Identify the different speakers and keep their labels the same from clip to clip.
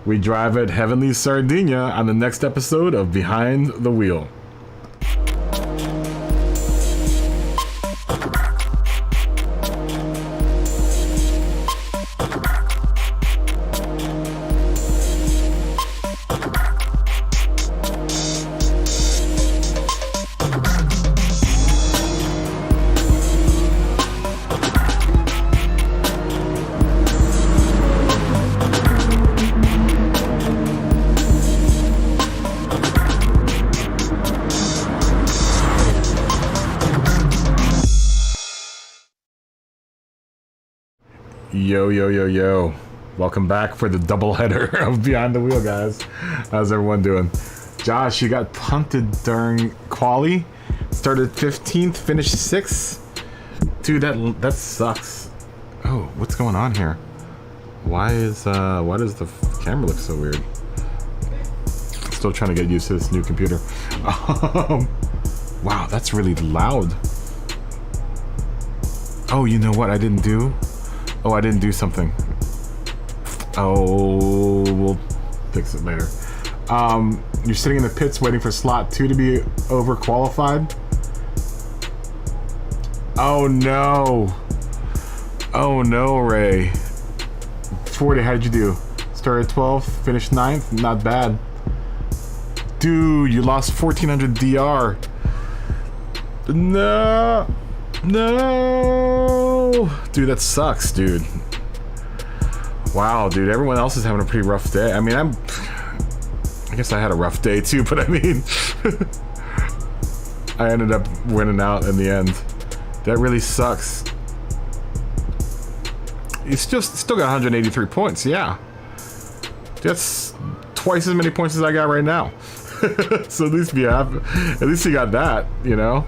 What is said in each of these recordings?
Speaker 1: We drive at heavenly Sardegna on the next episode of Behind the Wheel. Yo. Welcome back for the doubleheader of Behind the Wheel, guys. How's everyone doing? Josh, you got punted during quali. Started 15th, finished 6th. Dude, that sucks. Oh, what's going on here? Why does the camera look so weird? Still trying to get used to this new computer. Wow, that's really loud. Oh, you know what I didn't do? Oh, I didn't do something. Oh, we'll fix it later. You're sitting in the pits waiting for slot 2 to be overqualified. Oh no. Oh no, Ray. 40, how'd you do? Started 12th, finished 9th, not bad. Dude, you lost 1400 DR. No. Dude, that sucks, dude. Wow, dude, everyone else is having a pretty rough day. I mean, I guess I had a rough day too, but I mean, I ended up winning out in the end. That really sucks. You still got 183 points, yeah. That's twice as many points as I got right now. So at least you got that, you know.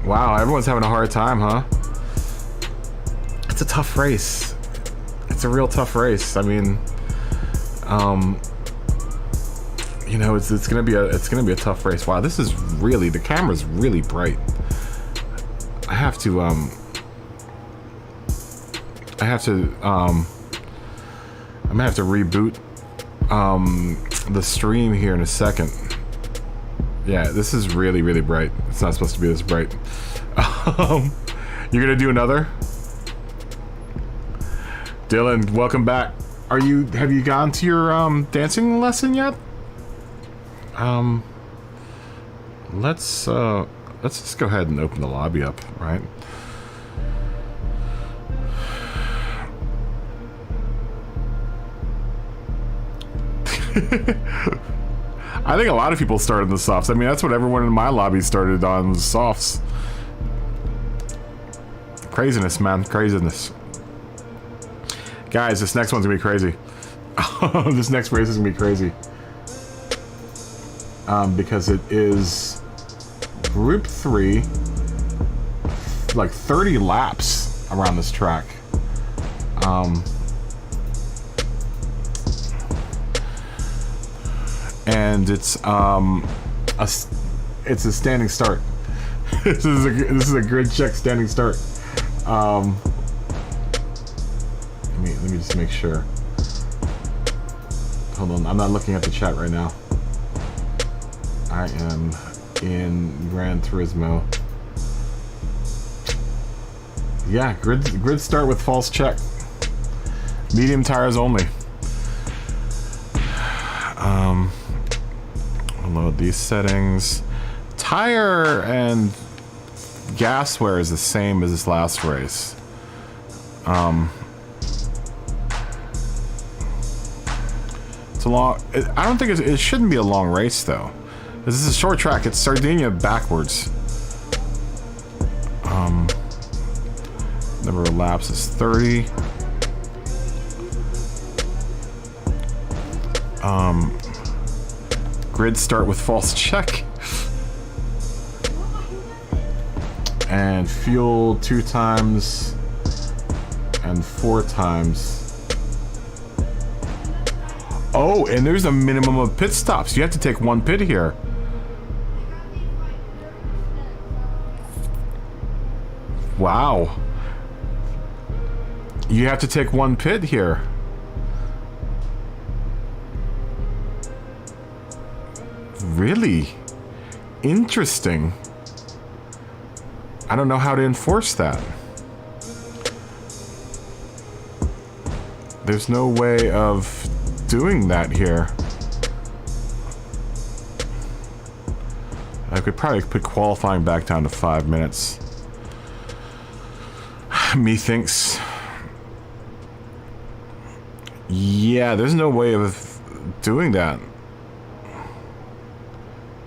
Speaker 1: Wow, everyone's having a hard time, huh? It's a tough race. It's a real tough race. I mean, you know, it's gonna be a tough race. Wow, this is really, the camera's really bright. I'm gonna have to reboot the stream here in a second. Yeah, this is really, really bright. It's not supposed to be this bright. You're gonna do another? Dylan, welcome back. Have you gone to your dancing lesson yet? Let's just go ahead and open the lobby up, right? I think a lot of people started the softs. I mean, that's what everyone in my lobby started on, was softs. Craziness, man. Craziness. Guys, this next one's gonna be crazy. This next race is gonna be crazy. Because it is Group 3, like 30 laps around this track. And it's a standing start. This is a grid check standing start. Let me just make sure. Hold on, I'm not looking at the chat right now. I am in Gran Turismo. Yeah, grid start with false check. Medium tires only. Load these settings. Tire and gas wear is the same as this last race. It's a long. I don't think it shouldn't be a long race though. This is a short track. It's Sardegna backwards. Number of laps is 30. Grid start with false check. And fuel 2 times and 4 times. Oh, and there's a minimum of pit stops. You have to take 1 pit here. Wow. You have to take one pit here. Really? Interesting. I don't know how to enforce that. There's no way of doing that here. I could probably put qualifying back down to 5 minutes. Methinks. Yeah, there's no way of doing that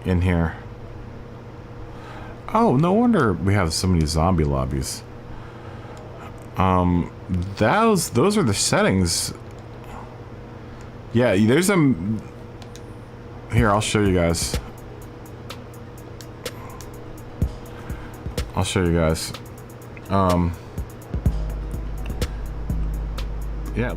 Speaker 1: in here. Oh, no wonder we have so many zombie lobbies. Those are the settings. Yeah, there's a... Here, I'll show you guys. I'll show you guys. Yeah.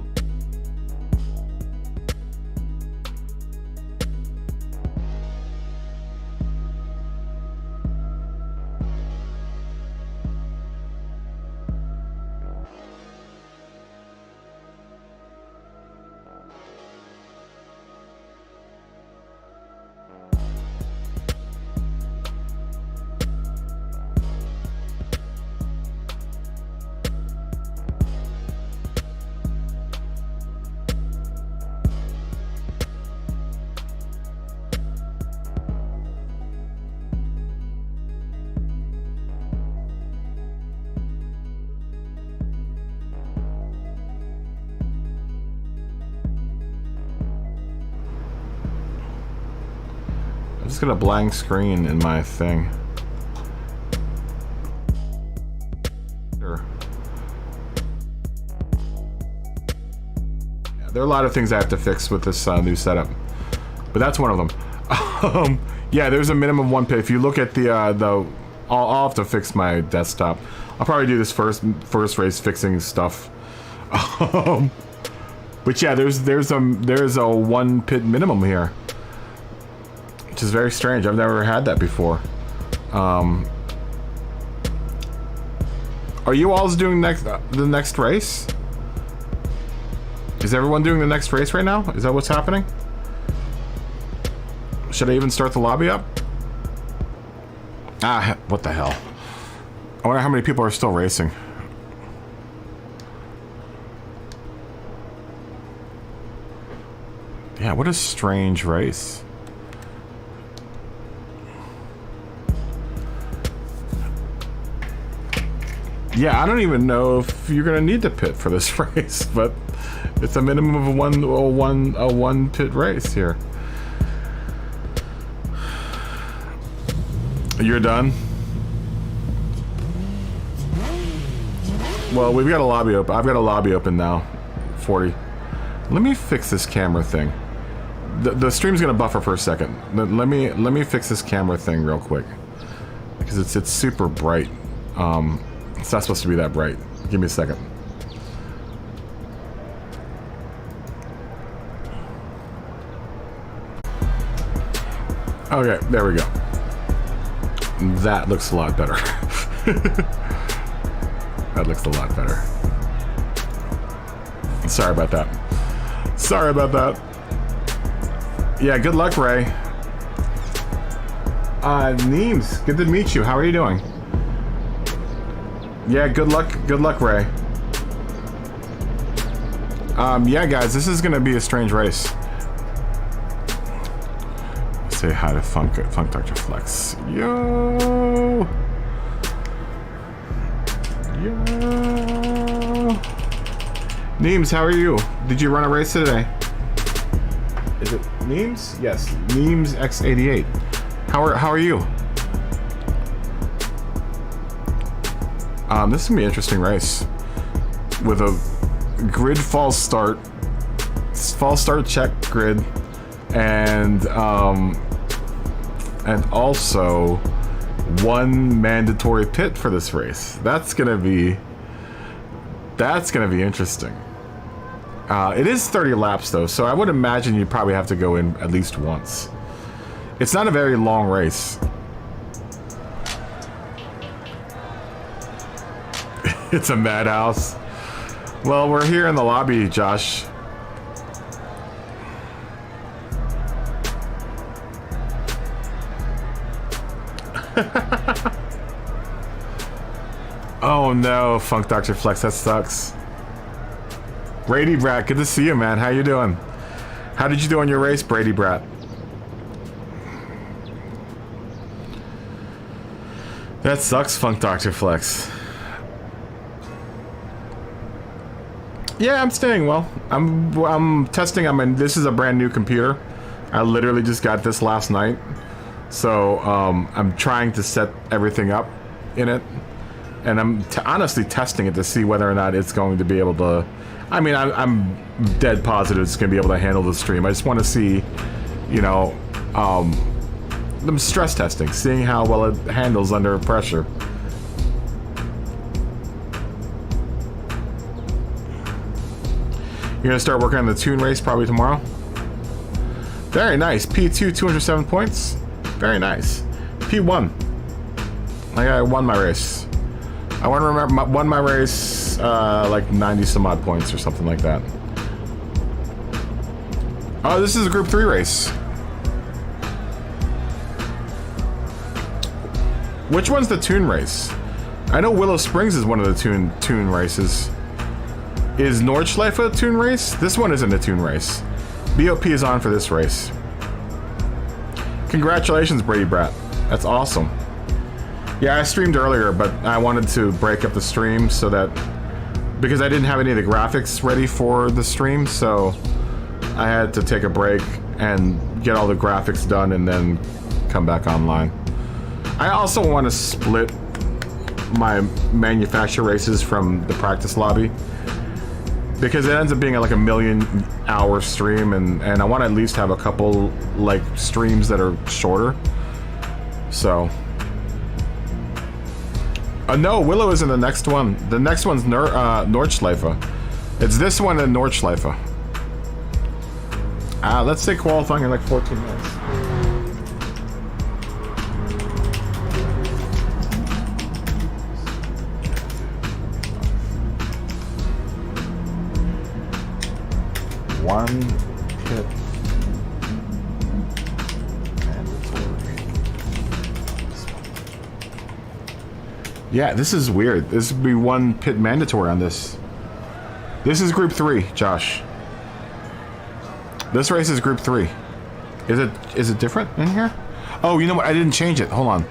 Speaker 1: I just got a blank screen in my thing. Sure. Yeah, there are a lot of things I have to fix with this new setup, but that's one of them. Yeah, there's a minimum of 1 pit. If you look at I'll have to fix my desktop. I'll probably do this first race fixing stuff. But yeah, there's a 1 pit minimum here. Which is very strange. I've never had that before. Are you all doing the next race? Is everyone doing the next race right now? Is that what's happening? Should I even start the lobby up? Ah, what the hell? I wonder how many people are still racing. Yeah, what a strange race. Yeah, I don't even know if you're gonna need to pit for this race, but it's a minimum of a one pit race here. You're done? Well, we've got a lobby open. I've got a lobby open now. 40. Let me fix this camera thing. The stream's gonna buffer for a second. Let me fix this camera thing real quick because it's super bright. It's not supposed to be that bright. Give me a second. Okay, there we go. That looks a lot better. That looks a lot better. Sorry about that. Sorry about that. Yeah, good luck, Ray. Neems, good to meet you. How are you doing? Yeah, good luck, Ray. Yeah, guys, this is gonna be a strange race. Say hi to Funk Dr. Flex. Yo! Yo! Neems, how are you? Did you run a race today? Is it Neems? Yes, Neems X88. How are you? This is gonna be an interesting race with a grid false start check grid, and also 1 mandatory pit for this race. That's gonna be interesting. It is 30 laps though, so I would imagine you probably have to go in at least once. It's not a very long race. It's a madhouse. Well, we're here in the lobby, Josh. Oh no, Funk Dr. Flex, that sucks. Brady Brat, good to see you, man. How you doing? How did you do on your race, Brady Brat? That sucks, Funk Dr. Flex. Yeah, I'm staying well. I'm testing. This is a brand new computer. I literally just got this last night. So I'm trying to set everything up in it, and I'm honestly testing it to see whether or not it's going to be able to. I mean, I'm dead positive it's going to be able to handle the stream. I just want to see, you know, the stress testing, seeing how well it handles under pressure. You're gonna start working on the tune race probably tomorrow. Very nice. P2, 207 points. Very nice. P1. I won my race. I want to remember won my race like 90 some odd points or something like that. Oh, this is a Group 3 race. Which one's the tune race? I know Willow Springs is one of the tune races. Is Nordschleife a tune race? This one isn't a tune race. BOP is on for this race. Congratulations, Brady Brat. That's awesome. Yeah, I streamed earlier, but I wanted to break up the stream so that... because I didn't have any of the graphics ready for the stream, so I had to take a break and get all the graphics done and then come back online. I also want to split my manufacture races from the practice lobby, because it ends up being like a 1,000,000-hour stream, and I want to at least have a couple like streams that are shorter. So, no, Willow isn't the next one. The next one's Nordschleife. It's this one and Nordschleife. Let's say qualifying in like 14 minutes. One pit mandatory. Yeah, this is weird. This would be one pit mandatory on this. This is Group 3, Josh. This race is Group 3. Is it different in here? Oh, you know what? I didn't change it. Hold on.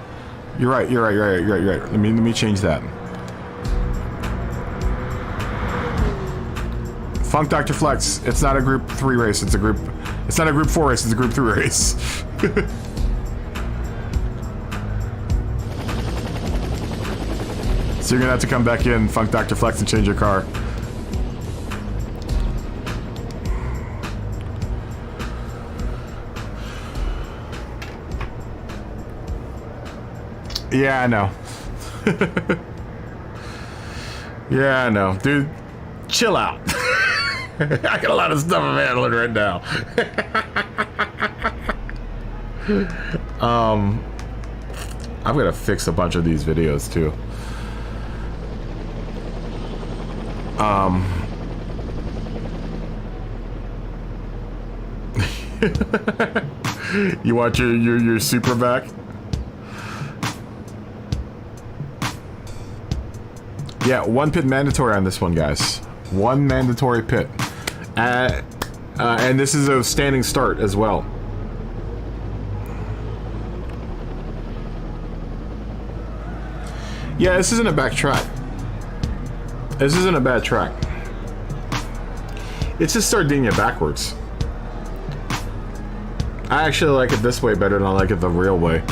Speaker 1: You're right. Let me change that. Funk Dr. Flex, it's not a Group 3 race, it's not a Group 4 race, it's a Group 3 race. So you're gonna have to come back in, Funk Dr. Flex, and change your car. Yeah, I know. Yeah, I know. Dude, chill out. I got a lot of stuff I'm handling right now. I'm gonna fix a bunch of these videos too. You want your super back? Yeah, one pit mandatory on this one, guys. One mandatory pit. And this is a standing start as well. Yeah, this isn't a back track. This isn't a bad track. It's just Sardegna backwards. I actually like it this way better than I like it the real way.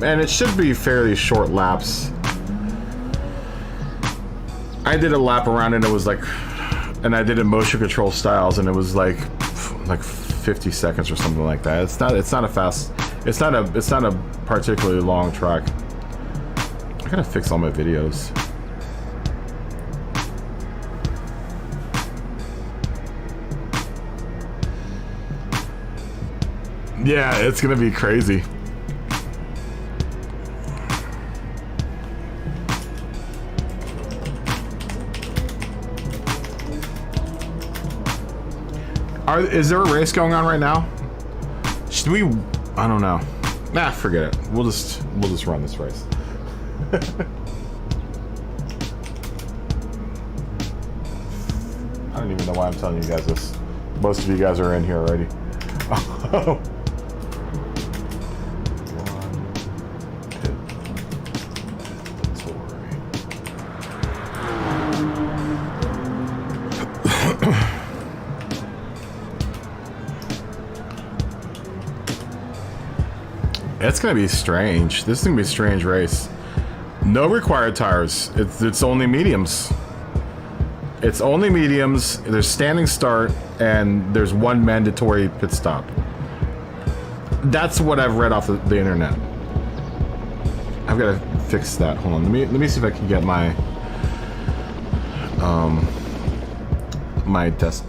Speaker 1: And it should be fairly short laps. I did a lap around and it was like, and I did it motion control styles and it was like 50 seconds or something like that. It's not a particularly long track. I gotta fix all my videos. Yeah, it's gonna be crazy. Is there a race going on right now? Should we? I don't know. Nah, forget it. We'll just run this race. I don't even know why I'm telling you guys this. Most of you guys are in here already. It's gonna be strange. This is gonna be a strange race. No required tires. It's only mediums. It's only mediums. There's standing start and there's one mandatory pit stop. That's what I've read off the internet. I've got to fix that. Hold on. Let me see if I can get my my test.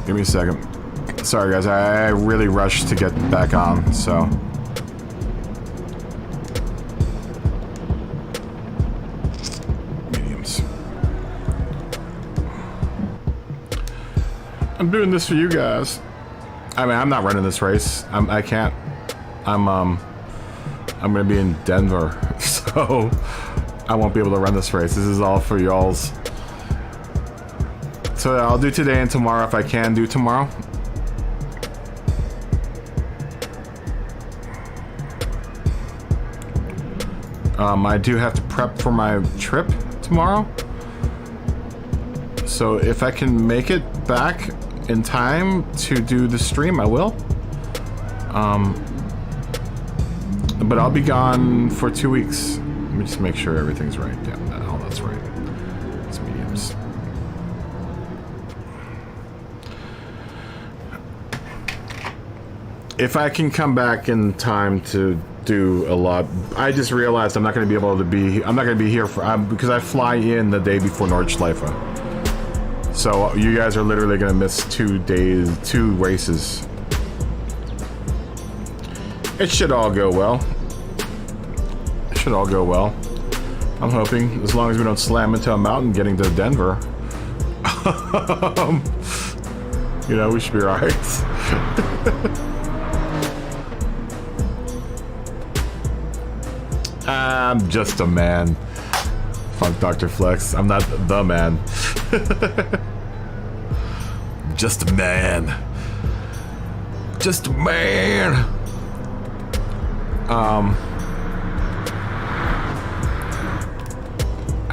Speaker 1: Give me a second. Sorry guys, I really rushed to get back on, so. Mediums. I'm doing this for you guys. I mean, I'm not running this race. I can't. I'm gonna be in Denver, so I won't be able to run this race. This is all for y'all's. So I'll do today and tomorrow if I can do tomorrow. I do have to prep for my trip tomorrow. So if I can make it back in time to do the stream, I will. But I'll be gone for 2 weeks. Let me just make sure everything's right. Yeah, all that's right. It's mediums. If I can come back in time to do a lot, I just realized I'm not going to be able to be. I'm not going to be here for because I fly in the day before Nordschleife. So you guys are literally going to miss 2 days, 2 races. It should all go well. It should all go well. I'm hoping, as long as we don't slam into a mountain getting to Denver. You know, we should be alright. I'm just a man. Fuck Dr. Flex. I'm not the man. Just a man. Just a man.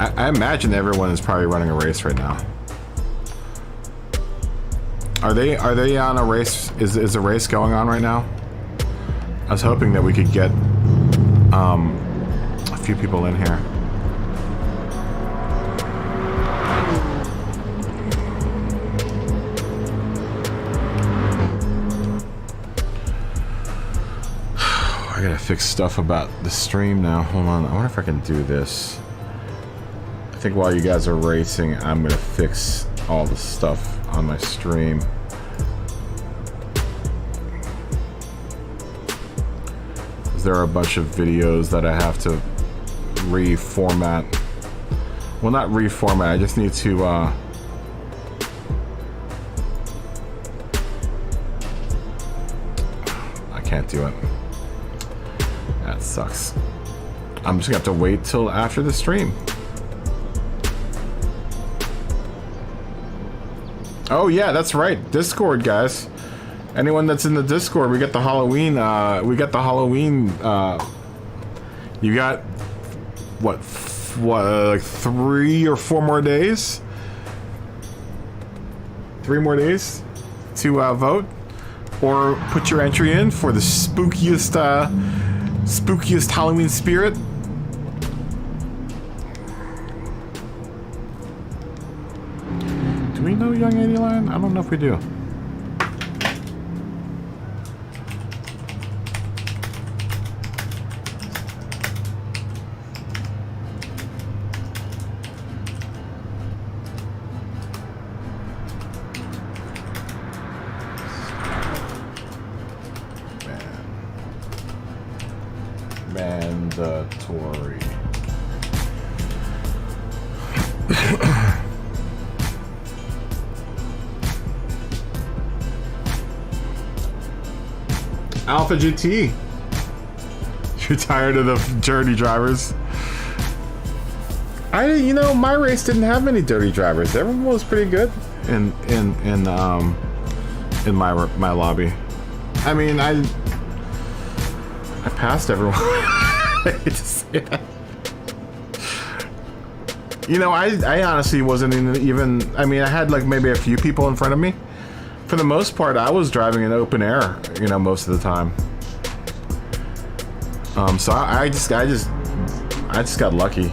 Speaker 1: I imagine everyone is probably running a race right now. Are they on a race? Is a race going on right now? I was hoping that we could get a few people in here. I gotta fix stuff about the stream now. Hold on, I wonder if I can do this. I think while you guys are racing, I'm gonna fix all the stuff on my stream. There are a bunch of videos that I have to reformat. Well, not reformat, I just need to I can't do it. That sucks. I'm just gonna have to wait till after the stream. Oh yeah, that's right. Discord, guys. Anyone that's in the Discord, we got the Halloween, you got, what, like 3 or 4 more days? 3 more days to vote? Or put your entry in for the spookiest Halloween spirit? Do we know Young 80 Line? I don't know if we do. Mandatory. Alpha GT. You're tired of the dirty drivers? You know, my race didn't have many dirty drivers. Everyone was pretty good in my lobby. I mean, I passed everyone. I hate to say that. You know, I honestly wasn't even. I mean, I had like maybe a few people in front of me. For the most part, I was driving in open air, you know, most of the time. So I just got lucky.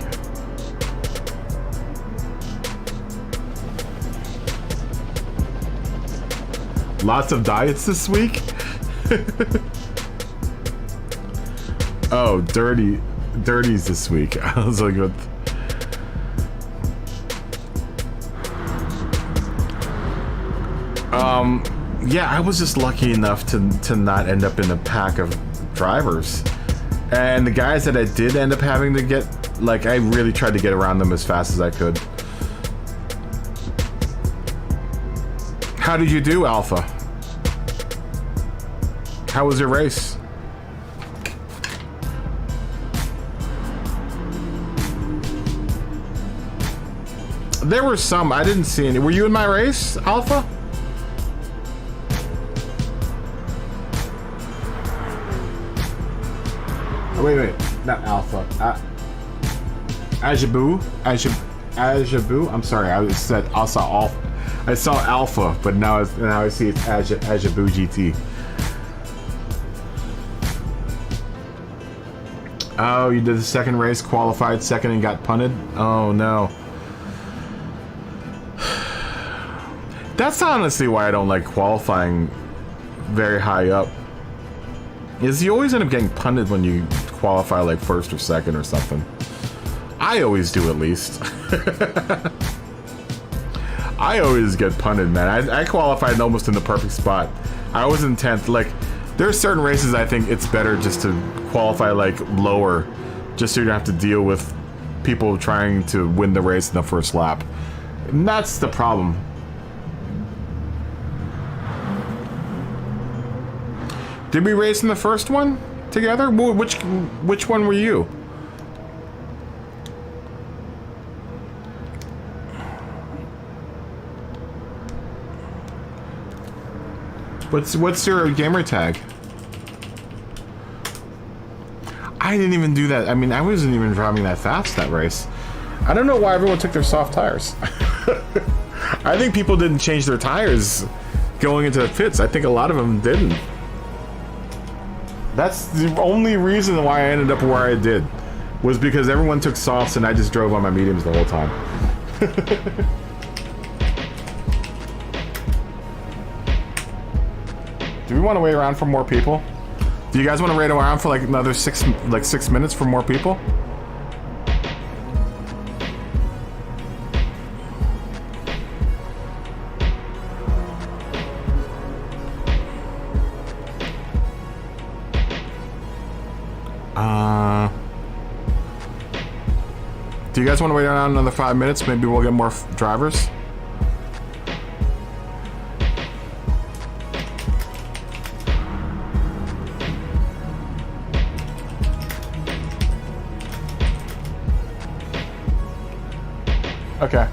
Speaker 1: Lots of diets this week. Oh, dirties this week. I was like, what? Yeah, I was just lucky enough to not end up in a pack of drivers. And the guys that I did end up having to get, like, I really tried to get around them as fast as I could. How did you do, Alpha? How was your race? There were some, I didn't see any. Were you in my race, Alpha? Wait, not Alpha. Ajabu? I'm sorry, I saw Alpha, but now I see it's Ajabu GT. Oh, you did the second race, qualified second and got punted? Oh no. That's honestly why I don't like qualifying very high up. Is you always end up getting punted when you qualify like first or second or something. I always do, at least. I always get punted, man. I qualified almost in the perfect spot. I was in 10th. Like, there are certain races I think it's better just to qualify like lower, just so you don't have to deal with people trying to win the race in the first lap. And that's the problem. Did we race in the first one together? Which one were you? What's your gamer tag? I didn't even do that. I mean, I wasn't even driving that fast that race. I don't know why everyone took their soft tires. I think people didn't change their tires going into the pits. I think a lot of them didn't. That's the only reason why I ended up where I did, was because everyone took softs and I just drove on my mediums the whole time. Do we want to wait around for more people? Do you guys want to wait around for like another 6 minutes for more people? Do you guys want to wait around another 5 minutes? Maybe we'll get more drivers. Okay.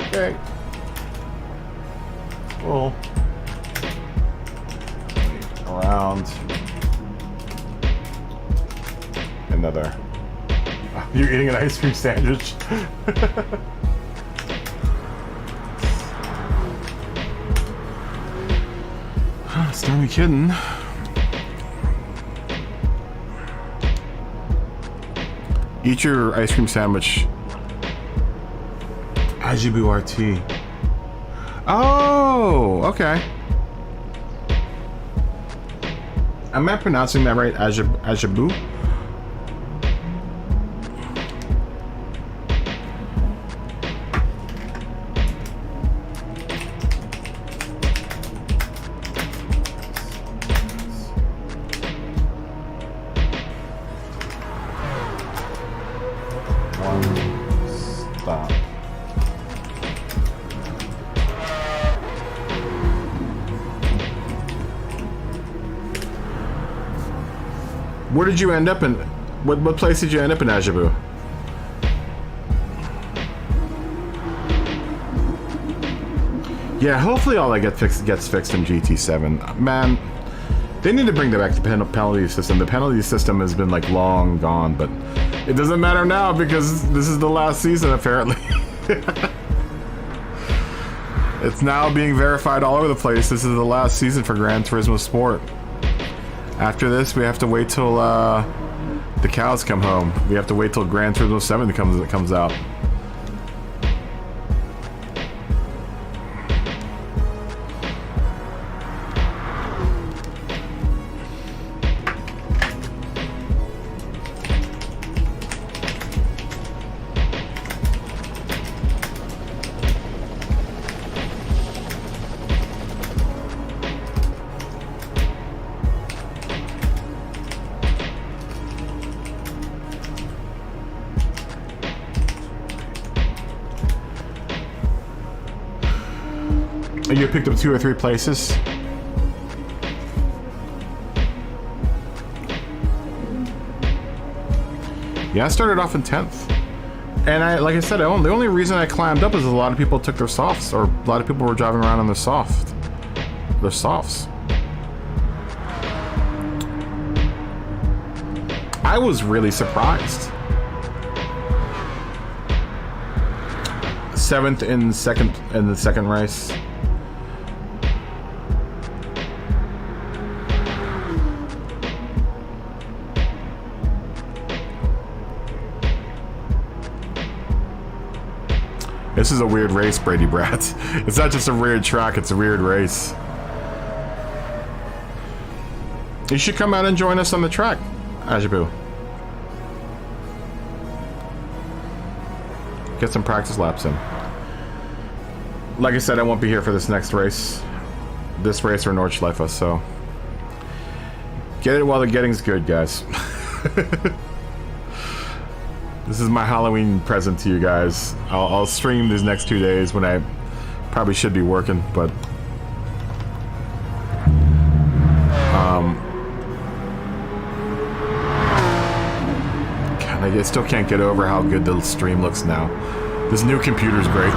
Speaker 1: Okay. We'll wait around another. You're eating an ice cream sandwich. Stormy kidding. Eat your ice cream sandwich. Ajibu RT. Oh, okay. Am I pronouncing that right? Ajibu? Stop. Where did you end up in? What place did you end up in, Ajibu? Yeah, hopefully all that gets fixed in GT7. Man, they need to bring back the penalty system. The penalty system has been like long gone, but it doesn't matter now because this is the last season apparently. It's now being verified all over the place. This is the last season for Gran Turismo Sport. After this, we have to wait till the cows come home. We have to wait till Gran Turismo 7 comes out. You picked up 2 or 3 places. Yeah, I started off in 10th. And like I said, the only reason I climbed up is a lot of people took their softs, or a lot of people were driving around on their softs. I was really surprised. 7th in the second race. This is a weird race, Brady Brat. It's not just a weird track, it's a weird race. You should come out and join us on the track, Ajibu. Get some practice laps in. Like I said, I won't be here for this next race. This race or Nordschleife, so... Get it while the getting's good, guys. This is my Halloween present to you guys. I'll stream these next 2 days when I probably should be working, but... God, I still can't get over how good the stream looks now. This new computer's great.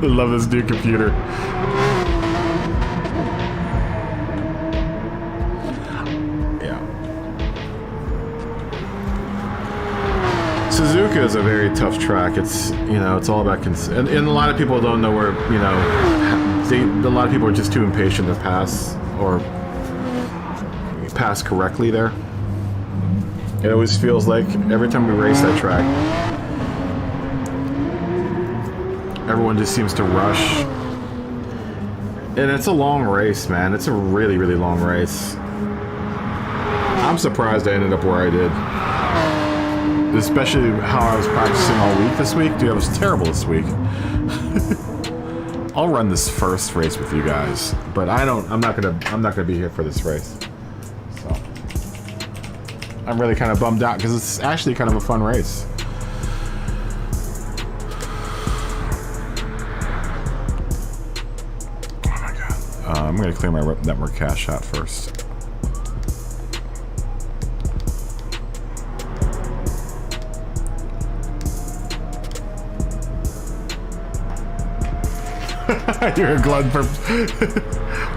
Speaker 1: Love this new computer. Yeah. Suzuka is a very tough track. It's, you know, it's all about and a lot of people don't know where, you know, a lot of people are just too impatient to pass or pass correctly there. It always feels like every time we race that track, everyone just seems to rush. And it's a long race, man. It's a really, really long race. I'm surprised I ended up where I did. Especially how I was practicing all week this week. Dude, I was terrible this week. I'll run this first race with you guys, but I'm not gonna be here for this race. So I'm really kind of bummed out because it's actually kind of a fun race. Oh my god. I'm gonna clear my network cache out first. You're a glutton for.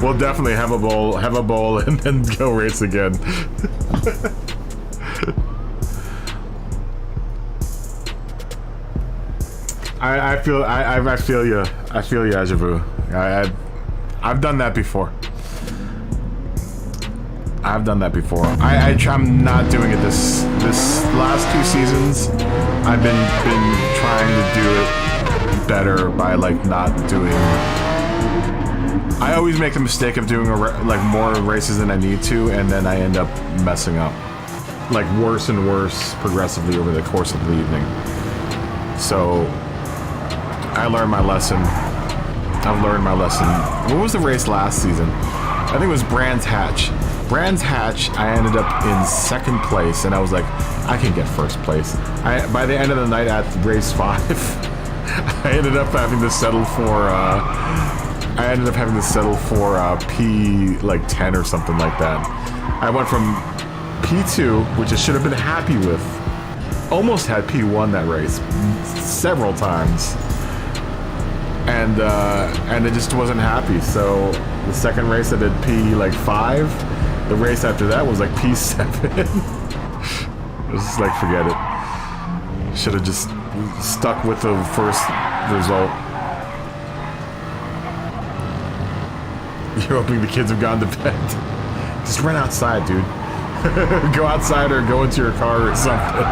Speaker 1: We'll definitely have a bowl, and then go race again. I feel you. I feel you, Ajavu. I've done that before. I'm not doing it this last 2 seasons. I've been trying to do it better by like not doing. I always make the mistake of doing like more races than I need to, and then I end up messing up, like worse and worse progressively over the course of the evening. So I learned my lesson. I've learned my lesson. What was the race last season? I think it was Brands Hatch. Brands Hatch, I ended up in 2nd place, and I was like, I can get 1st place. By the end of the night at race 5, I ended up having to settle for P like 10 or something like that. I went from P2, which I should have been happy with, almost had P1 that race several times, and I just wasn't happy. So the second race I did P like 5. The race after that was like P7. I was just like, forget it. Should have just stuck with the first result. You're hoping the kids have gone to bed. Just run outside, dude. Go outside or go into your car or something.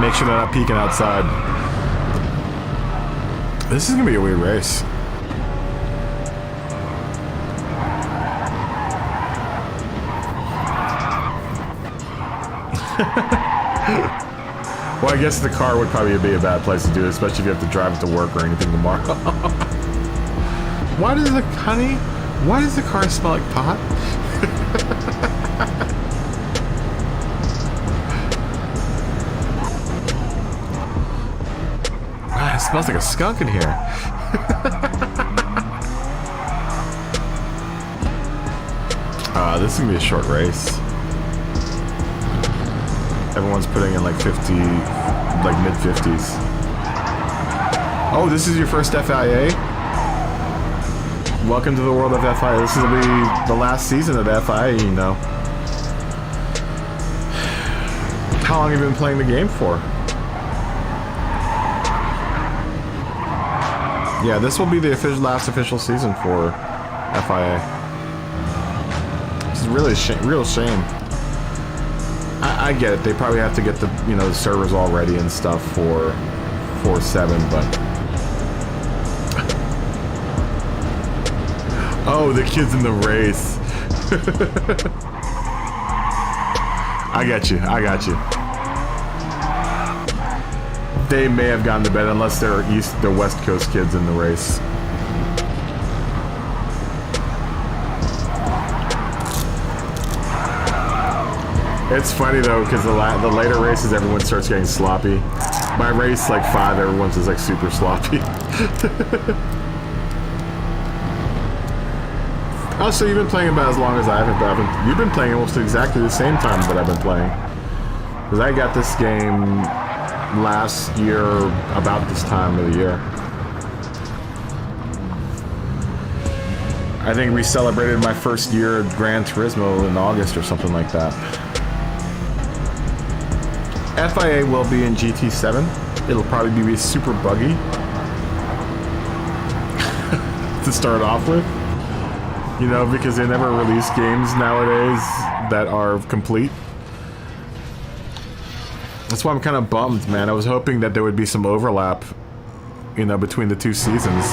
Speaker 1: Make sure they're not peeking outside. This is gonna be a weird race. Well, I guess the car would probably be a bad place to do it, especially if you have to drive it to work or anything tomorrow. Why does the car smell like pot? Wow, it smells like a skunk in here. This is gonna be a short race. Everyone's putting in like 50, like mid-50s. Oh, this is your first FIA? Welcome to the world of FIA. This will be the last season of the FIA, you know. How long have you been playing the game for? Yeah, this will be the last official season for FIA. It's really real shame. I get it. They probably have to get the the servers all ready and stuff for 4.7, but oh, the kids in the race. I got you. They may have gone to bed unless they're West Coast kids in the race. It's funny though, because the later races, everyone starts getting sloppy. By race like 5, everyone's just like super sloppy. Oh, so you've been playing about as long as I haven't. You've been playing almost exactly the same time that I've been playing. Because I got this game last year, about this time of the year. I think we celebrated my first year at Gran Turismo in August or something like that. FIA will be in GT7. It'll probably be super buggy to start off with. You know, because they never release games nowadays that are complete. That's why I'm kind of bummed, man. I was hoping that there would be some overlap, you know, between the two seasons.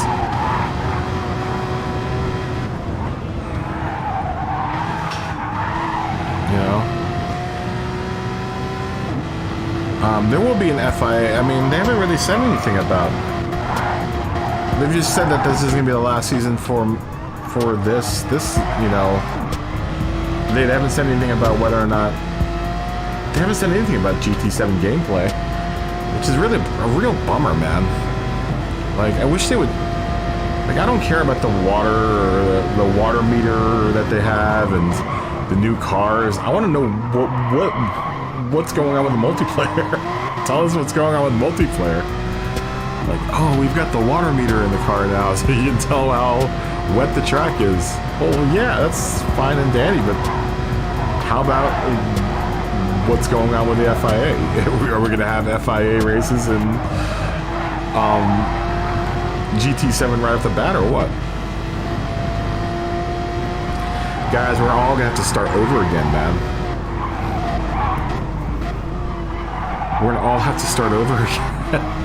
Speaker 1: You know? There will be an FIA. I mean, they haven't really said anything about... They've just said that this is going to be the last season for this, you know, they haven't said anything about whether or not, they haven't said anything about GT7 gameplay, which is really a real bummer, man. Like, I wish they would, like, I don't care about the water or the water meter that they have and the new cars. I want to know what's going on with the multiplayer. Tell us what's going on with multiplayer. Like, oh, we've got the water meter in the car now, so you can tell how wet the track is. Well, yeah, that's fine and dandy, but how about what's going on with the FIA? Are we going to have FIA races in GT7 right off the bat, or what? Guys, we're all going to have to start over again, man. We're going to all have to start over again.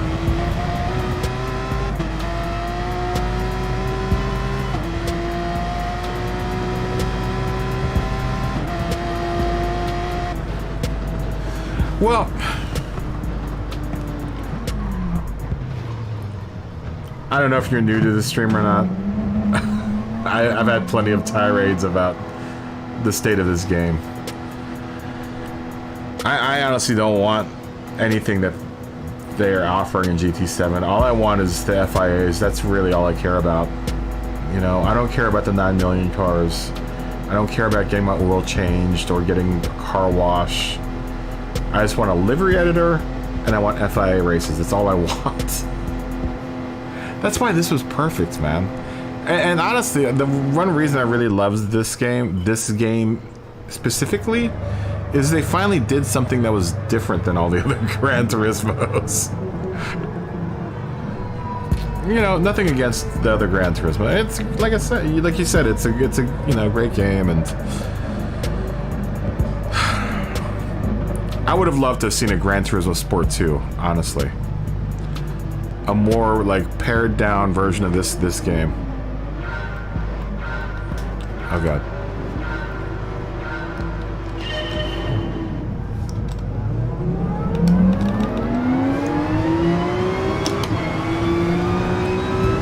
Speaker 1: Well, I don't know if you're new to the stream or not. I've had plenty of tirades about the state of this game. I honestly don't want anything that they're offering in GT7. All I want is the FIAs. That's really all I care about. You know, I don't care about the 9 million cars. I don't care about getting my oil changed or getting a car wash. I just want a livery editor, and I want FIA races. That's all I want. That's why this was perfect, man. And honestly, the one reason I really love this game specifically, is they finally did something that was different than all the other Gran Turismos. You know, nothing against the other Gran Turismo. It's like I said, like you said, it's a you know, great game, and I would have loved to have seen a Gran Turismo Sport 2, honestly. A more, like, pared down version of this game. Oh, God.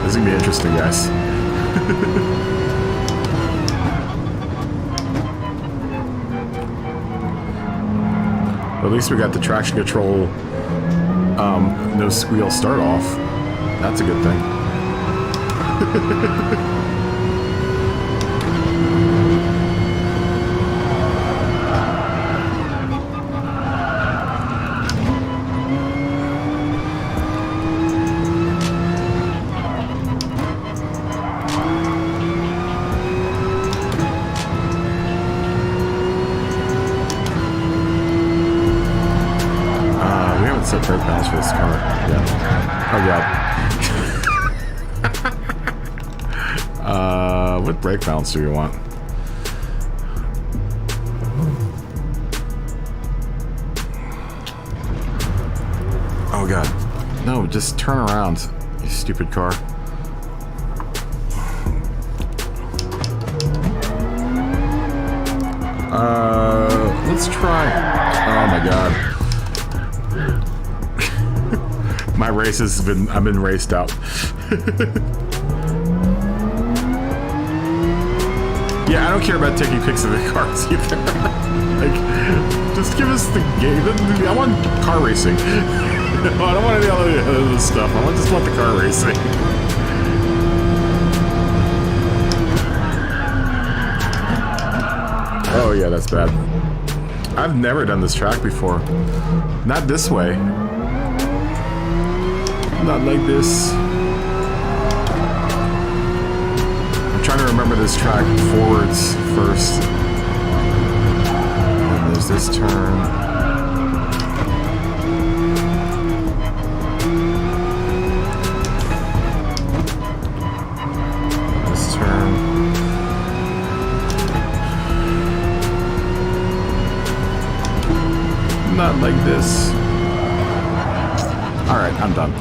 Speaker 1: This is gonna be interesting, guys. At least we got the traction control, no squeal start off. That's a good thing. Set brake balance for this car. Yeah. Oh god. What brake balance do you want? Oh god. No, just turn around, you stupid car. Let's try. Oh my god. My race has been, I've been raced out. Yeah, I don't care about taking pics of the cars either. Like, just give us the game. I want car racing. I don't want any other stuff. I just want the car racing. Oh yeah, that's bad. I've never done this track before. Not this way. Not like this. I'm trying to remember this track forwards first. And there's this turn. This turn. Not like this. Alright, I'm done.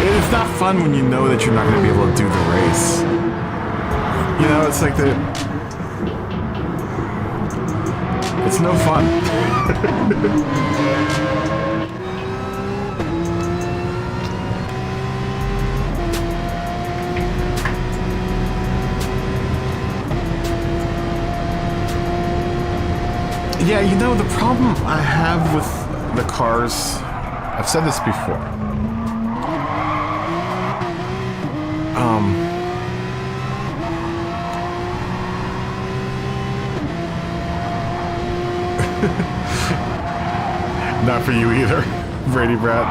Speaker 1: It's not fun when you know that you're not going to be able to do the race. You know, it's like it's no fun. Yeah, you know, the problem I have with the cars, I've said this before. Not for you either, Brady Brad.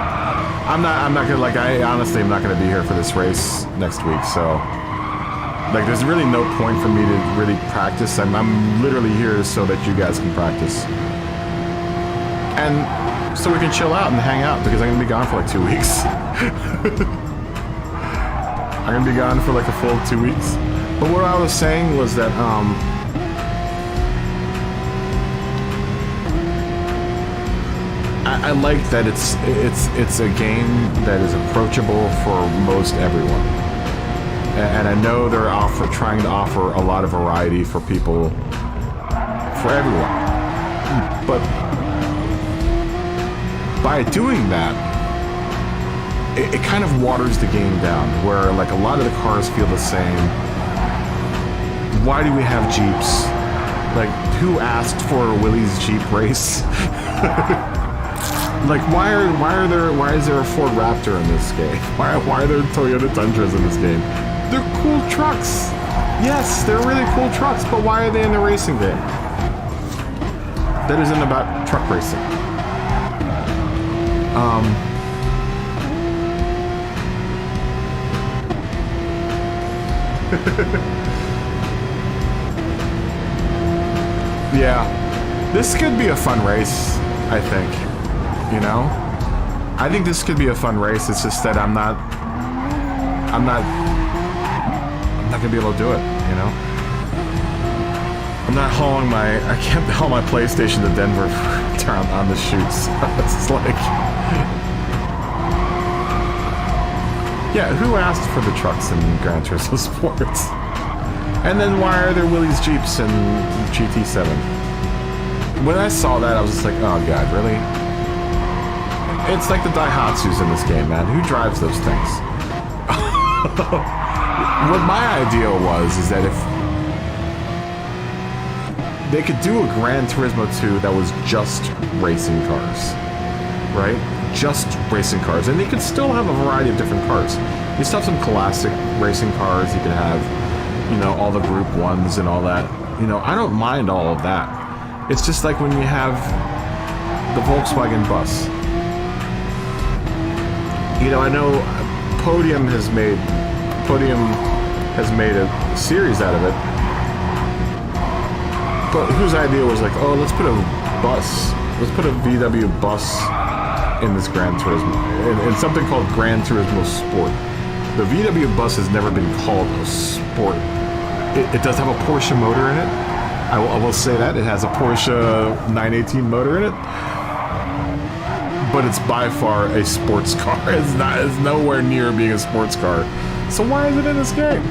Speaker 1: I'm not gonna, like, I honestly am not gonna be here for this race next week, so like, there's really no point for me to really practice. I'm literally here so that you guys can practice. And so we can chill out and hang out, because I'm gonna be gone for like 2 weeks. I'm gonna be gone for like a full 2 weeks. But what I was saying was that, I like that it's a game that is approachable for most everyone. And I know they're trying to offer a lot of variety for people, for everyone. But by doing that, it kind of waters the game down, where like a lot of the cars feel the same. Why do we have Jeeps? Like, who asked for a Willys Jeep race? Like, why is there a Ford Raptor in this game? Why are there Toyota Tundras in this game? They're cool trucks. Yes, they're really cool trucks, but why are they in a racing game? That isn't about truck racing. Yeah, this could be a fun race, I think. You know? I think this could be a fun race. It's just that I'm not gonna be able to do it, you know? I'm not hauling I can't haul my PlayStation to Denver on the shoots. It's like, yeah, who asked for the trucks in Gran Turismo Sports? And then why are there Willys Jeeps in GT7? When I saw that, I was just like, oh god, really? It's like the Daihatsus in this game, man. Who drives those things? What my idea was is that if they could do a Gran Turismo 2 that was just racing cars, right? Just racing cars. And they could still have a variety of different cars. You still have some classic racing cars. You can have, you know, all the Group 1s and all that. You know, I don't mind all of that. It's just like when you have the Volkswagen bus. You know, I know Podium has made a series out of it, but whose idea was like, oh, let's put a VW bus in this Gran Turismo, in something called Gran Turismo Sport. The VW bus has never been called a sport. It does have a Porsche motor in it. I will say that it has a Porsche 918 motor in it. But it's by far a sports car. It's nowhere near being a sports car. So why is it in this game?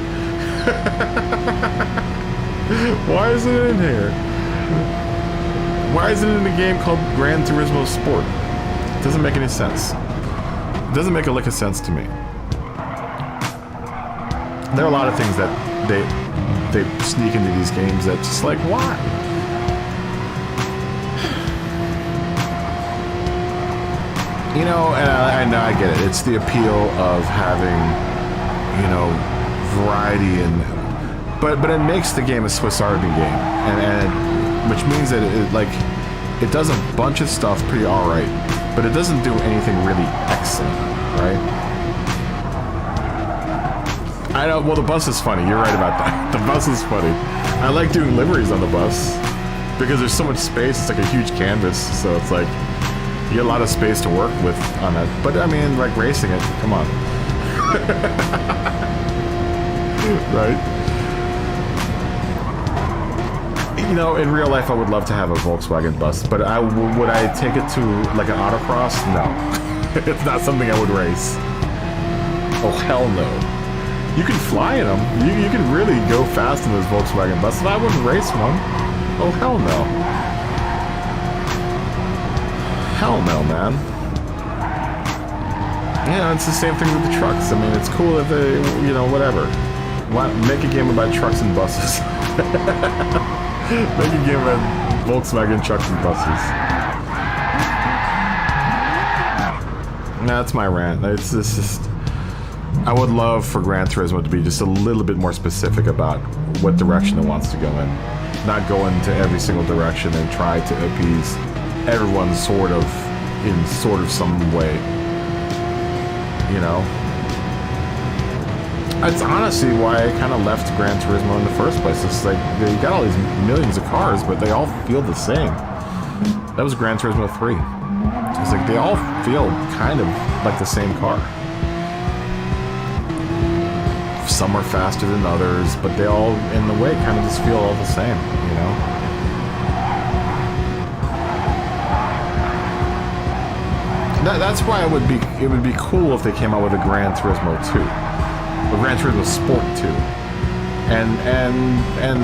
Speaker 1: Why is it in here? Why is it in a game called Gran Turismo Sport? It doesn't make any sense. It doesn't make a lick of sense to me. There are a lot of things that they sneak into these games that just like, why? You know, and I know, I get it. It's the appeal of having, you know, variety but it makes the game a Swiss Army game, and which means that it does a bunch of stuff pretty alright, but it doesn't do anything really excellent, right? I know. Well, the bus is funny. You're right about that. The bus is funny. I like doing liveries on the bus because there's so much space. It's like a huge canvas, so it's like you get a lot of space to work with on that. But I mean, like racing it, come on, right? You know, in real life, I would love to have a Volkswagen bus, but would I take it to like an autocross? No, it's not something I would race. Oh hell no! You can fly in them. You can really go fast in those Volkswagen buses. I wouldn't race one. Oh hell no! Hell no, man. Yeah, it's the same thing with the trucks. I mean, it's cool if they, you know, whatever. Make a game about trucks and buses. Make a game about Volkswagen trucks and buses. That's my rant. It's just... I would love for Gran Turismo to be just a little bit more specific about what direction it wants to go in. Not go into every single direction and try to appease everyone in sort of some way. You know? That's honestly why I kind of left Gran Turismo in the first place. It's like, you got all these millions of cars, but they all feel the same. That was Gran Turismo 3. It's like, they all feel kind of like the same car. Some are faster than others, but they all, in the way, kind of just feel all the same, you know? That's why it would be cool if they came out with a Gran Turismo 2. A Gran Turismo Sport 2. And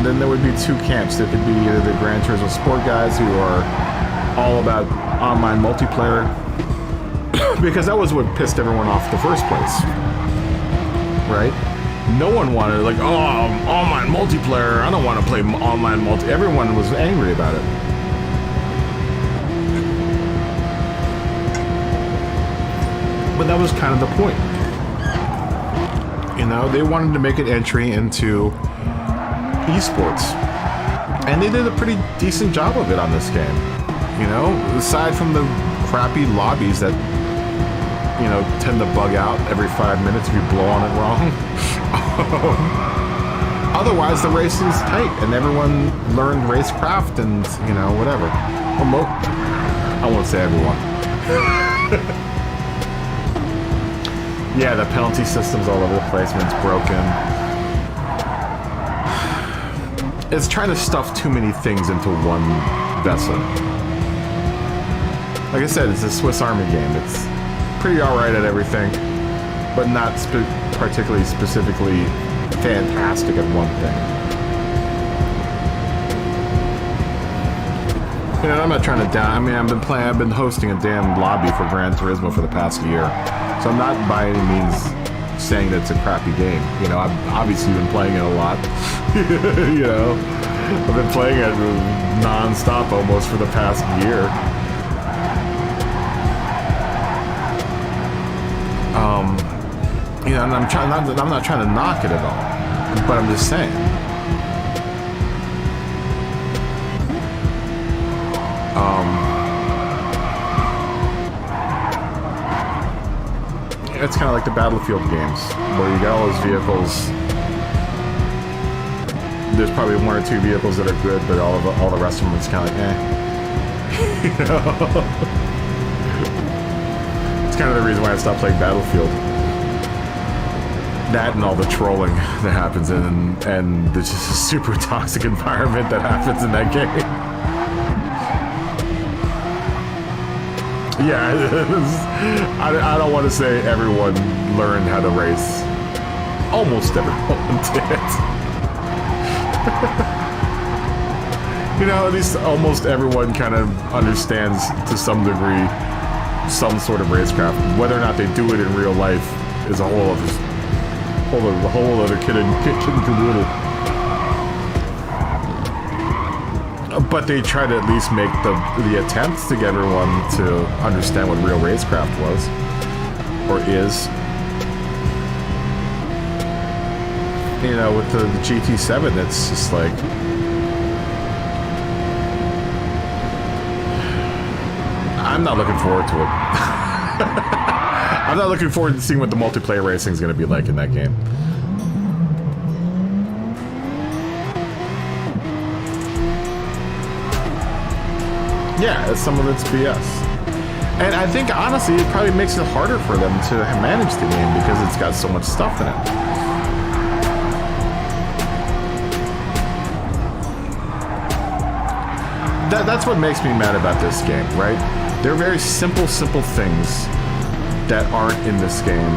Speaker 1: then there would be two camps. There could be either the Gran Turismo Sport guys who are all about online multiplayer, because that was what pissed everyone off in the first place, right? No one wanted, like, oh, online multiplayer, I don't want to play online multi... Everyone was angry about it. But that was kind of the point. You know, they wanted to make an entry into esports. And they did a pretty decent job of it on this game. You know, aside from the crappy lobbies that, you know, tend to bug out every 5 minutes if you blow on it wrong. Otherwise, the racing's tight, and everyone learned racecraft and, you know, whatever. I won't say everyone. Yeah, the penalty system's all over the place when it's broken. It's trying to stuff too many things into one vessel. Like I said, it's a Swiss Army game. It's pretty alright at everything, but not particularly specifically fantastic at one thing. You know, I'm not trying to I mean, I've been hosting a damn lobby for Gran Turismo for the past year, so I'm not by any means saying that it's a crappy game. You know, I've obviously been playing it a lot. You know, I've been playing it non-stop almost for the past year. You know, and I'm not trying to knock it at all, but I'm just saying. It's kind of like the Battlefield games, where you got all those vehicles. There's probably one or two vehicles that are good, but all the rest of them is kind of like, eh. You know? It's kind of the reason why I stopped playing Battlefield. That and all the trolling that happens and there's just a super toxic environment that happens in that game. Yeah, I don't want to say everyone learned how to race. Almost everyone did. You know, at least almost everyone kind of understands to some degree some sort of racecraft. Whether or not they do it in real life is a whole other kid and caboodle. But they try to at least make the attempts to get everyone to understand what real racecraft was or is. You know, with the GT7, it's just like... I'm not looking forward to it. I'm not looking forward to seeing what the multiplayer racing is going to be like in that game. Yeah, some of it's BS. And I think, honestly, it probably makes it harder for them to manage the game because it's got so much stuff in it. That's what makes me mad about this game, right? There are very simple things that aren't in this game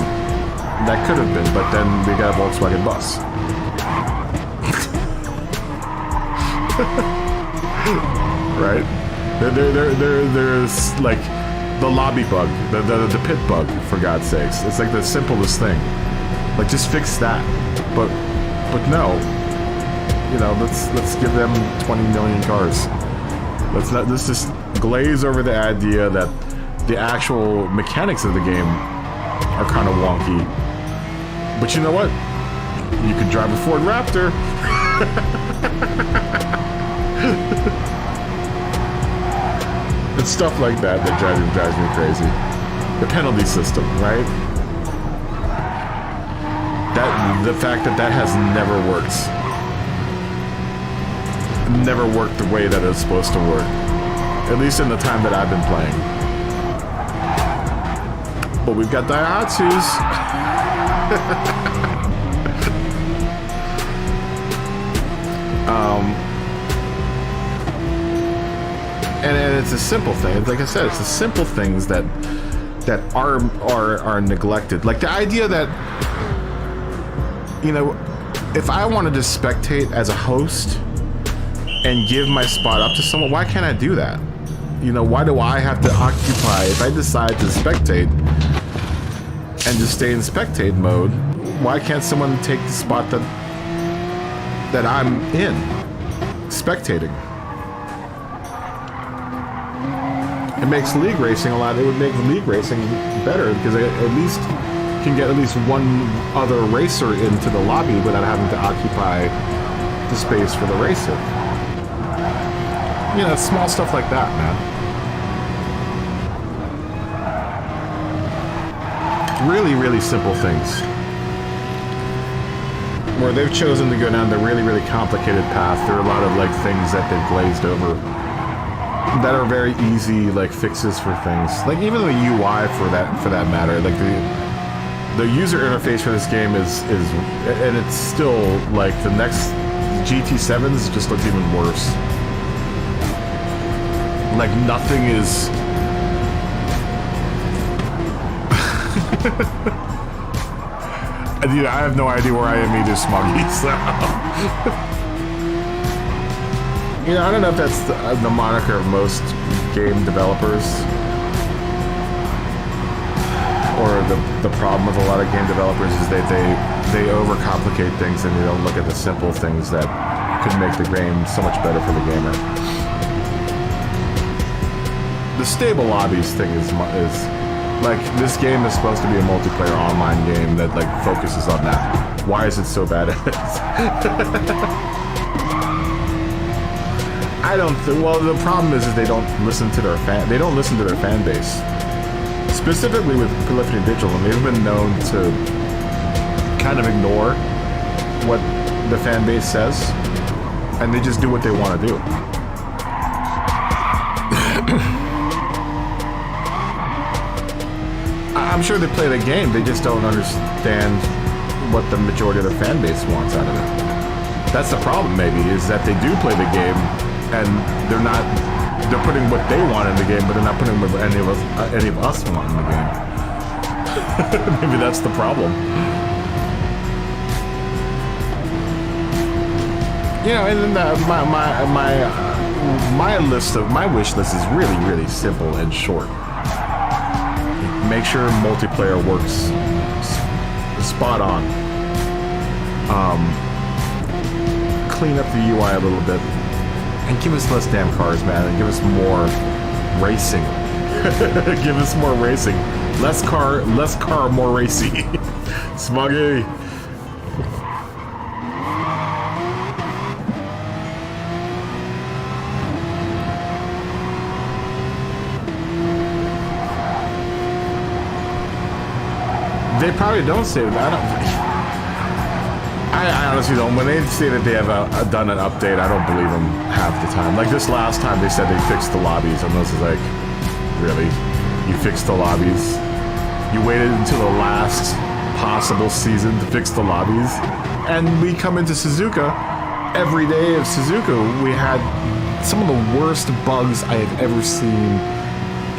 Speaker 1: that could have been, but then we got a Volkswagen bus. Right? There's like the lobby bug, the pit bug, for God's sakes. It's like the simplest thing. Like, just fix that. But no. You know, let's give them 20 million cars. Let's just glaze over the idea that the actual mechanics of the game are kind of wonky. But you know what? You can drive a Ford Raptor. It's stuff like that drives me crazy. The penalty system, right? The fact that has never worked. Never worked the way that it's supposed to work. At least in the time that I've been playing. But we've got Daihatsus. And it's a simple thing. Like I said, it's the simple things that are neglected. Like the idea that, you know, if I wanted to spectate as a host and give my spot up to someone, why can't I do that? You know, why do I have to occupy? If I decide to spectate and just stay in spectate mode, why can't someone take the spot that I'm in, spectating? It makes league racing it would make league racing better because I at least can get at least one other racer into the lobby without having to occupy the space for the racer. You know, small stuff like that, man. Really, really simple things. Where they've chosen to go down the really, really complicated path, there are a lot of like things that they've glazed over that are very easy like fixes for things. Like even the UI for that matter. Like the user interface for this game is and it's still like the next GT7s just looks even worse. Like nothing is Dude, I have no idea where I am either, Smuggy, so you know, I don't know if that's the moniker of most game developers or the problem with a lot of game developers is that they overcomplicate things and they don't look at the simple things that could make the game so much better for the gamer. The stable lobbies thing is like, this game is supposed to be a multiplayer online game that like focuses on that. Why is it so bad at it? I don't well, the problem is they don't listen to their fan base. Specifically with Polyphony Digital, and they've been known to kind of ignore what the fan base says, and they just do what they want to do. I'm sure they play the game, they just don't understand what the majority of the fan base wants out of it. That's the problem, maybe, is that they do play the game, and they're putting what they want in the game, but they're not putting what any of us want in the game. Maybe that's the problem. You know, and then my wish list is really, really simple and short. Make sure multiplayer works spot on. Clean up the UI a little bit. And give us less damn cars, man. And give us more racing. Give us more racing. Less car, more racy. Smuggy. They probably don't say that. I honestly don't. When they say that they have done an update, I don't believe them half the time. Like this last time, they said they fixed the lobbies, and this is like, really? You fixed the lobbies? You waited until the last possible season to fix the lobbies? And we come into Suzuka, every day of Suzuka, we had some of the worst bugs I have ever seen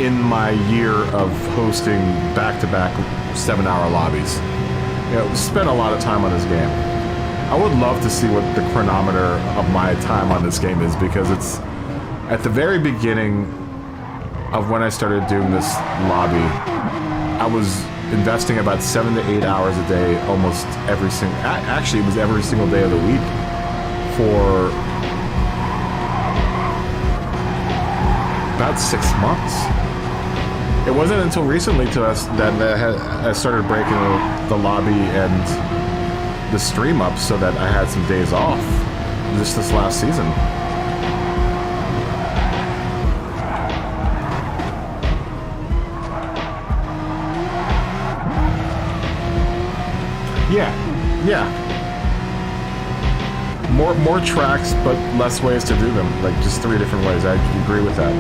Speaker 1: in my year of hosting back-to-back 7-hour lobbies. You know, spent a lot of time on this game. I would love to see what the chronometer of my time on this game is, because it's at the very beginning of when I started doing this lobby, I was investing about 7 to 8 hours a day almost every single, actually it was every single day of the week for about 6 months. It wasn't until recently to us that I started breaking the lobby and the stream up so that I had some days off just this last season. Yeah. More tracks, but less ways to do them. Like just 3 different ways. I agree with that.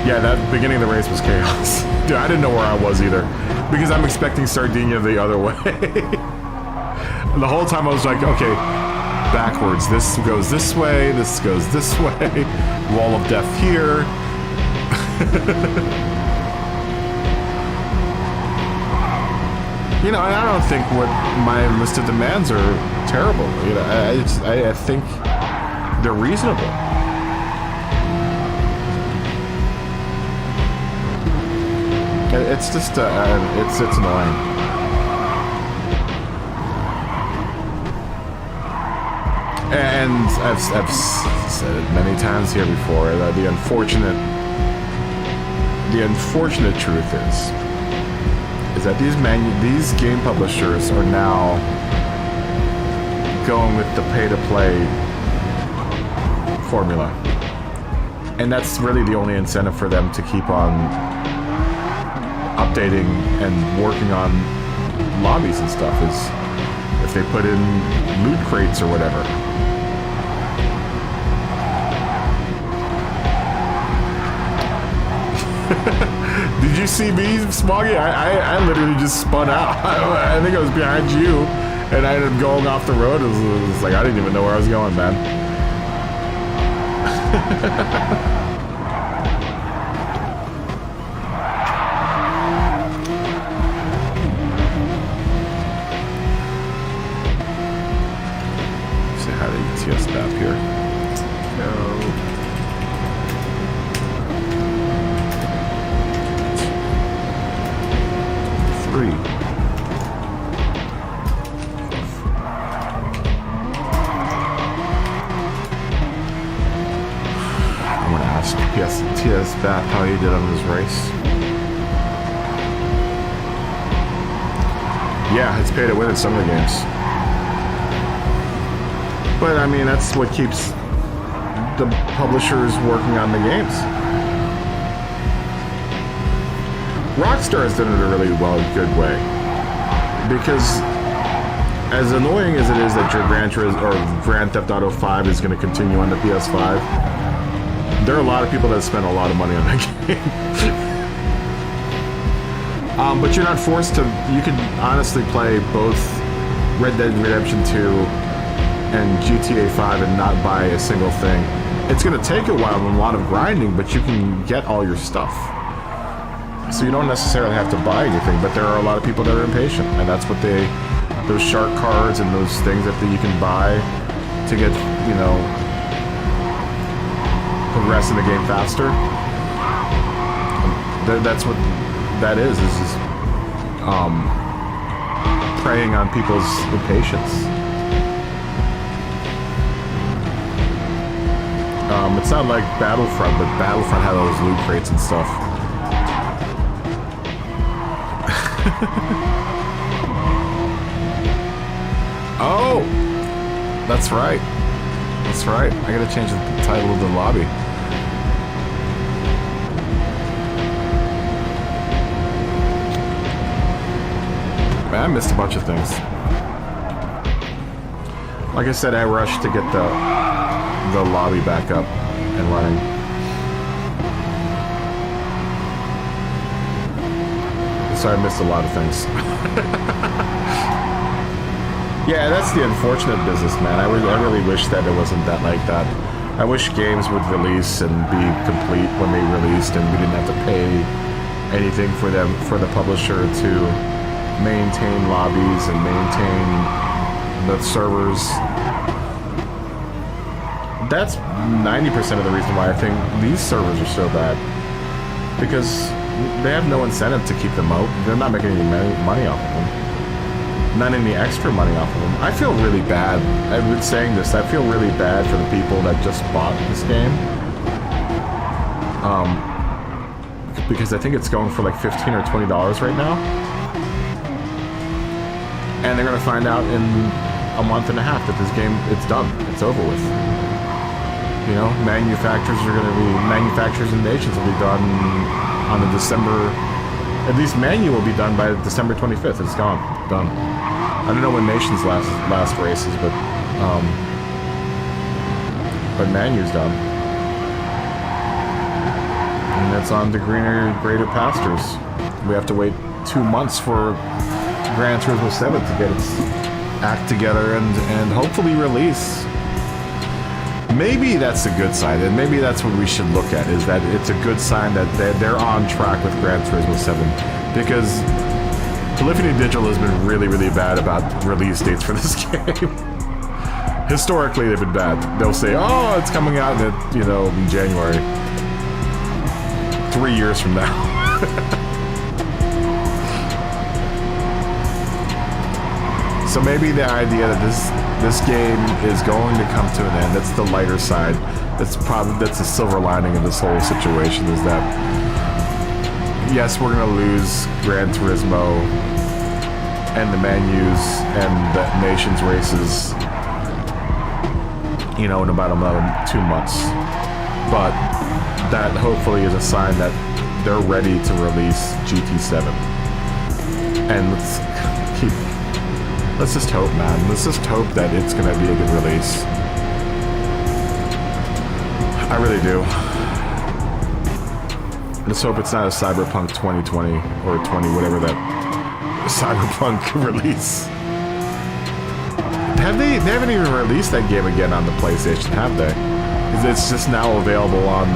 Speaker 1: Yeah, that beginning of the race was chaos. Dude, I didn't know where I was either, because I'm expecting Sardegna the other way. And the whole time I was like, okay, backwards. This goes this way. This goes this way. Wall of death here. You know, and I don't think what my list of demands are terrible. You know, I think they're reasonable. It's just, it's annoying. And I've said it many times here before that the unfortunate truth is that these game publishers are now going with the pay-to-play formula, and that's really the only incentive for them to keep on updating and working on lobbies and stuff, is if they put in loot crates or whatever. Did you see me, Smoggy? I literally just spun out. I think I was behind you, and I ended up going off the road. It was like, I didn't even know where I was going, man. Say hi to ETS staff here. Go. 3. I'm gonna ask TS Bath how he did on his race. Yeah, it's pay to win in some of the games. But I mean, that's what keeps the publishers working on the games. Rockstar has done it a really good way, because as annoying as it is that your Grand Theft Auto 5 is going to continue on the PS5, there are a lot of people that spend a lot of money on that game. But you're not forced to. You can honestly play both Red Dead Redemption 2 and GTA 5 and not buy a single thing. It's going to take a while and a lot of grinding, but you can get all your stuff. So you don't necessarily have to buy anything, but there are a lot of people that are impatient, and that's what those shark cards and those things that you can buy to get, you know, progress in the game faster. That's what that is just preying on people's impatience. It's not like Battlefront, but Battlefront had all those loot crates and stuff. Oh, that's right. That's right. I gotta change the title of the lobby. Man, I missed a bunch of things. Like I said, I rushed to get the lobby back up and running. So I missed a lot of things. Yeah, that's the unfortunate business, man. I really wish that it wasn't that like that. I wish games would release and be complete when they released, and we didn't have to pay anything for the publisher to maintain lobbies and maintain the servers. That's 90% of the reason why I think these servers are so bad, because they have no incentive to keep them out. They're not making any money off of them. Not any extra money off of them. I feel really bad. I've been saying this. I feel really bad for the people that just bought this game. Because I think it's going for like $15 or $20 right now. And they're going to find out in a month and a half that this game, it's done. It's over with. You know, manufacturers and nations will be done on the December, at least Manu will be done by December 25th. It's gone. Done. I don't know when Nation's last race is, but Manu's done. And it's on to greater pastures. We have to wait 2 months for Gran Turismo 7 to get its act together and hopefully release. Maybe that's a good sign, and maybe that's what we should look at, is that it's a good sign that they're on track with Gran Turismo 7, because Polyphony Digital has been really, really bad about release dates for this game. Historically, they've been bad. They'll say, oh, it's coming out in January. 3 years from now. So maybe the idea that this game is going to come to an end, that's the lighter side. That's the silver lining of this whole situation, is that yes, we're gonna lose Gran Turismo and the Manus and the Nations races, in about another 2 months. But that hopefully is a sign that they're ready to release GT7. And let's just hope, man. Let's just hope that it's gonna be a good release. I really do. Let's hope it's not a Cyberpunk 2020 or 20, whatever that Cyberpunk release. They haven't even released that game again on the PlayStation, have they? It's just now available on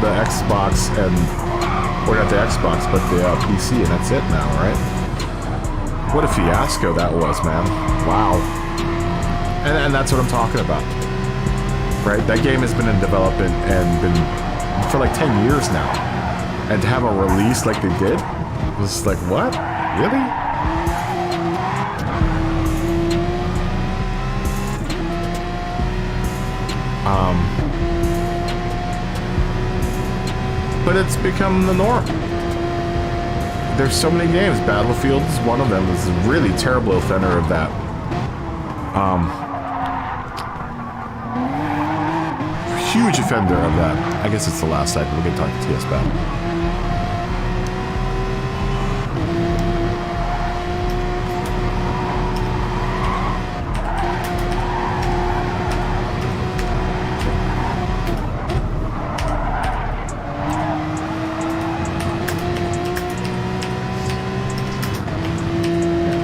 Speaker 1: the Xbox or not the Xbox, but the PC, and that's it now, right? What a fiasco that was, man. Wow. And that's what I'm talking about. Right? That game has been in development and been for like 10 years now. And to have a release like they did was like, what? Really? But it's become the norm. There's so many games. Battlefield is one of them. Is a really terrible offender of that. Huge offender of that. I guess it's the last side. We'll get to talk to TS Battle.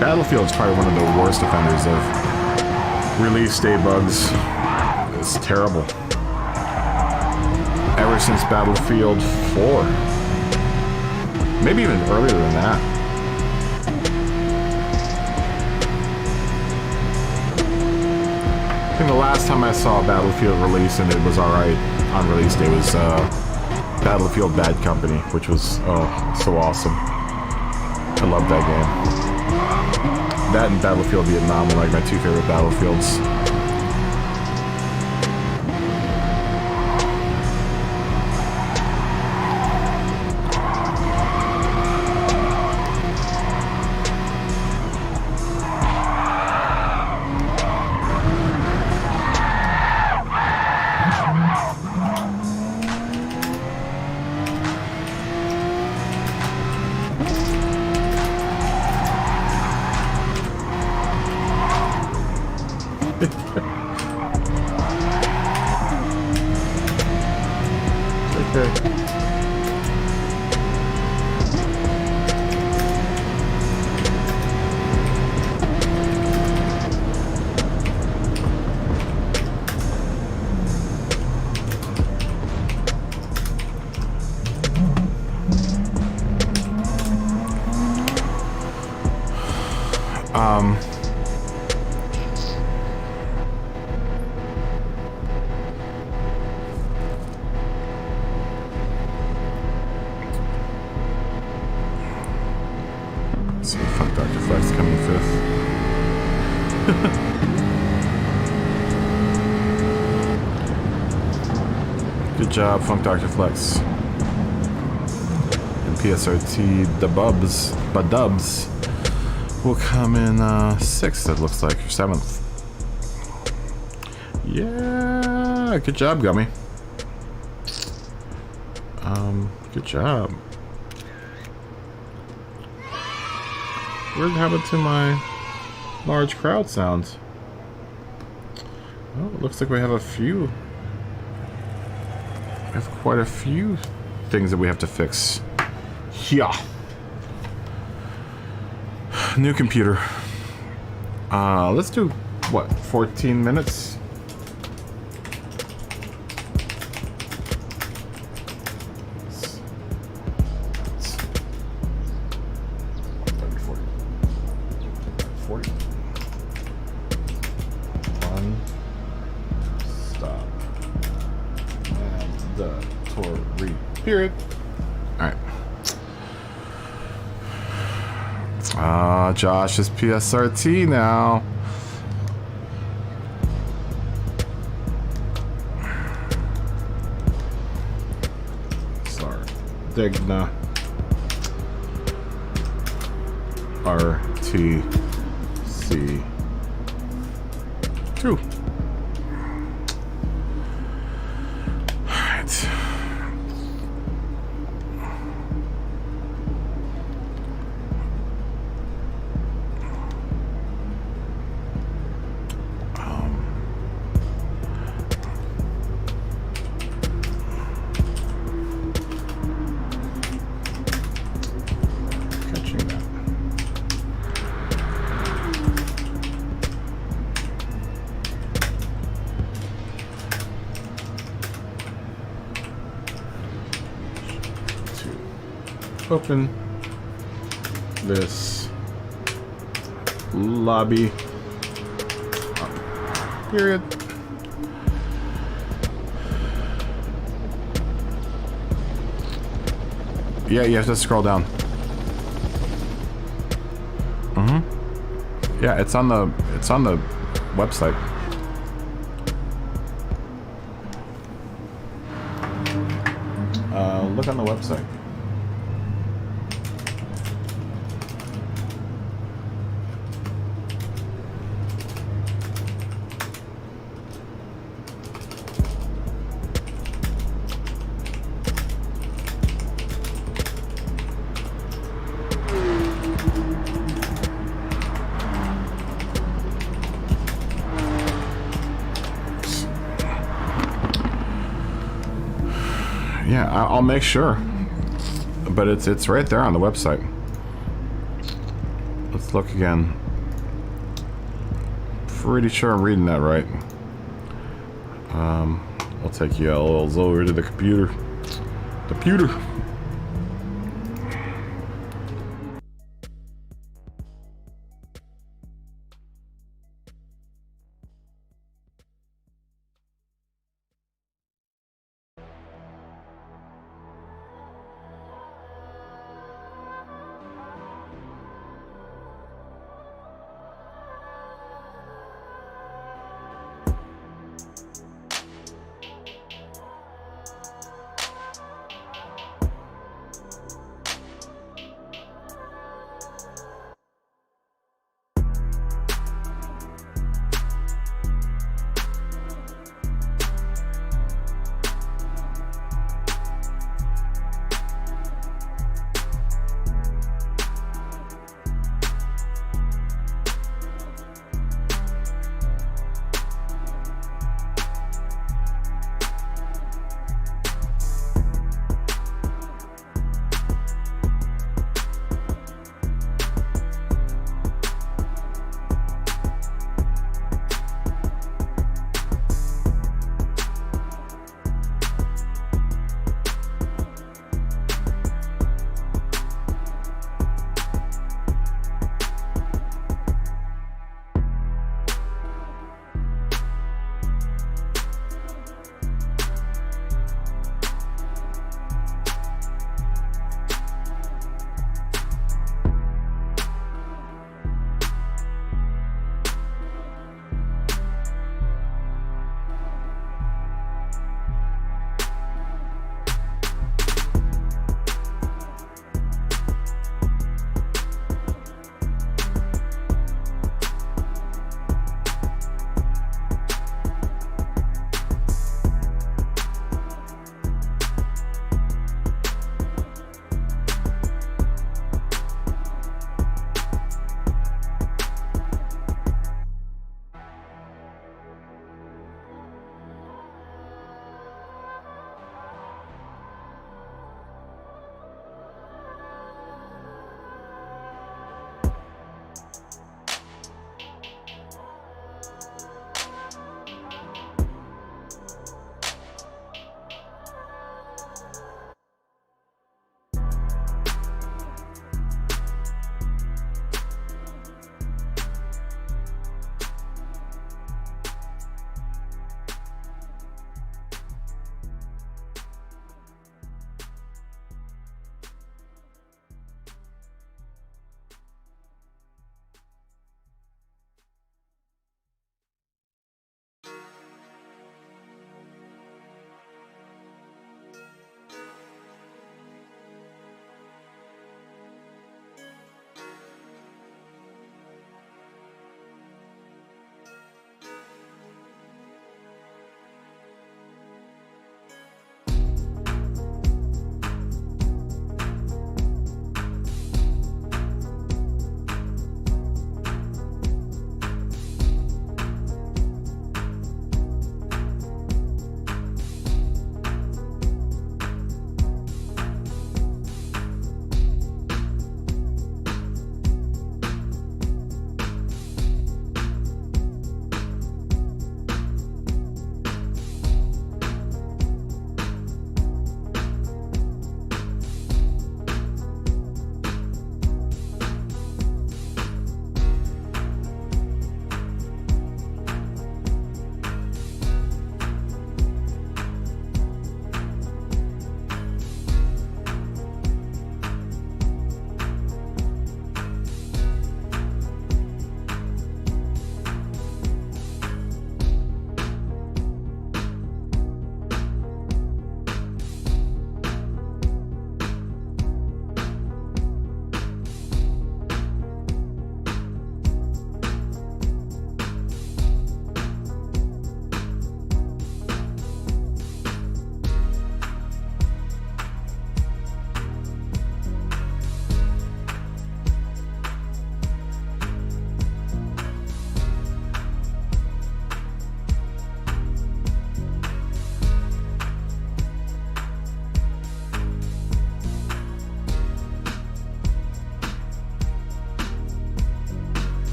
Speaker 1: Battlefield is probably one of the worst offenders of release day bugs. It's terrible. Ever since Battlefield 4. Maybe even earlier than that. I think the last time I saw Battlefield release and it was alright on release day was Battlefield Bad Company, which was so awesome. I love that game. That and Battlefield Vietnam are like my two favorite Battlefields. Okay. So fuck Dr. Flex coming fifth. Good job, Funk Dr. Flex. And PSRT Dubs will come in sixth, it looks like, or seventh. Yeah, good job, Gummy. Good job. What happened to my large crowd sounds? Well, it looks like we have a few. We have quite a few things that we have to fix. Yeah. New computer. Let's do, what, 14 minutes? Period. Alright. Josh is PSRT now. Sardegna. RTC 2. Open this lobby period. Yeah, you have to scroll down. Yeah, it's on the website. Look on the website. Yeah, I'll make sure. But it's right there on the website. Let's look again. Pretty sure I'm reading that right. I'll take you all over to the computer.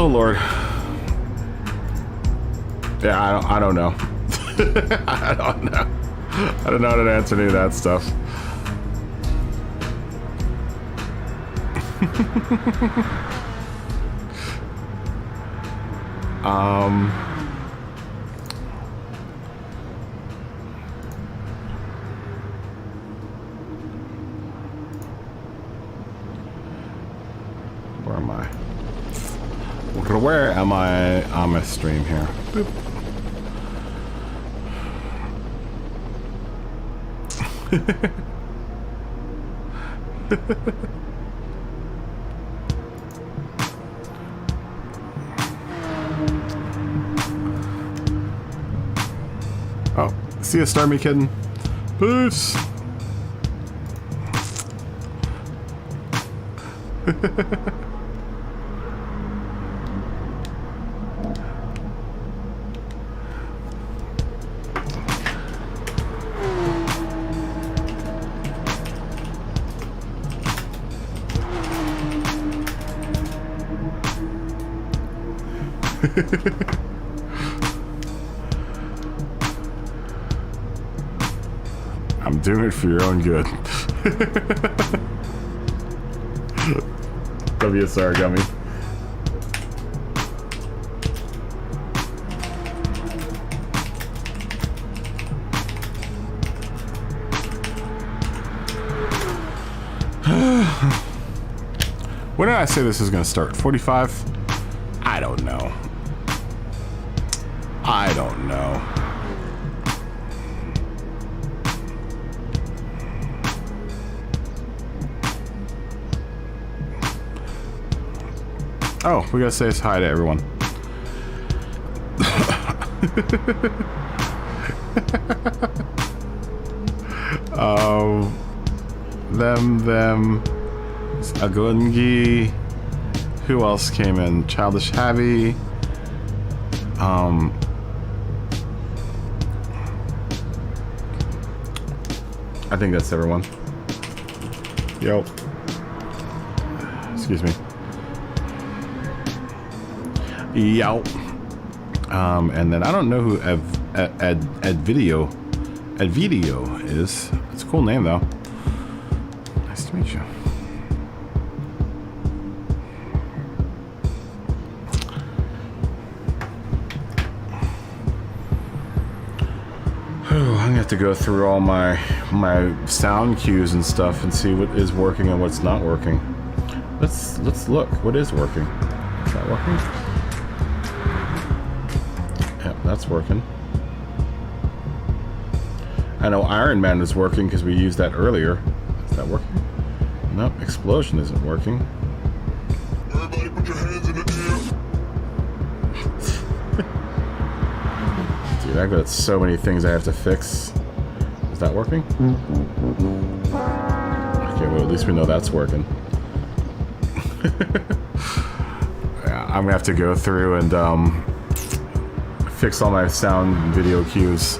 Speaker 1: Oh Lord. Yeah, I don't know. I don't know. I don't know how to answer any of that stuff. Where am I? Where am I on my stream here? Boop. Oh, see a Start Me Kidding? Boots! I'm doing it for your own good. WSR Gummy. When did I say this is going to start? 45? I don't know. I don't know. Oh, we gotta say hi to everyone. Them, Agungi. Who else came in? Childish Heavy. I think that's everyone. Yo. Excuse me. Yo. And then I don't know who Advideo is. It's a cool name though. Nice to meet you. I'm gonna have to go through all my sound cues and stuff and see what is working and what's not working. Let's look. What is working? Is that working? Yep, that's working. I know Iron Man is working because we used that earlier. Is that working? Nope, Explosion isn't working.
Speaker 2: Everybody put your hands in the air.
Speaker 1: Dude, I've got so many things I have to fix. Is that working? Okay, well at least we know that's working. Yeah, I'm gonna have to go through and fix all my sound and video cues.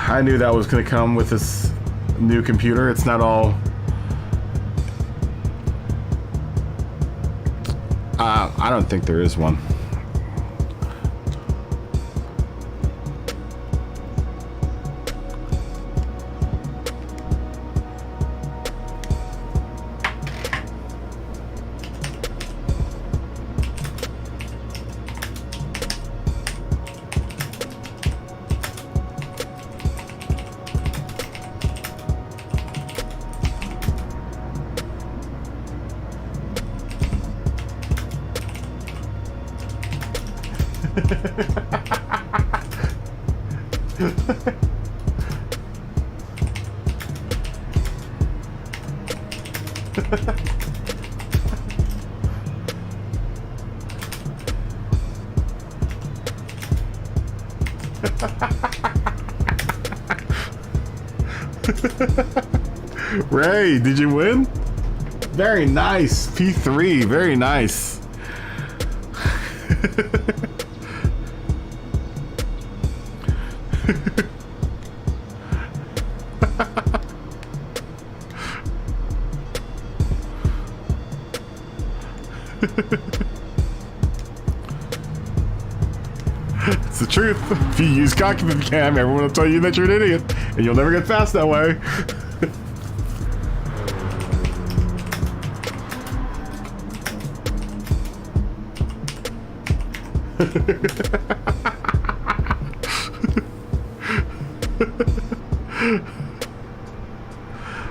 Speaker 1: I knew that was gonna come with this new computer. It's not all... I don't think there is one. Ray, did you win? Very nice. P3, very nice. It's the truth. If you use cockpit cam, everyone will tell you that you're an idiot, and you'll never get past that way.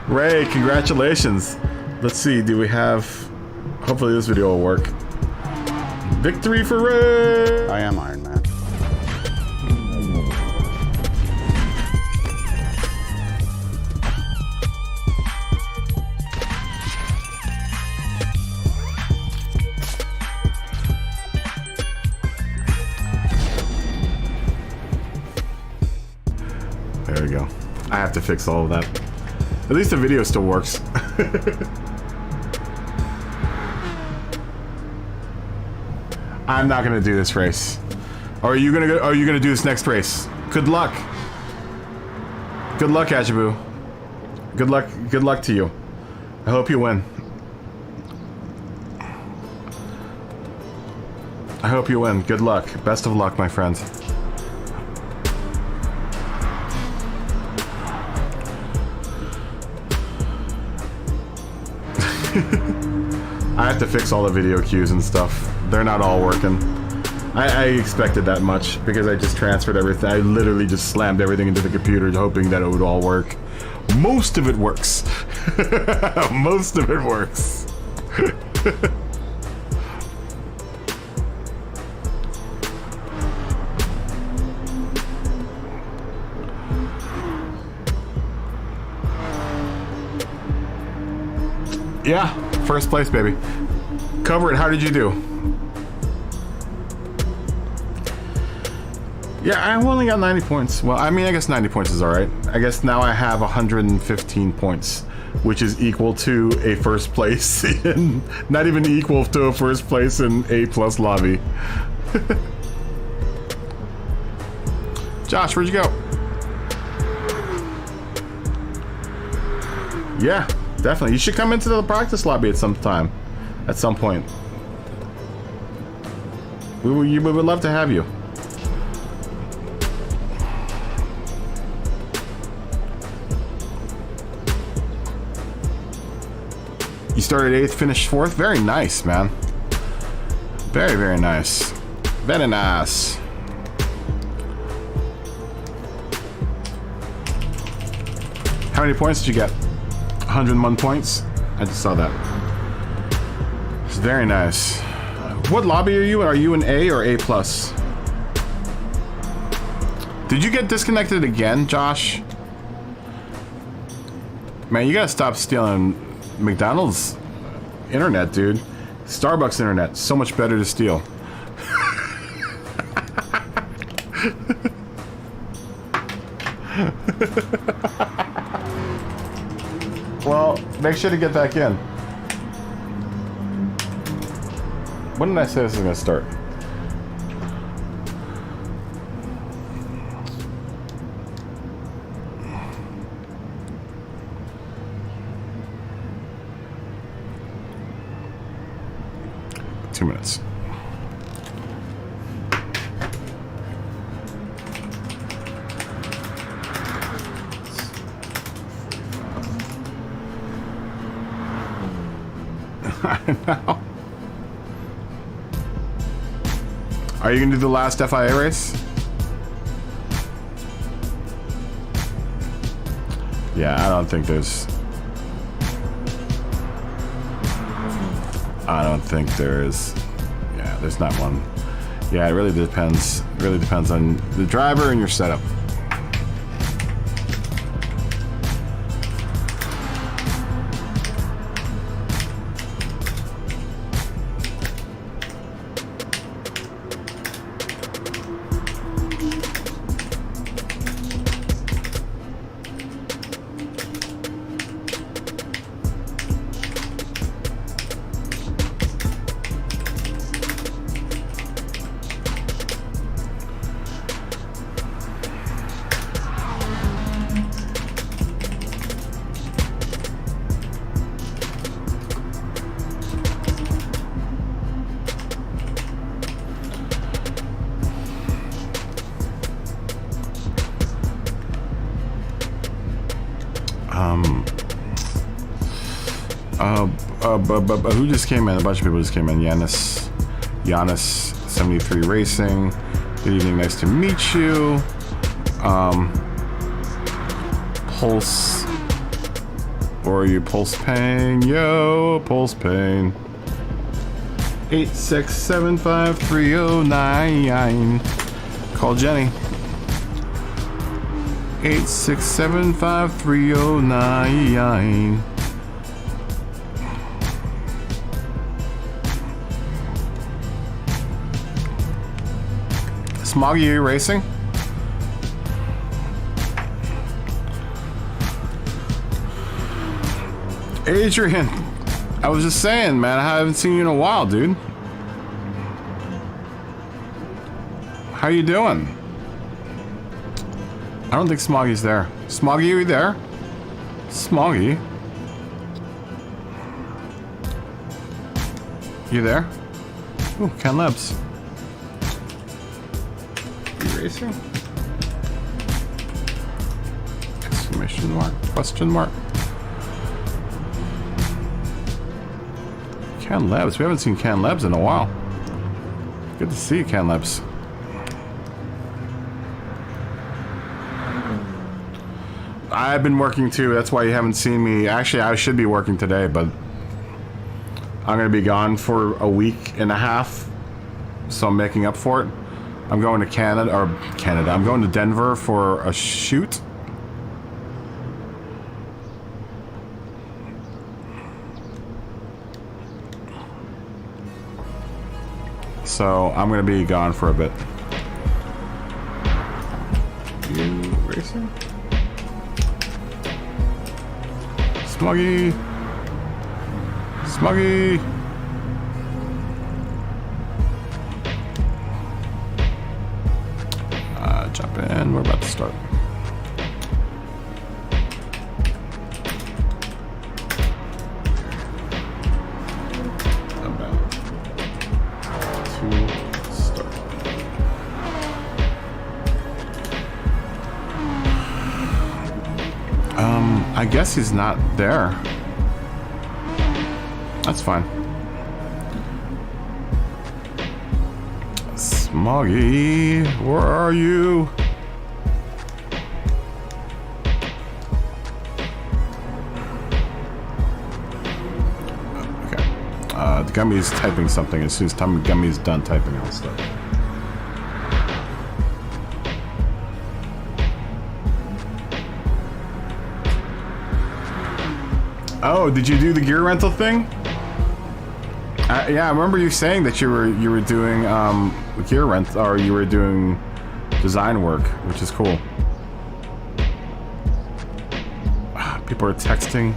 Speaker 1: Ray, congratulations. Let's see, do we have... Hopefully this video will work. Victory for Ray!
Speaker 3: I am Iron Man.
Speaker 1: There we go. I have to fix all of that. At least the video still works. I'm not gonna do this race. Or are you gonna go, are you gonna do this next race? Good luck. Good luck, Ajabu. Good luck to you. I hope you win. I hope you win. Good luck. Best of luck, my friend. I have to fix all the video cues and stuff. They're not all working. I expected that much because I just transferred everything. I literally just slammed everything into the computer hoping that it would all work. Most of it works. Most of it works. Yeah, first place, baby. Cover it. How did you do? Yeah, I've only got 90 points. Well, I mean, I guess 90 points is alright. I guess now I have 115 points, which is equal to a first place in... Not even equal to a first place in A+ lobby. Josh, where'd you go? Yeah, definitely. You should come into the practice lobby at some time. At some point. We would love to have you. You started 8th, finished 4th. Very nice, man. Very, very nice. Very nice. How many points did you get? 101 points? I just saw that. It's very nice. What lobby are you in? Are you an A or A+? Did you get disconnected again, Josh? Man, you gotta stop stealing McDonald's internet, dude. Starbucks internet, so much better to steal. Well, make sure to get back in. When did I say this is gonna start? Two minutes. I know. Are you gonna do the last FIA race? Yeah, I don't think there's... I don't think there's... Yeah, there's not one. Yeah, it really depends. It really depends on the driver and your setup.
Speaker 3: Who just came in? A bunch of people just came in. Giannis 73 Racing. Good evening, nice to meet you. Pulse. Or are you Pulse Pain? Yo, Pulse Pain. 8675309. Call Jenny. 8675309. Smoggy Racing. Adrian, I was just saying, man, I haven't seen you in a while, dude. How you doing? I don't think Smoggy's there. Smoggy, are you there? Smoggy? You there? Ooh, Ken Lebs. Racing? Exclamation mark? Question mark? Ken Lebs. We haven't seen Ken Lebs in a while. Good to see you, Ken Lebs. I've been working too. That's why you haven't seen me. Actually, I should be working today, but I'm going to be gone for a week and a half, so I'm making up for it. I'm going to Canada. I'm going to Denver for a shoot. So I'm going to be gone for a bit. You racing? Smoggy. Smoggy. Jump in. We're about to start. About to start. I guess he's not there. That's fine. Smoggy, where are you? Okay. The Gummy's typing something. As soon as Gummy's done typing, I'll start. Oh, did you do the gear rental thing? Yeah, I remember you saying that you were doing gear rent, or you were doing design work, which is cool. People are texting.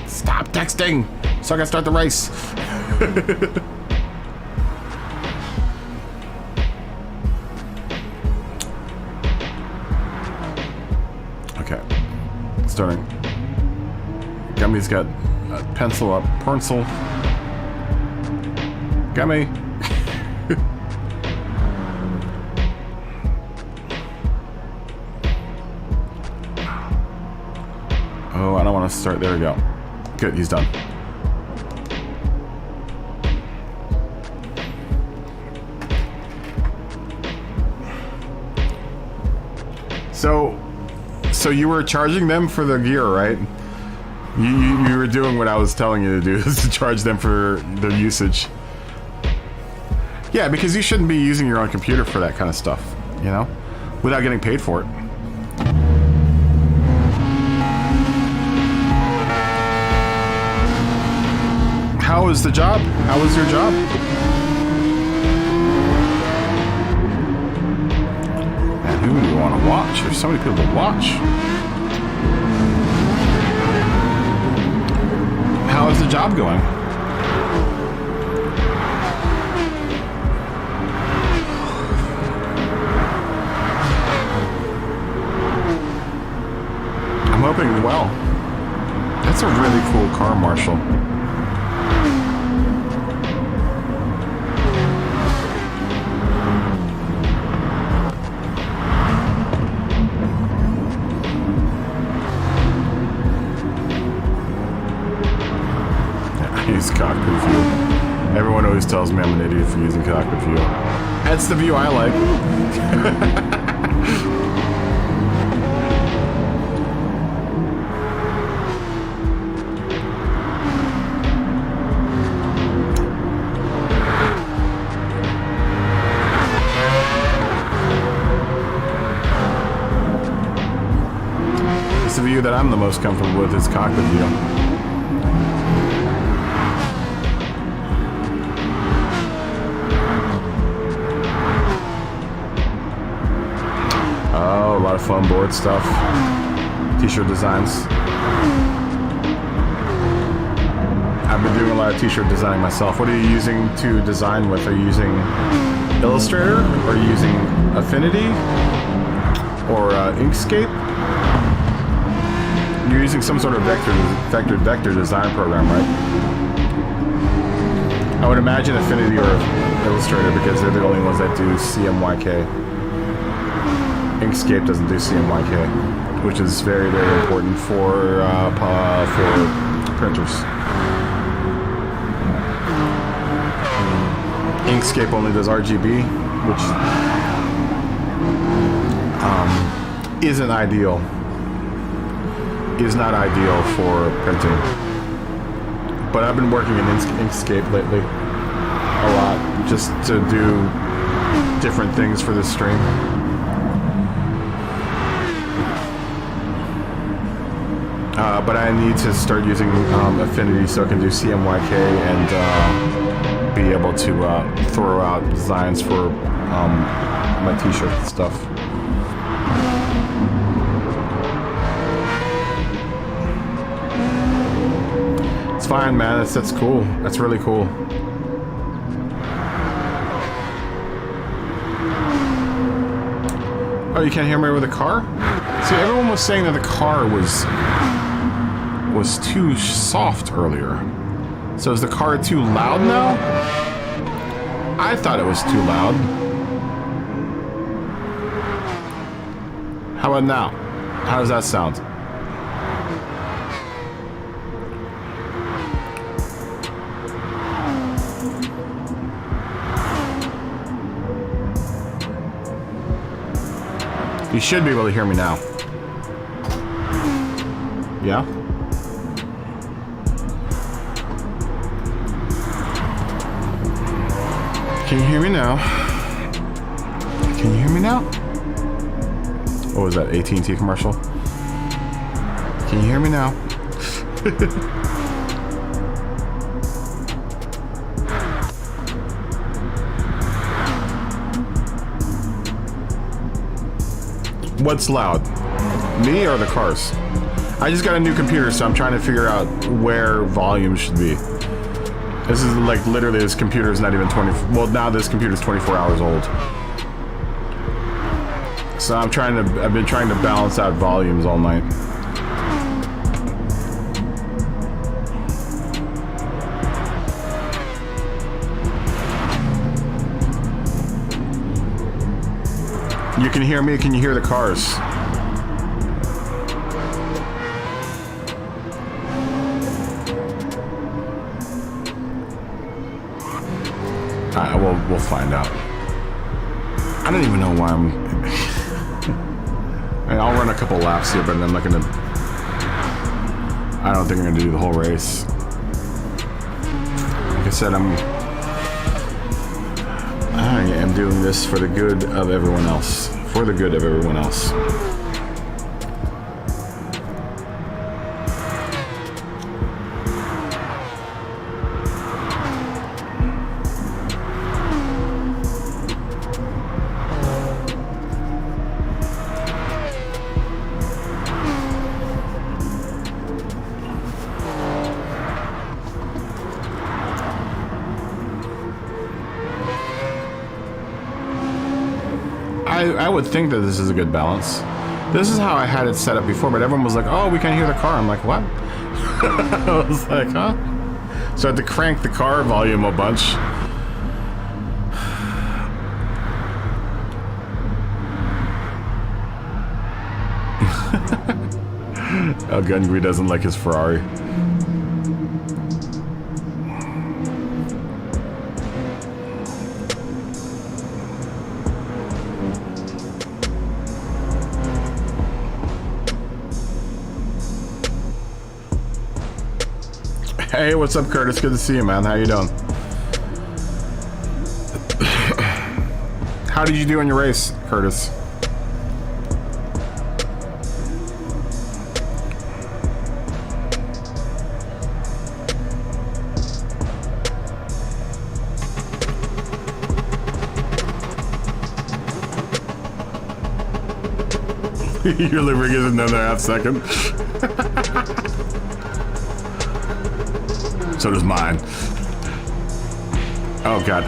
Speaker 3: Stop texting! So I gotta start the race. Okay, starting. Gummy's got a pencil up. Pencil. Gummy. Oh, I don't want to start. There we go. Good, he's done. So you were charging them for the gear, right? You were doing what I was telling you to do, is to charge them for their usage. Yeah, because you shouldn't be using your own computer for that kind of stuff, you know? Without getting paid for it. How was the job? How was your job? Man, who do you want to watch? There's so many people to watch. How is the job going? I'm hoping well. That's a really cool car, Marshall. use cockpit view. Everyone always tells me I'm an idiot for using cockpit view. That's the view I like. It's the view that I'm the most comfortable with is cockpit view. Oh, a lot of foam board stuff. T-shirt designs. I've been doing a lot of t-shirt designing myself. What are you using to design with? Are you using Illustrator? Or are you using Affinity? Or Inkscape? You're using some sort of vector design program, right? I would imagine Affinity or Illustrator because they're the only ones that do CMYK. Inkscape doesn't do CMYK, which is very, very important for printers. Inkscape only does RGB, which isn't ideal. Is not ideal for printing. But I've been working in Inkscape lately a lot, just to do different things for this stream. But I need to start using Affinity so I can do CMYK and be able to throw out designs for my t-shirt and stuff. It's fine, man. That's cool. That's really cool. Oh, you can't hear me with the car? See, everyone was saying that the car was too soft earlier. So is the car too loud now? I thought it was too loud. How about now? How does that sound? You should be able to hear me now. Yeah? Can you hear me now? Can you hear me now? What was that, AT&T commercial? Can you hear me now? What's loud? Me or the cars? I just got a new computer, so I'm trying to figure out where volume should be. This is like literally, this computer is not even 20. Well, now this computer is 24 hours old. So I've been trying to balance out volumes all night. You can hear me, can you hear the cars? We'll find out. I don't even know why I'm... I'll run a couple laps here, but I'm not gonna... I don't think I'm gonna do the whole race. Like I said, I am doing this for the good of everyone else. For the good of everyone else. I would think that this is a good balance. This is how I had it set up before, but everyone was like, oh, we can't hear the car. I'm like, what? I was like, huh? So I had to crank the car volume a bunch. El Gungry doesn't like his Ferrari. Hey, what's up, Curtis? Good to see you, man. How you doing? How did you do in your race, Curtis? Your livery is another half second. So does mine. Oh god,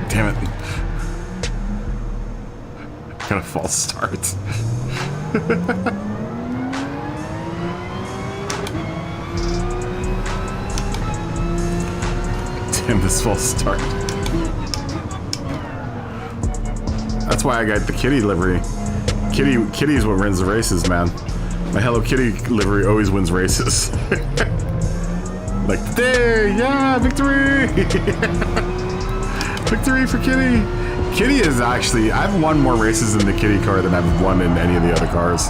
Speaker 3: damn it. Got a false start. Damn, this false start. That's why I got the kitty livery. Kitty is what wins the races, man. My Hello Kitty livery always wins races. Like, today, yeah, victory! Victory for Kitty! Kitty is actually, I've won more races in the Kitty car than I've won in any of the other cars.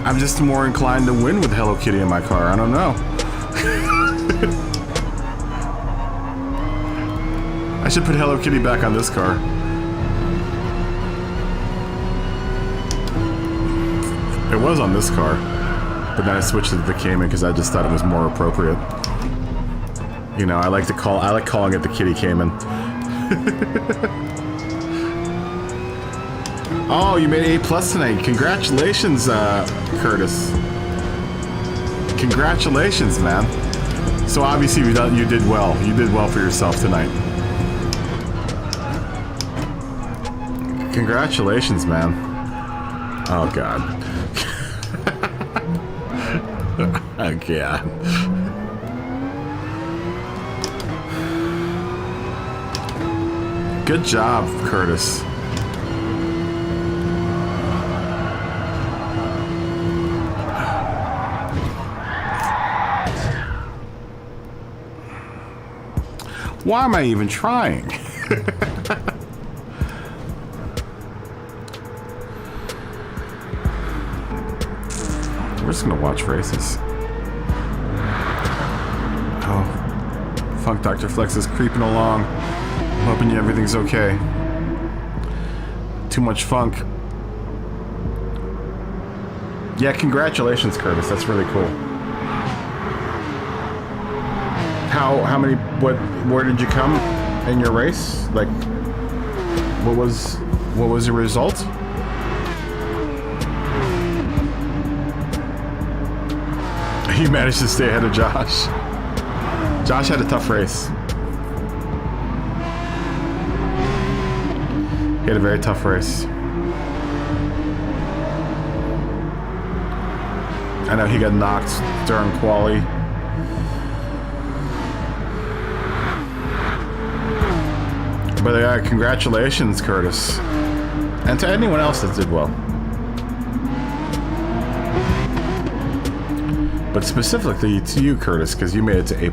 Speaker 3: I'm just more inclined to win with Hello Kitty in my car, I don't know. I should put Hello Kitty back on this car. It was on this car, but then I switched it to the Cayman because I just thought it was more appropriate. You know, I like calling it the Kitty Cayman. Oh, you made A+ tonight. Congratulations, Curtis. Congratulations, man. So obviously you did well. You did well for yourself tonight. Congratulations, man. Oh god. Oh god. Good job, Curtis. Why am I even trying? We're just gonna watch races. Oh, Funk Dr. Flex is creeping along. I'm hoping everything's okay. Too much funk. Yeah, congratulations, Curtis. That's really cool. How many? Where did you come in your race? Like, what was your result? He managed to stay ahead of Josh. Josh had a tough race. He had a very tough race. I know he got knocked during quali. But yeah, congratulations, Curtis. And to anyone else that did well. But specifically to you, Curtis, because you made it to A+.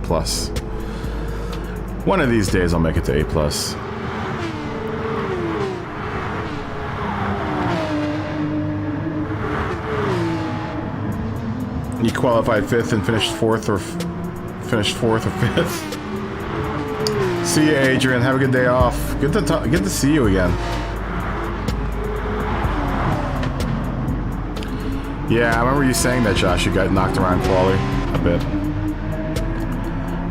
Speaker 3: One of these days I'll make it to A+. You qualified 5th and finished 4th or 5th. See you, Adrian. Have a good day off. Good to see you again. Yeah, I remember you saying that, Josh. You got knocked around quali a bit.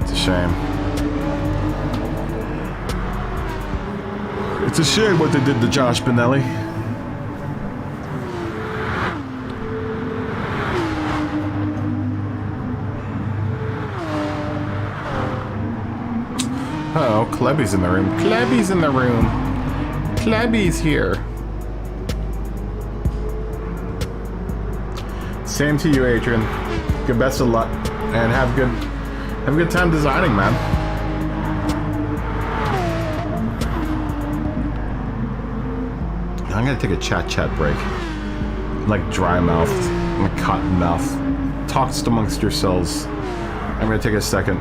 Speaker 3: It's a shame. It's a shame what they did to Josh Benelli. Uh-oh, Kleby's in the room. Kleby's in the room. Kleby's here. Same to you, Adrian. Good best of luck, and have a good time designing, man. I'm gonna take a chat break. Like dry mouthed, like cotton mouth. Talk just amongst yourselves. I'm gonna take a second,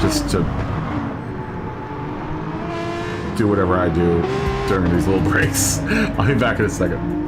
Speaker 3: just to do whatever I do during these little breaks. I'll be back in a second.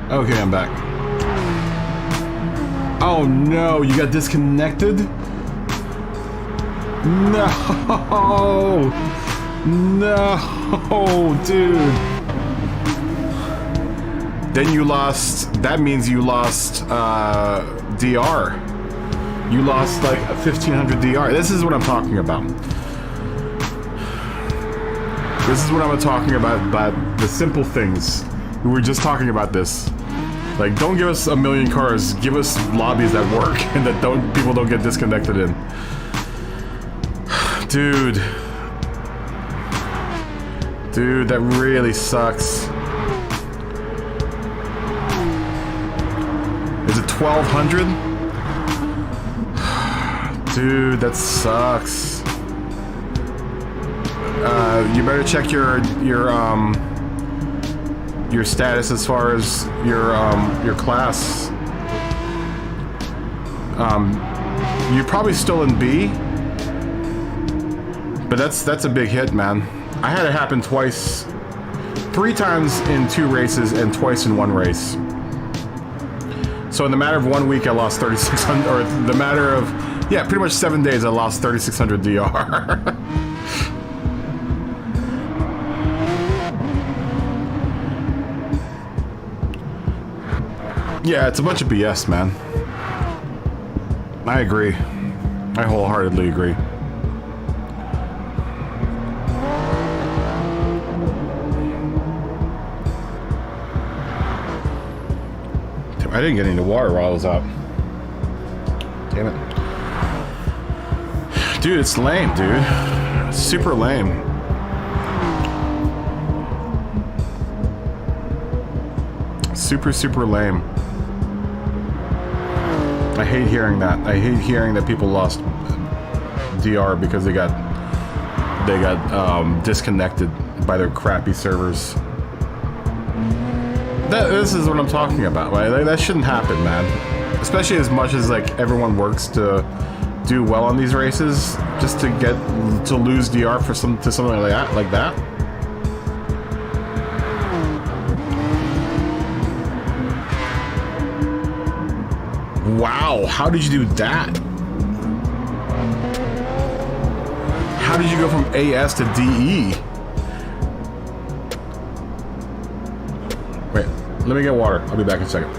Speaker 1: Okay, I'm back. Oh no, you got disconnected? No! No, dude.
Speaker 3: Then you lost, that means you lost DR. You lost like a 1500 DR. This is what I'm talking about. This is what I'm talking about the simple things. We were just talking about this. Like, don't give us a million cars, give us lobbies that work and that people don't get disconnected in. Dude. Dude, that really sucks. Is it 1200? Dude, that sucks. You better check your status as far as your class. You're probably still in B, but that's a big hit, man. I had it happen twice, 3 times in 2 races and twice in 1 race. So in the matter of 1 week, I lost 3,600, or the matter of, yeah, pretty much 7 days, I lost 3,600 DR. Yeah, it's a bunch of BS, man. I agree. I wholeheartedly agree. I didn't get any water while I was out. Damn it. Dude, it's lame, dude. It's super lame. Super, super lame. I hate hearing that. I hate hearing that people lost DR because they got disconnected by their crappy servers. This is what I'm talking about, right? Like, that shouldn't happen, man. Especially as much as like everyone works to do well on these races, just to lose DR to something like that. Wow, how did you do that? How did you go from AS to DE? Wait, let me get water. I'll be back in a second.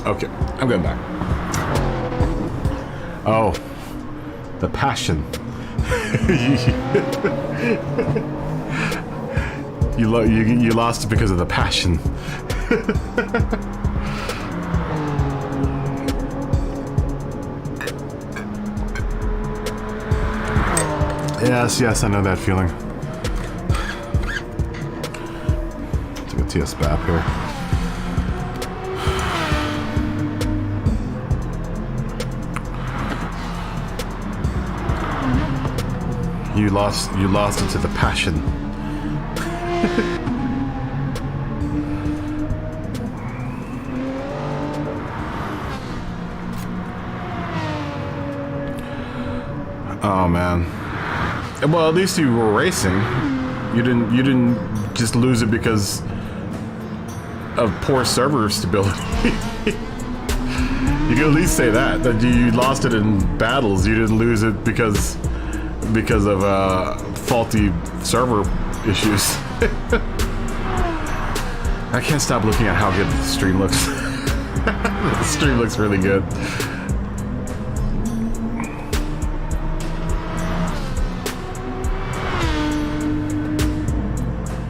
Speaker 3: Okay, I'm going back. Oh, the passion. you lost it because of the passion. Yes, I know that feeling. Take a TS BAP here. You lost it to the passion. Oh man. Well, at least you were racing. You didn't just lose it because of poor server stability. You can at least say that you lost it in battles. You didn't lose it because of faulty server issues. I can't stop looking at how good the stream looks. The stream looks really good.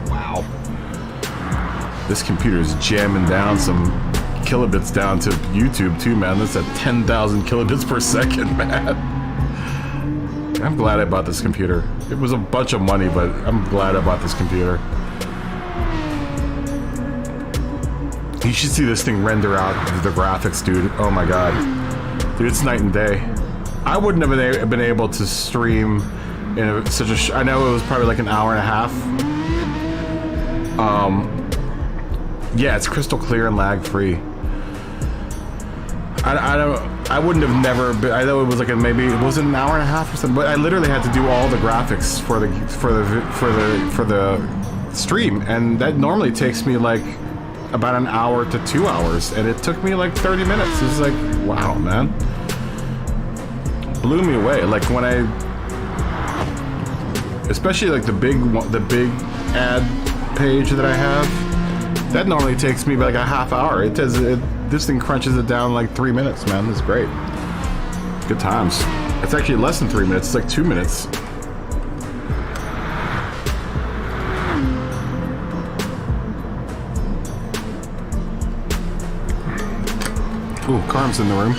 Speaker 3: Wow. This computer's jamming down some kilobits down to YouTube too, man. That's at 10,000 kilobits per second, man. I'm glad I bought this computer. It was a bunch of money, but I'm glad I bought this computer. You should see this thing render out the graphics, dude. Oh my god. Dude, it's night and day. I wouldn't have been able to stream in such a... I know it was probably like an hour and a half. Yeah, it's crystal clear and lag-free. I wouldn't have never been... I know it was like maybe... Was it an hour and a half or something? But I literally had to do all the graphics for the stream, and that normally takes me like about an hour to 2 hours, and it took me like 30 minutes. It was like, wow, man. Blew me away. Like when I... Especially like the big ad page that I have, that normally takes me like a half hour. This thing crunches it down like 3 minutes, man. It's great. Good times. It's actually less than 3 minutes. It's like 2 minutes. Ooh, Carm's in the room.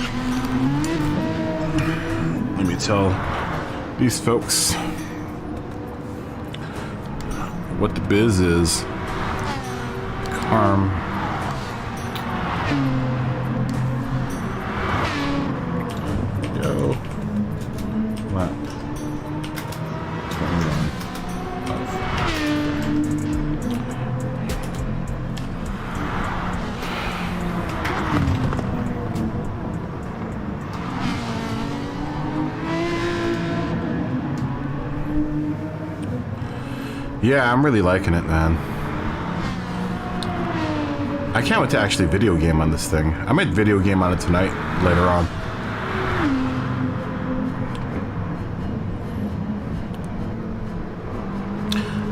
Speaker 3: Let me tell these folks what the biz is. Carm. Yo. What? 21. Yeah, I'm really liking it, man. I can't wait to actually video game on this thing. I might video game on it tonight, later on.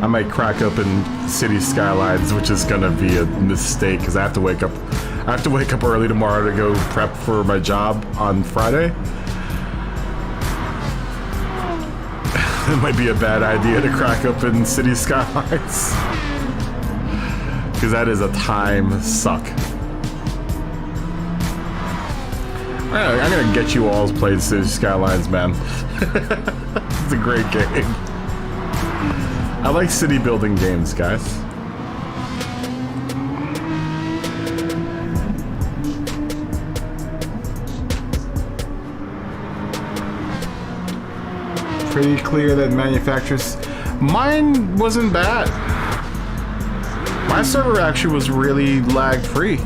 Speaker 3: I might crack open City Skylines, which is gonna be a mistake because I have to wake up early tomorrow to go prep for my job on Friday. It might be a bad idea to crack open City Skylines. Because that is a time suck. I'm gonna get you all played City Skylines, man. It's a great game. I like city building games, guys. Pretty clear that manufacturers... Mine wasn't bad. My server actually was really lag-free.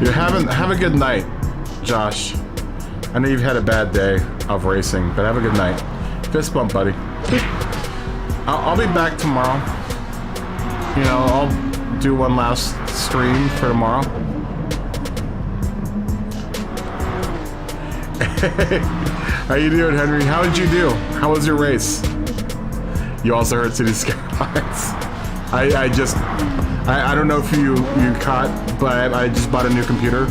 Speaker 3: You have a good night, Josh. I know you've had a bad day of racing, but have a good night. Fist bump, buddy. I'll be back tomorrow. You know, I'll do one last stream for tomorrow. How you doing, Henry? How did you do? How was your race? You also heard City Skylines. I don't know if you caught, but I just bought a new computer.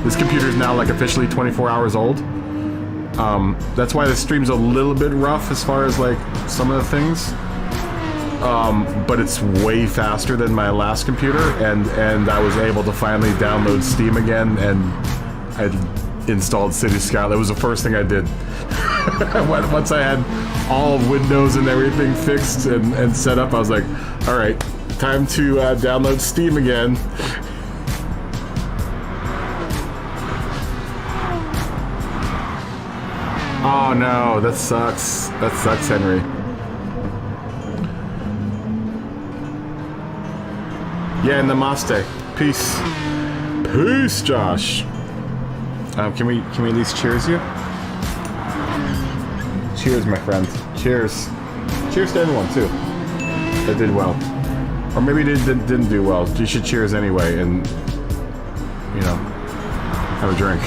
Speaker 3: This computer is now like officially 24 hours old. That's why the stream's a little bit rough as far as like some of the things. But it's way faster than my last computer, and I was able to finally download Steam again, and I installed City Skylines. It was the first thing I did. Once I had all of Windows and everything fixed and set up, I was like, all right, time to download Steam again. Oh no, that sucks. That sucks, Henry. Yeah, namaste. Peace. Peace, Josh. Can we at least cheers you?
Speaker 1: cheers, my friend. Cheers. Cheers to everyone too that did well, or maybe they didn't do well. You should cheers anyway, and you know, have a drink.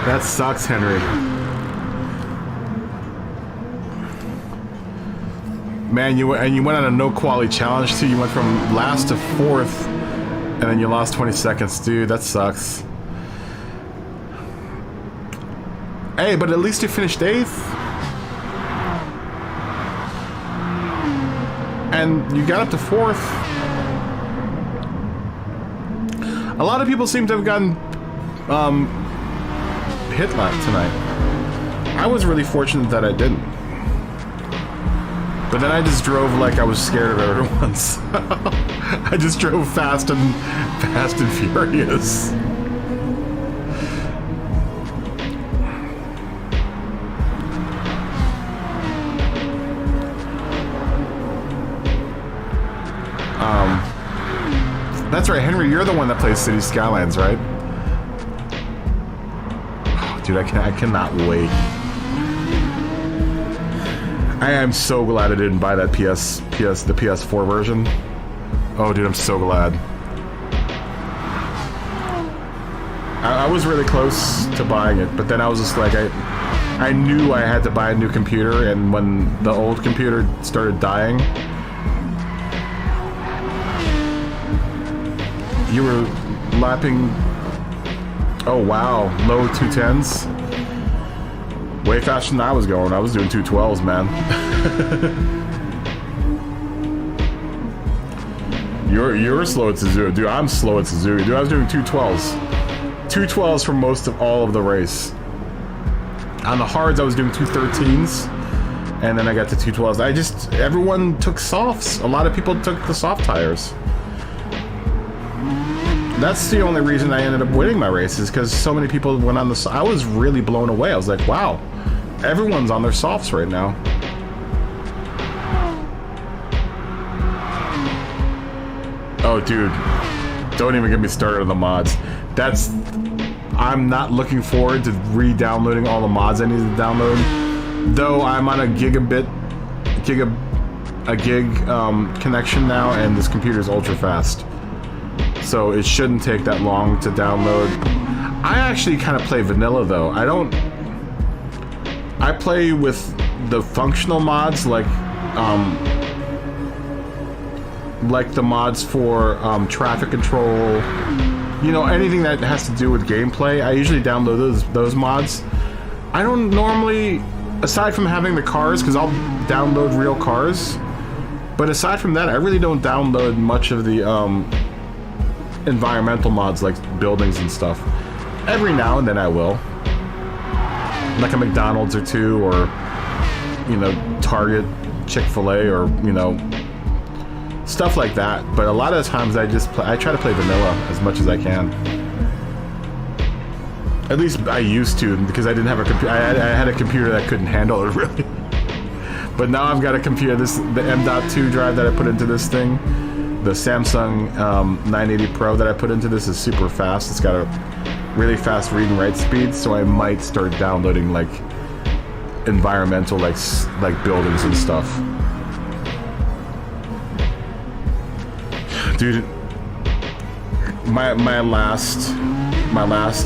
Speaker 1: That sucks, Henry. Man, you went on a no quality challenge too. You went from last to fourth, and then you lost 20 seconds, dude. That sucks. Hey, but at least you finished 8th. And you got up to 4th. A lot of people seem to have gotten hit tonight. I was really fortunate that I didn't. But then I just drove like I was scared of everyone. So I just drove fast and furious. That's right, Henry, you're the one that plays City Skylines, right? Oh, dude, I cannot wait. I am so glad I didn't buy that the PS4 version. Oh, dude, I'm so glad. I was really close to buying it, but then I was just like, I knew I had to buy a new computer, and when the old computer started dying, you were lapping, oh wow, low 210s. Way faster than I was going. I was doing 212s, man. You're slow at Suzuki, dude. I'm slow at Suzuki, dude. I was doing 212s. 212s for most of all of the race. On the hards, I was doing 213s, and then I got to 212s. Everyone took softs. A lot of people took the soft tires. That's the only reason I ended up winning my races, because so many people went on the. I was really blown away. I was like, wow, everyone's on their softs right now. Oh, dude, don't even get me started on the mods. I'm not looking forward to re-downloading all the mods I need to download. Though I'm on a gig connection now, and this computer is ultra fast. So it shouldn't take that long to download. I actually kind of play vanilla though. I play with the functional mods like the mods for traffic control. You know, anything that has to do with gameplay. I usually download those mods. I don't normally, aside from having the cars, because I'll download real cars. But aside from that, I really don't download much of the environmental mods like buildings and stuff. Every now and then I will, like a McDonald's or two, or you know, Target, Chick-fil-A, or you know, stuff like that. But a lot of the times I try to play vanilla as much as I can. At least I used to, because I didn't have a computer. I had a computer that couldn't handle it really. But now I've got a computer, the M.2 drive that I put into this thing. The Samsung 980 Pro that I put into this is super fast. It's got a really fast read and write speed, so I might start downloading like environmental, like buildings and stuff. Dude, my last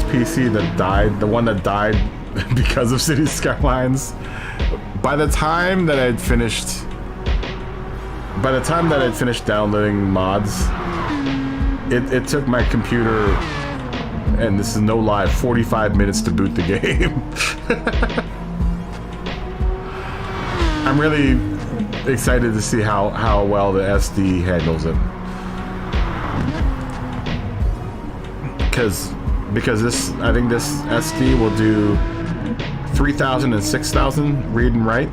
Speaker 1: PC that died, the one that died because of City Skylines, by the time that I'd finished downloading mods, it took my computer, and this is no lie, 45 minutes to boot the game. I'm really excited to see how well the SD handles it. Because I think this SD will do 3,000 and 6,000 read and write.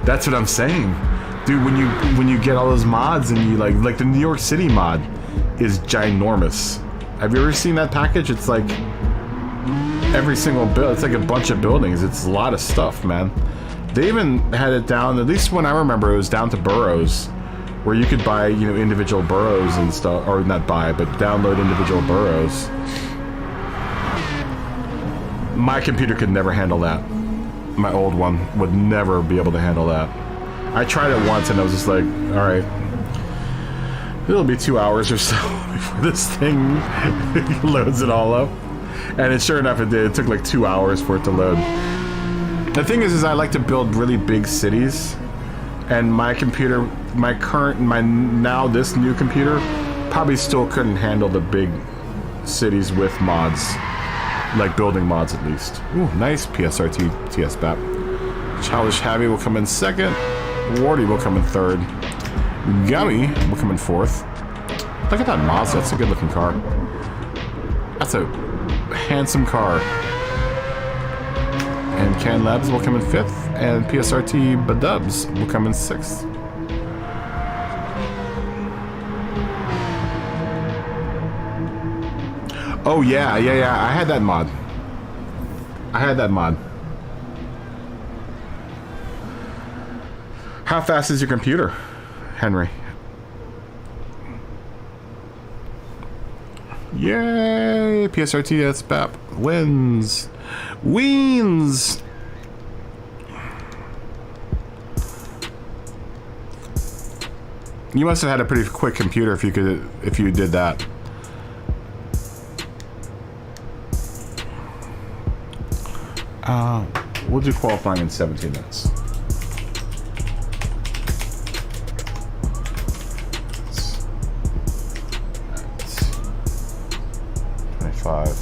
Speaker 1: That's what I'm saying, dude. When you get all those mods, and you like the New York City mod is ginormous. Have you ever seen that package? It's like every single build. It's like a bunch of buildings. It's a lot of stuff, man. They even had it down, at least when I remember, it was down to boroughs,
Speaker 3: where you could buy, you know, individual boroughs and stuff, or not buy, but download individual boroughs. My computer could never handle that. My old one would never be able to handle that. I tried it once and I was just like, all right, it'll be 2 hours or so before this thing loads it all up. And it, sure enough, it did. It took like 2 hours for it to load. The thing is I like to build really big cities, and my computer, this new computer, probably still couldn't handle the big cities with mods, like building mods at least. Ooh, nice PSRT TSBAP. Childish Happy will come in second. Wardy will come in third. Gummy will come in fourth. Look at that Mazda. That's a good looking car. That's a handsome car. And Can Labs will come in fifth, and PSRT Badubs will come in sixth. Oh yeah, I had that mod. How fast is your computer, Henry? Yay! PSRT SBAP wins. Wins! You must have had a pretty quick computer if you did that. We'll do qualifying in 17 minutes. Five.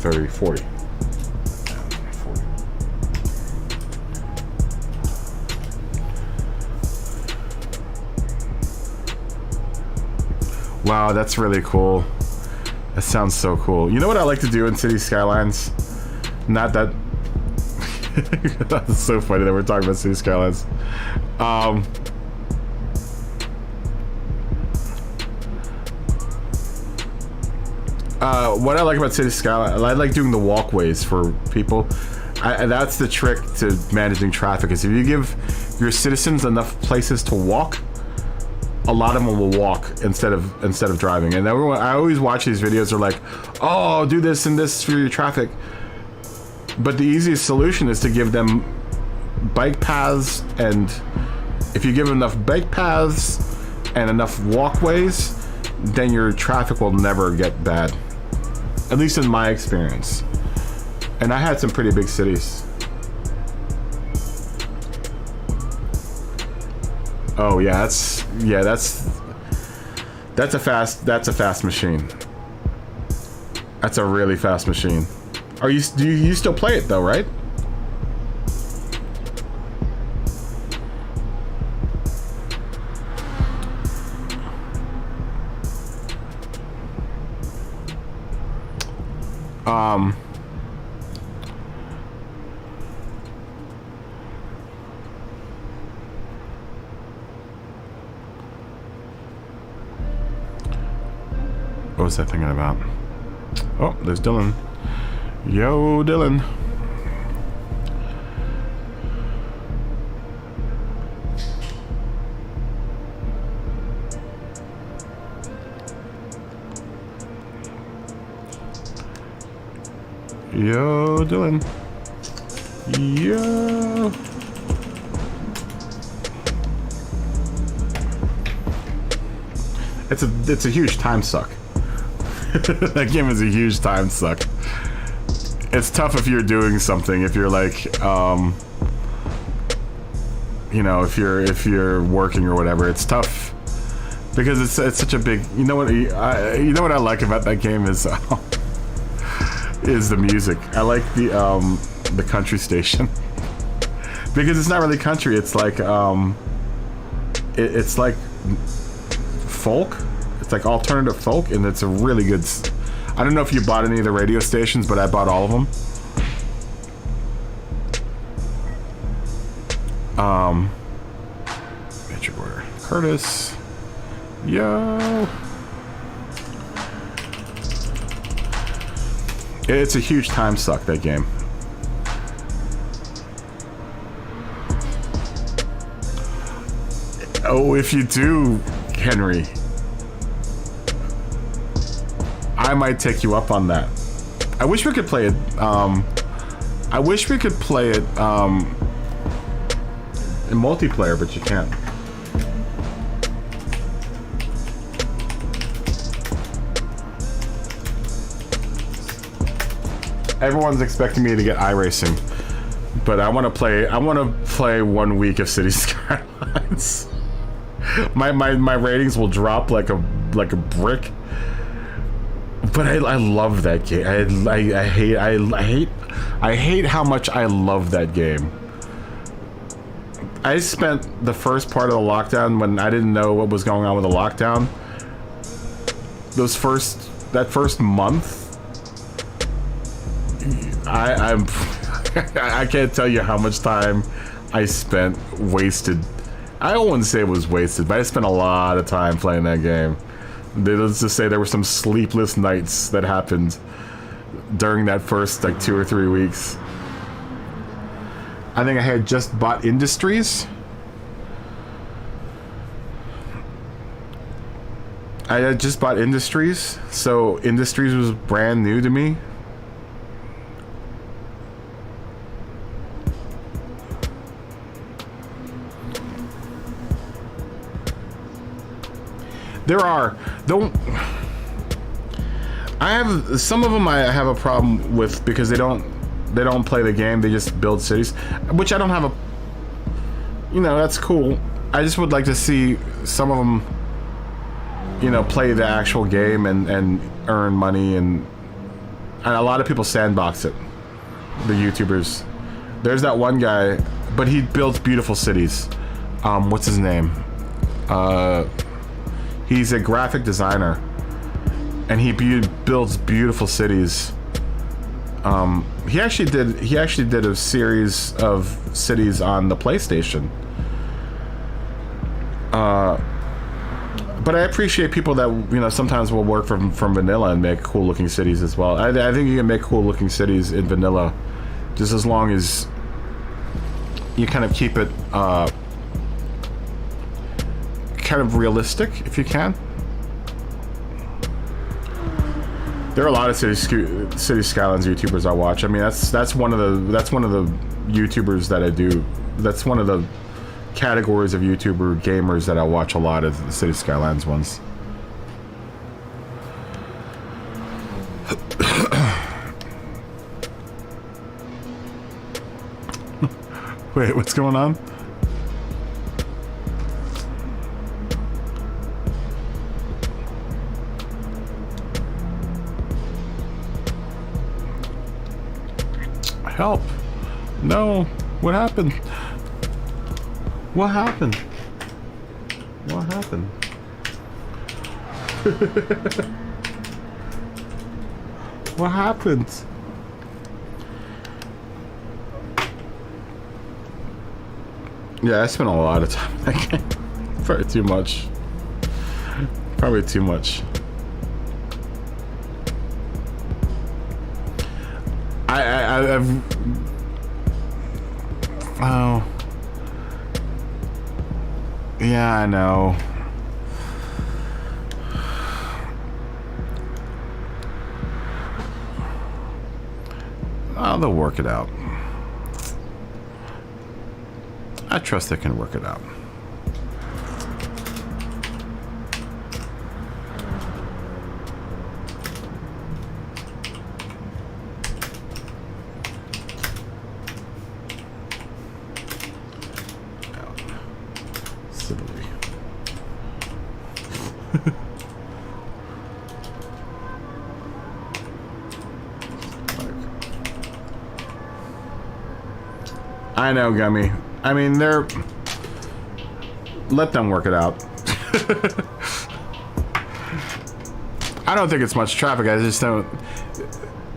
Speaker 3: 30, 40. Wow, that's really cool. That sounds so cool. You know what I like to do in City Skylines? Not that... That's so funny that we're talking about City Skylines. What I like about City Skyline, I like doing the walkways for people. That's the trick to managing traffic, is if you give your citizens enough places to walk, a lot of them will walk instead of driving. And everyone, I always watch these videos, they're like, oh, do this and this for your traffic. But the easiest solution is to give them bike paths, and if you give them enough bike paths and enough walkways, then your traffic will never get bad. At least in my experience. And I had some pretty big cities. Oh yeah, that's a fast machine. That's a really fast machine. Do you still play it though, right? What was I thinking about? Oh, there's Dylan. Yo, Dylan. Yo, Dylan. Yo. It's a huge time suck. That game is a huge time suck. It's tough if you're doing something, if you're like, you know, if you're working or whatever. It's tough because it's such a big. You know what I like about that game is the music. I like the country station because it's not really country. It's like it's like folk. It's like alternative folk, and it's a really good. I don't know if you bought any of the radio stations, but I bought all of them. Major order. Curtis. Yo. It's a huge time suck, that game. Oh, if you do, Henry, I might take you up on that. I wish we could play it. I wish we could play it in multiplayer, but you can't. Everyone's expecting me to get iRacing, but I want to play. I want to play 1 week of City Skylines. my ratings will drop like a brick. But I love that game. I hate how much I love that game. I spent the first part of the lockdown when I didn't know what was going on with the lockdown. That first month, I can't tell you how much time I spent wasted. I wouldn't say it was wasted, but I spent a lot of time playing that game. Let's just say there were some sleepless nights that happened during that first like 2 or 3 weeks. I think I had just bought Industries. I had just bought Industries, so Industries was brand new to me. I have some of them I have a problem with because they don't play the game, they just build cities, which I don't have a, that's cool. I just would like to see some of them, play the actual game and earn money, and a lot of people sandbox it, the YouTubers. There's that one guy, but he builds beautiful cities. What's his name? He's a graphic designer, and he builds beautiful cities. He actually did a series of cities on the PlayStation. But I appreciate people that sometimes will work from vanilla and make cool looking cities as well. I think you can make cool looking cities in vanilla, just as long as you kind of keep it kind of realistic, if you can. There are a lot of City Skylines YouTubers I watch. I mean, that's one of the YouTubers that I do. That's one of the categories of YouTuber gamers that I watch a lot of, the City Skylines ones. Wait, what's going on? Help. No. What happened? What happened? What happened? What happened? Yeah, I spent a lot of time in that game. Probably too much. Probably too much. I've oh yeah, I know. Oh, they'll work it out. I trust they can work it out. I know, Gummy. I mean, let them work it out. I don't think it's much traffic. I just don't.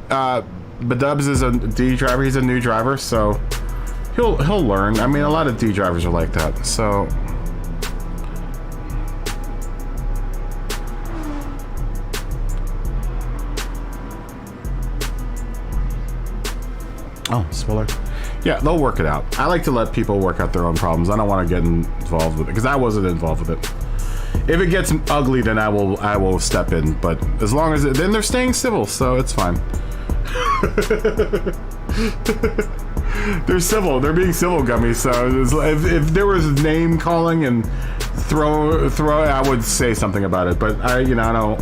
Speaker 3: But Dubs is a D driver. He's a new driver, so he'll learn. I mean, a lot of D drivers are like that. So. Oh, spoiler. Yeah, they'll work it out. I like to let people work out their own problems. I don't want to get involved with it because I wasn't involved with it. If it gets ugly, then I will step in. But as long as then they're staying civil, so it's fine. They're civil. They're being civil, Gummy. So if there was name calling and throw, I would say something about it. But I don't.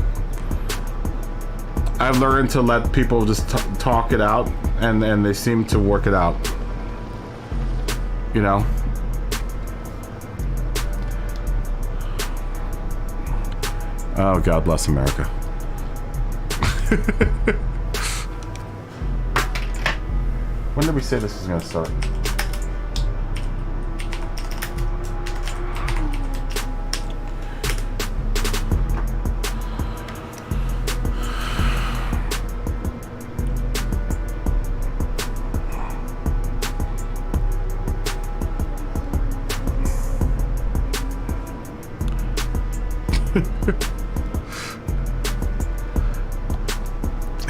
Speaker 3: I've learned to let people just talk it out, and they seem to work it out. You know. Oh, God bless America. When did we say this was going to start?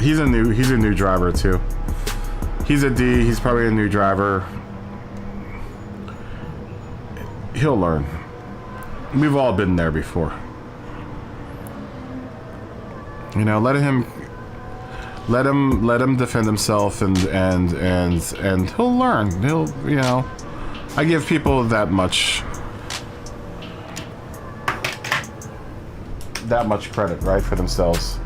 Speaker 3: He's a new driver too. He's a D. He's probably a new driver. He'll learn. We've all been there before. You know, let him defend himself, and he'll learn. He'll, you know, I give people that much credit, right, for themselves.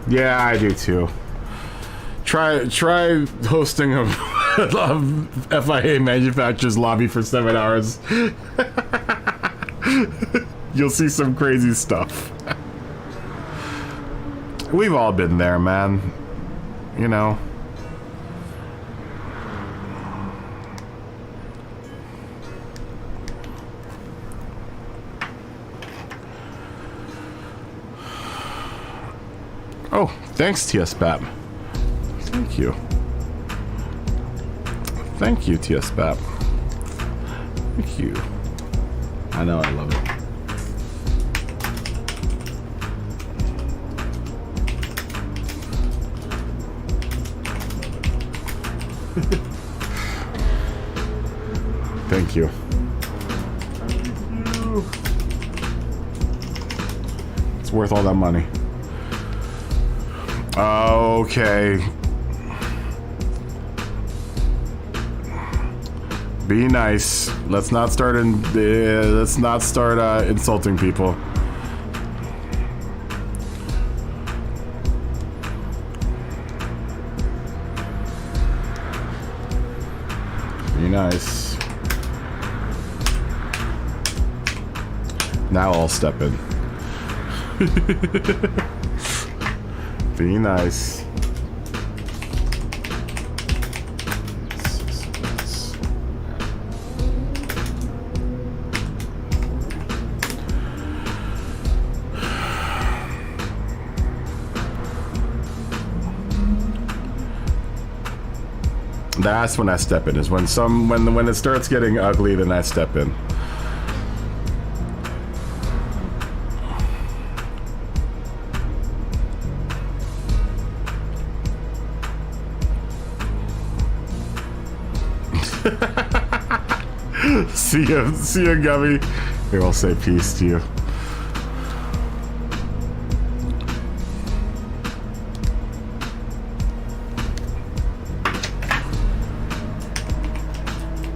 Speaker 3: Yeah, I do too. Try hosting a FIA manufacturers lobby for 7 hours. You'll see some crazy stuff. We've all been there, man. You know. Oh, thanks, TSBAP. Thank you. Thank you, TSBAP. Thank you. I know, I love it. Thank you. It's worth all that money. Okay. Be nice. Let's not start insulting people. Be nice. Now I'll step in. Be nice. That's when I step in. Is when it starts getting ugly, then I step in. See ya, Gummy. Here, I'll say peace to you.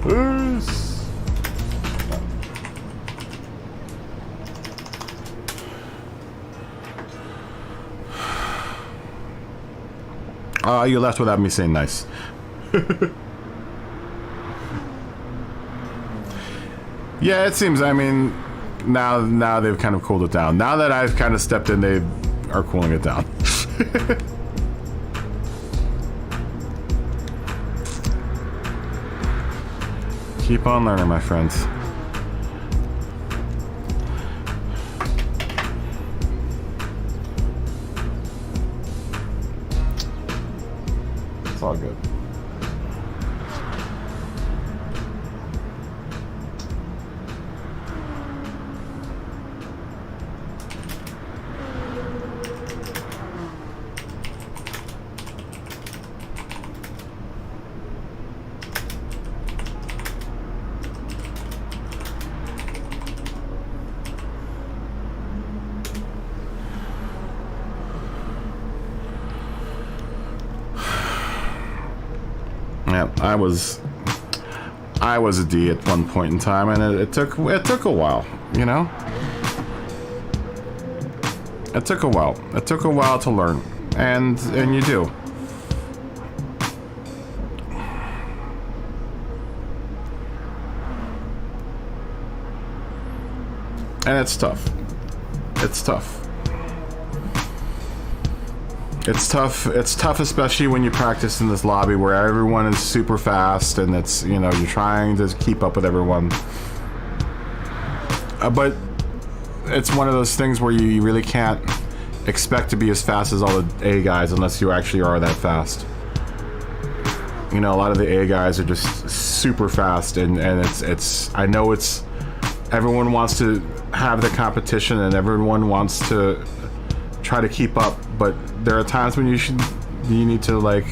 Speaker 3: Peace. You left without me saying nice. Yeah, it seems, I mean, now they've kind of cooled it down. Now that I've kind of stepped in, they are cooling it down. Keep on learning, my friends. It's all good. I was a D at one point in time, and it took a while, you know. It took a while. It took a while to learn, and you do. And it's tough. It's tough. It's tough, especially when you practice in this lobby where everyone is super fast and it's, you know, you're trying to keep up with everyone. But it's one of those things where you really can't expect to be as fast as all the A guys unless you actually are that fast. You know, a lot of the A guys are just super fast, and it's I know it's everyone wants to have the competition and everyone wants to try to keep up, but there are times when you need to like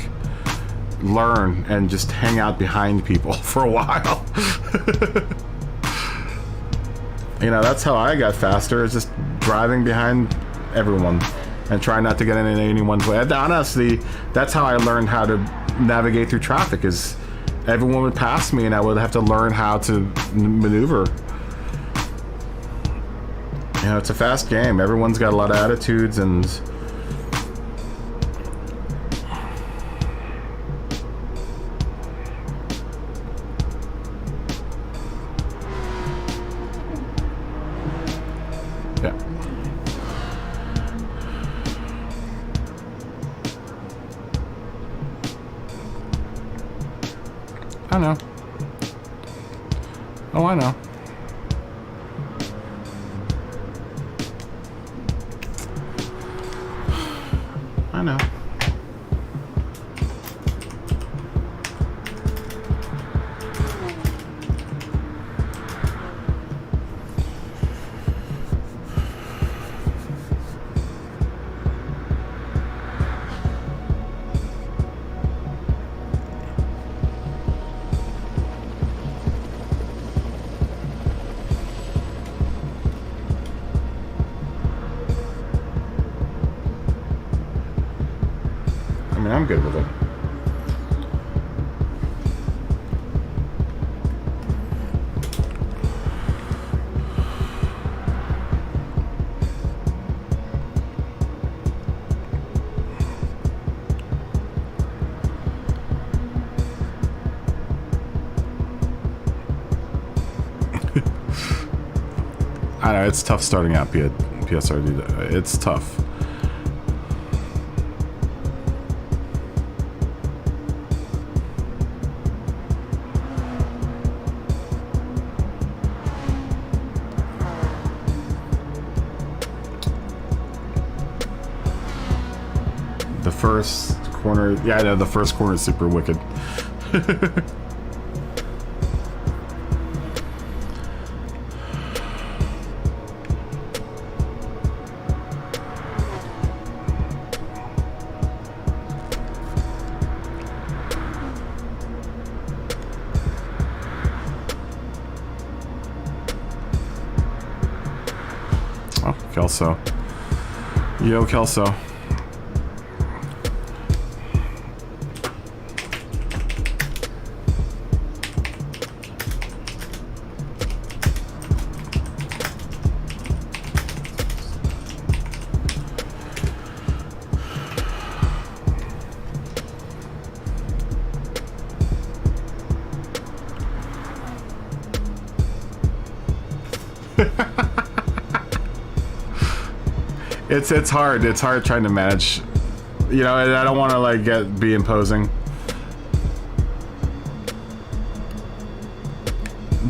Speaker 3: learn and just hang out behind people for a while. You know, that's how I got faster, is just driving behind everyone and trying not to get in anyone's way. Honestly, that's how I learned how to navigate through traffic, is everyone would pass me and I would have to learn how to maneuver. You know, it's a fast game. Everyone's got a lot of attitudes, and yeah. I know. Oh, I know. I know. I mean, I'm good with it. I know, it's tough starting out PSRD. It's tough. The first corner, yeah, I know, the first corner is super wicked. Oh, Kelso. Yo, Kelso. It's hard. It's hard trying to manage. You know, I don't want to like be imposing.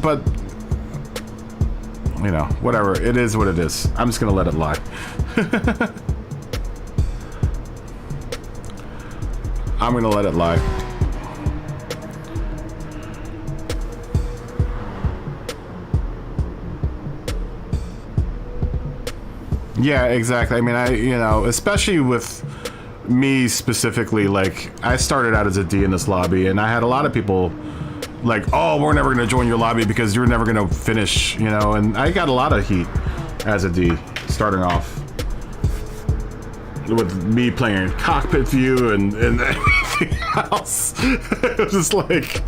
Speaker 3: But you know, whatever. It is what it is. I'm just gonna let it lie. I'm gonna let it lie. Yeah, exactly. I mean, you know, especially with me specifically, like, I started out as a D in this lobby, and I had a lot of people like, oh, we're never going to join your lobby because you're never going to finish, you know, and I got a lot of heat as a D starting off with me playing cockpit view and everything. anything else. It was just like,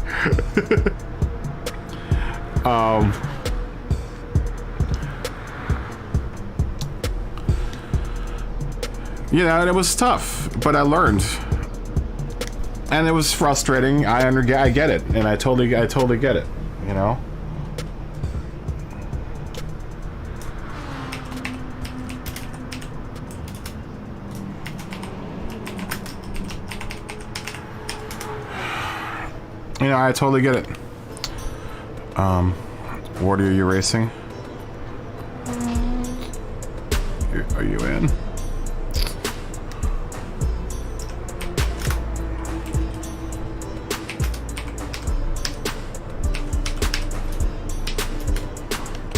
Speaker 3: you know, and it was tough, but I learned, and it was frustrating. I get it, and I totally get it. You know. You know, I totally get it. What are you racing? Are you in?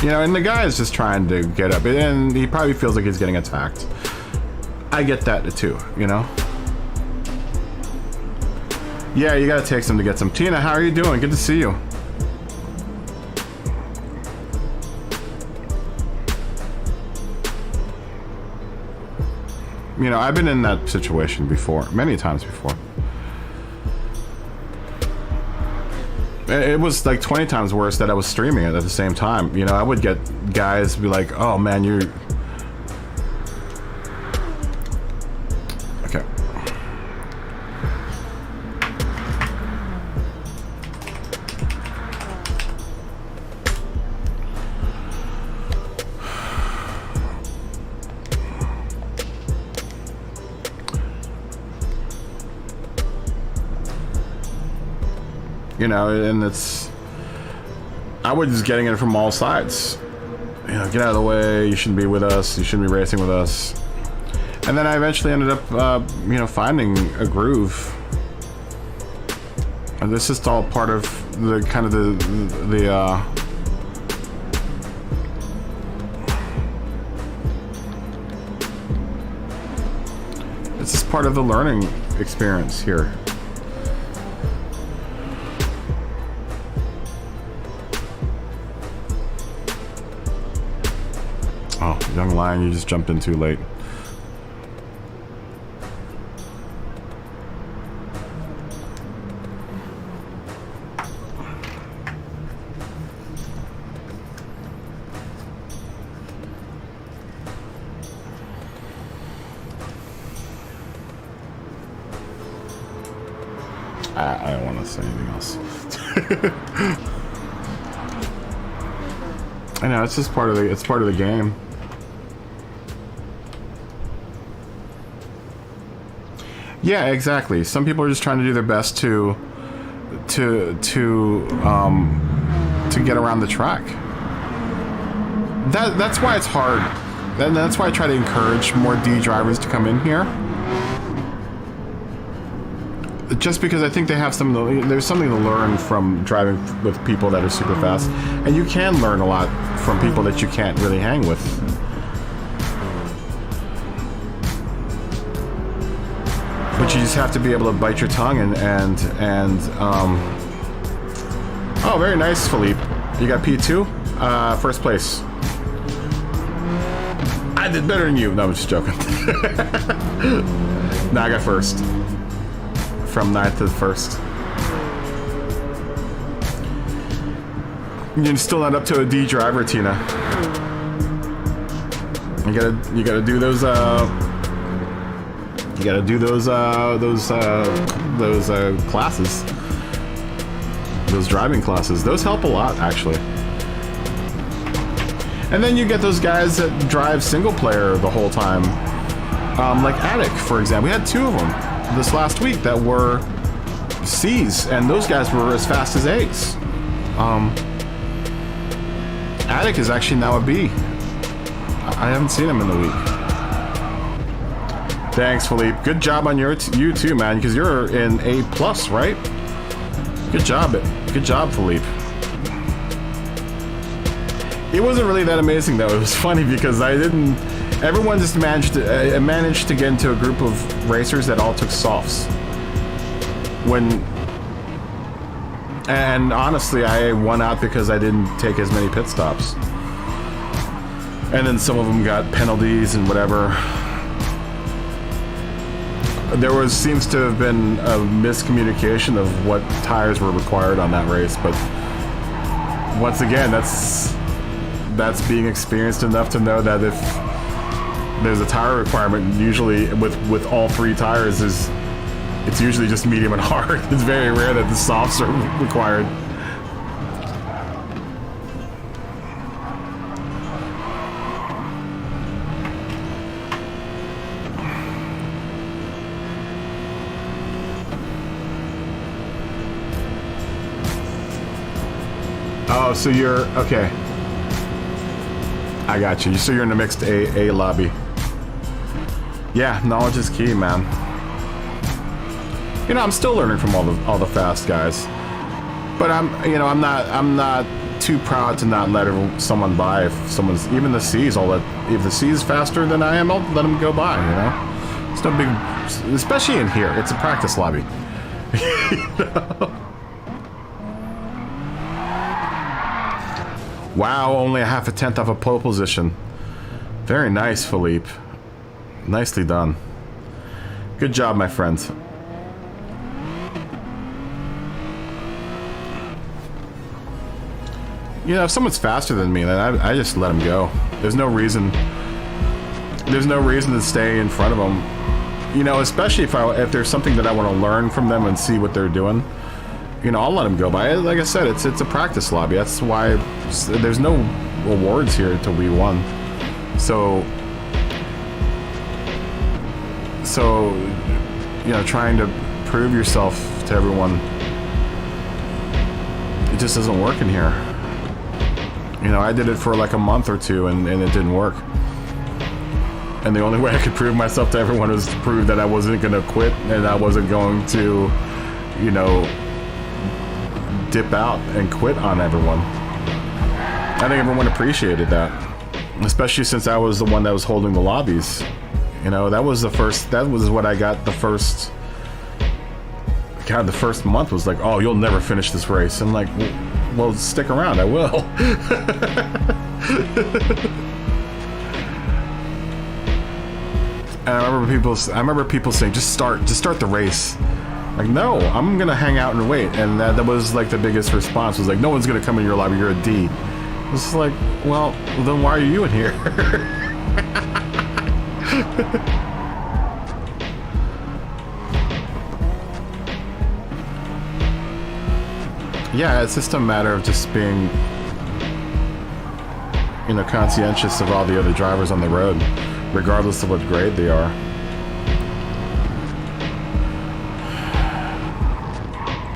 Speaker 3: You know, and the guy is just trying to get up, and he probably feels like he's getting attacked. I get that too, you know? Yeah, you gotta take some to get some. Tina, how are you doing? Good to see you. You know, I've been in that situation before, many times before. It was like 20 times worse that I was streaming it at the same time. You know, I would get guys be like, oh man, you're... Okay. You know, and it's... I was just getting it from all sides. You know, get out of the way, you shouldn't be with us, you shouldn't be racing with us. And then I eventually ended up, you know, finding a groove. And this is all part of the kind of the this is part of the learning experience here. Oh, young lion, you just jumped in too late. I don't want to say anything else. I know, it's just part of the game. Yeah, exactly. Some people are just trying to do their best to get around the track. That's why it's hard. And that's why I try to encourage more D drivers to come in here. Just because I think they have there's something to learn from driving with people that are super fast, and you can learn a lot from people that you can't really hang with. But you just have to be able to bite your tongue and oh, very nice, Philippe. You got P2, first place. I did better than you. No, I'm just joking. No, I got first. From 9th to 1st. You're still not up to a D driver, Tina. You gotta do those classes. Those driving classes. Those help a lot, actually. And then you get those guys that drive single player the whole time. Like Attic, for example. We had 2 of them this last week that were C's, and those guys were as fast as A's. Attic is actually now a B. I haven't seen him in the week. Thanks, Philippe. Good job on you too, man, because you're in A+, right? Good job, Philippe. It wasn't really that amazing though. It was funny because everyone just managed to get into a group of racers that all took softs. And honestly, I won out because I didn't take as many pit stops. And then some of them got penalties and whatever. there seems to have been a miscommunication of what tires were required on that race, but once again, that's being experienced enough to know that if there's a tire requirement, usually with all 3 tires, it's usually just medium and hard. It's very rare that the softs are required. Oh, so you're okay. I got you. So you're in the mixed A lobby. Yeah, knowledge is key, man. You know, I'm still learning from all the fast guys, but I'm not too proud to not let someone by. If someone's even the C's, if the C's faster than I am, I'll let them go by. You know, it's no big, especially in here. It's a practice lobby. You know? Wow, only a half a tenth off a pole position. Very nice, Philippe. Nicely done. Good job, my friends. You know, if someone's faster than me, then I just let them go. There's no reason to stay in front of them. You know, especially if there's something that I want to learn from them and see what they're doing. You know, I'll let them go by. Like I said, it's a practice lobby. That's why there's no awards here until we won. So, you know, trying to prove yourself to everyone, it just doesn't work in here. You know, I did it for like a month or two and it didn't work. And the only way I could prove myself to everyone was to prove that I wasn't going to quit and I wasn't going to, you know, dip out and quit on everyone. I think everyone appreciated that, especially since I was the one that was holding the lobbies. You know, that was what I got the first. God, the first month was like, oh, you'll never finish this race. I'm like, well, stick around, I will. And I remember people saying, just start the race. Like, no, I'm gonna hang out and wait. And that was like the biggest response was like, no one's gonna come in your lobby, you're a D. It's like, well, then why are you in here? Yeah, it's just a matter of just being, you know, conscientious of all the other drivers on the road, regardless of what grade they are.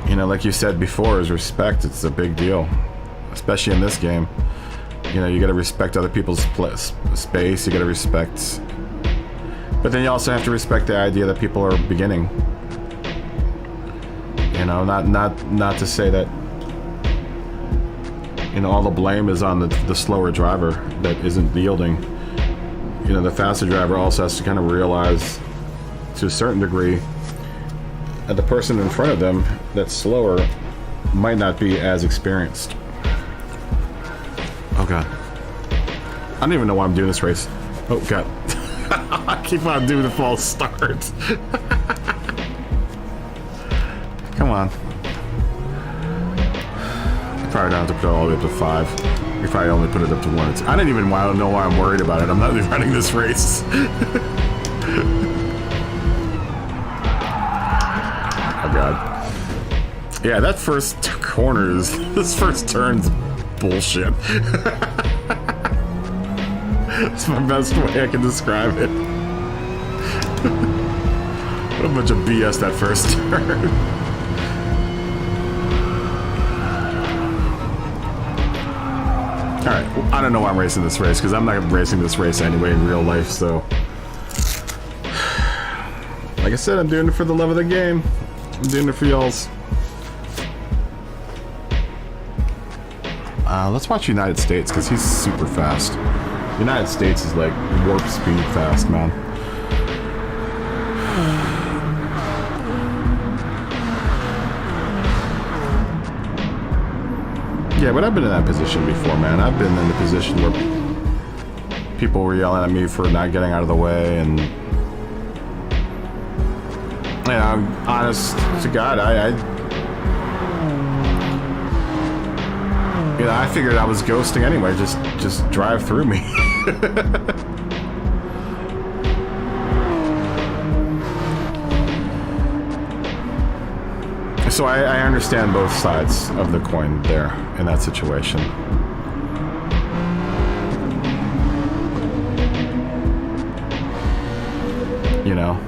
Speaker 3: You know, like you said before, is respect. It's a big deal, especially in this game. You know, you got to respect other people's space. You got to respect, but then you also have to respect the idea that people are beginning. You know, not to say that, you know, all the blame is on the slower driver that isn't yielding. You know, the faster driver also has to kind of realize, to a certain degree, that the person in front of them that's slower might not be as experienced. Oh god. I don't even know why I'm doing this race. Oh god. I keep on doing the false start. Come on. You probably don't have to put it all the way up to 5. You probably only put it up to 1. I didn't even know why I'm worried about it. I'm not even running this race. Oh god. Yeah, that first corner is... This first turn's bullshit. It's my best way I can describe it. What a bunch of BS that first turn. Alright, well, I don't know why I'm racing this race, because I'm not racing this race anyway in real life, so... Like I said, I'm doing it for the love of the game. I'm doing it for y'all's. Let's watch United States, because he's super fast. United States is like warp speed fast, man. Yeah, but I've been in that position before, man. I've been in the position where people were yelling at me for not getting out of the way, and Honest to God, I figured I was ghosting anyway. Just drive through me. So I understand both sides of the coin there in that situation. You know,